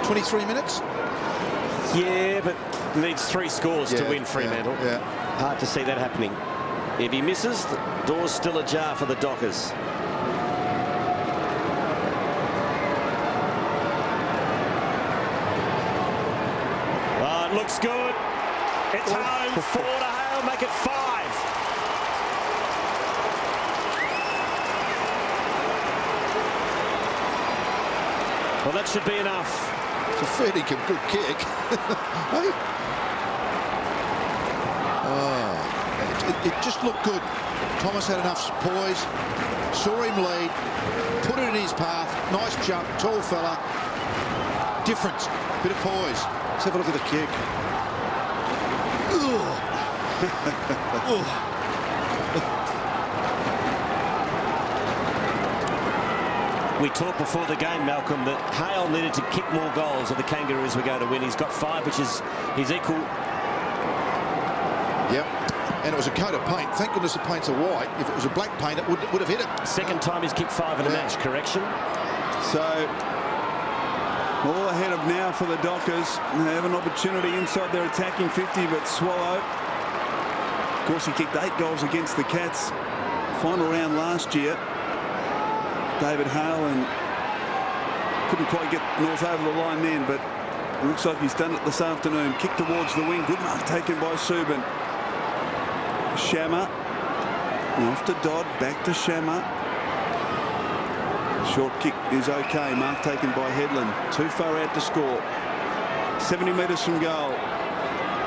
23 minutes? Yeah, but needs 3 scores to win Fremantle. Yeah. Hard to see that happening. If he misses, the door's still ajar for the Dockers. Oh, it looks good. It's home. 4 to Hale, make it 5. Well, that should be enough. It's a fairly good kick. Hey? It just looked good. Thomas had enough poise, saw him lead, put it in his path. Nice jump, tall fella. Difference, bit of poise. Let's have a look at the kick. We talked before the game, Malcolm, that Hale needed to kick more goals if the Kangaroos were going to win. He's got 5, which is his equal Yep. And it was a coat of paint. Thank goodness the paint's a white. If it was a black paint, it would have hit it. Second time he's kicked 5 in a match, correction. So all ahead of now for the Dockers. They have an opportunity inside their attacking 50, but Swallow. Of course, he kicked 8 goals against the Cats. Final round last year. David Hale and couldn't quite get North over the line then, but it looks like he's done it this afternoon. Kick towards the wing. Good mark taken by Subin. Shammer. Off to Dodd. Back to Shammer. Short kick is okay. Mark taken by Headland. Too far out to score. 70 metres from goal.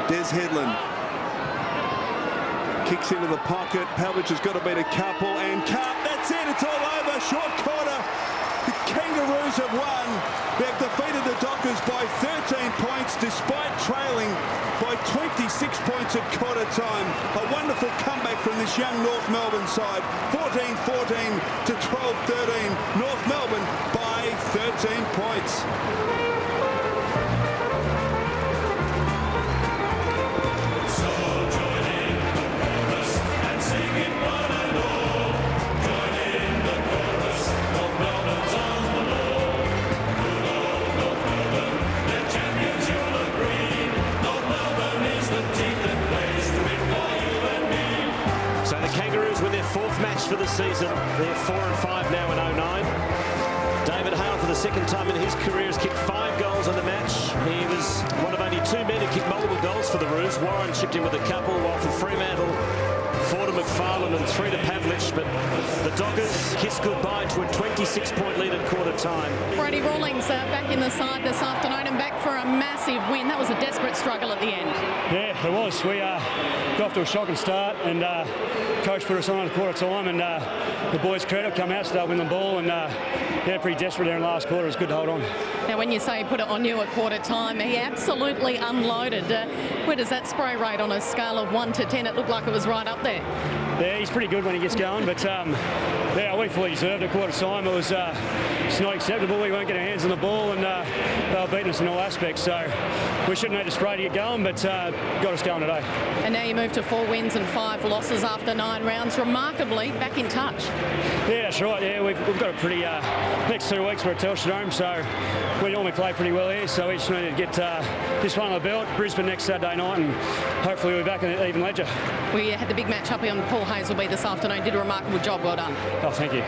Des Headland. Kicks into the pocket. Pavlich has got to beat a couple. And cut. That's it. It's all over. Short corner. The Kangaroos have won. They've defeated the Dockers by 13 points despite trailing by 26 points at quarter time. A wonderful comeback from this young North Melbourne side. 14-14 to 12-13. North Melbourne by 13 points. For the season, they're 4-5 now in 09. David Hale, for the second time in his career, has kicked 5 goals in the match. He was one of only 2 men who kicked multiple goals for the Roos. Warren chipped in with a couple, while for Fremantle, 4 to McFarlane and 3 to Pavlich. But the Dockers kissed goodbye to a 26-point lead at quarter time. Brady Rawlings back in the side this afternoon and back for a massive win. That was a desperate struggle at the end. Yeah, it was. We got off to a shocking start, and coach put us on at quarter time, and the boys' credit come out, start winning the ball, and yeah, pretty desperate there in the last quarter. It was good to hold on. Now, when you say he put it on you at quarter time, he absolutely unloaded. Where does that spray rate on a scale of 1 to 10? It looked like it was right up there. Yeah, he's pretty good when he gets going, but yeah, we fully deserved it. Quarter time, it was it's not acceptable. We weren't getting our hands on the ball, and they were beating us in all aspects. So we shouldn't have to spray to get going, but got us going today. And now you move to 4 wins and 5 losses after 9 rounds. Remarkably back in touch. Yeah, that's right. Yeah, we've got a pretty next 2 weeks we're at Telstra Dome, so we normally play pretty well here. So we just need to get this one on the belt. Brisbane next Saturday night, and hopefully we'll be back in an even ledger. We had the big match up here on Paul Hazelby this afternoon. Did a remarkable job. Well done. Oh, thank you.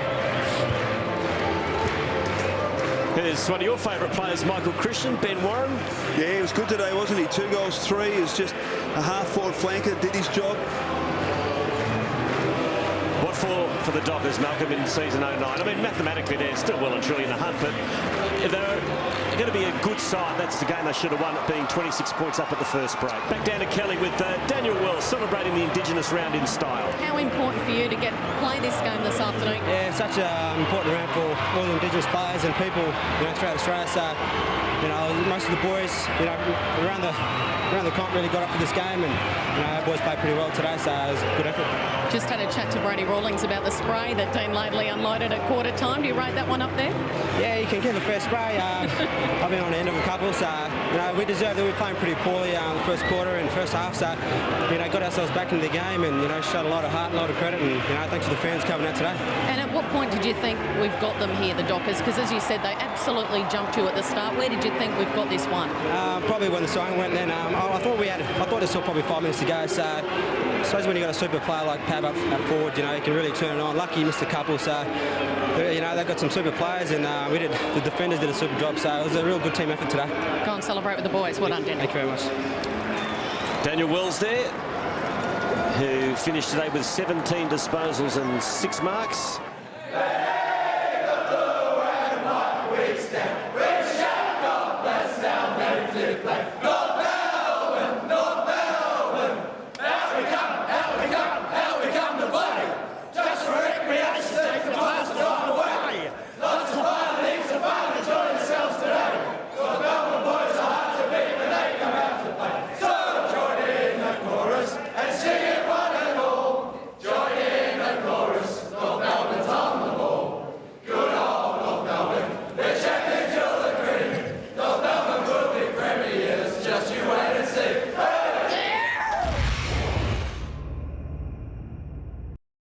Here's one of your favourite players, Michael Christian, Ben Warren. Yeah, he was good today, wasn't he? 2 goals, 3. He was just a half-forward flanker, did his job. What for the Dockers, Malcolm, in season 09? I mean, mathematically they're still well and truly in the hunt, but they're going to be a good side. That's the game they should have won, it being 26 points up at the first break. Back down to Kelly with Daniel Wells celebrating the Indigenous round in style. How important for you to play this game this afternoon? Yeah, it's such an important round for all the Indigenous players and people, throughout Australia. So, most of the boys, around the comp really got up for this game, and our boys played pretty well today, so it was a good effort. Just had a chat to Brady Rawlings about the spray that Dean Laidley unloaded at quarter time. Do you rate that one up there? Yeah, you can give a fair spray. I've been on the end of a couple, so we deserved it. We were playing pretty poorly in the first quarter and first half, so got ourselves back into the game and showed a lot of heart and a lot of credit, and thanks to the fans coming out today. And at what point did you think we've got them here, the Dockers? Because as you said, they absolutely jumped you at the start. Where did you think we've got this one? Probably when the siren went. Then I thought there's still probably 5 minutes to go. So I suppose when you got a super player like Pav up forward, you can really turn it on. Lucky he missed a couple, so they've got some super players, and the defenders did a super job. So it was a real good team effort today. Go and celebrate with the boys. Well done, Daniel. Thank you very much. Daniel Wells there, who finished today with 17 disposals and 6 marks. The blue and white we stand.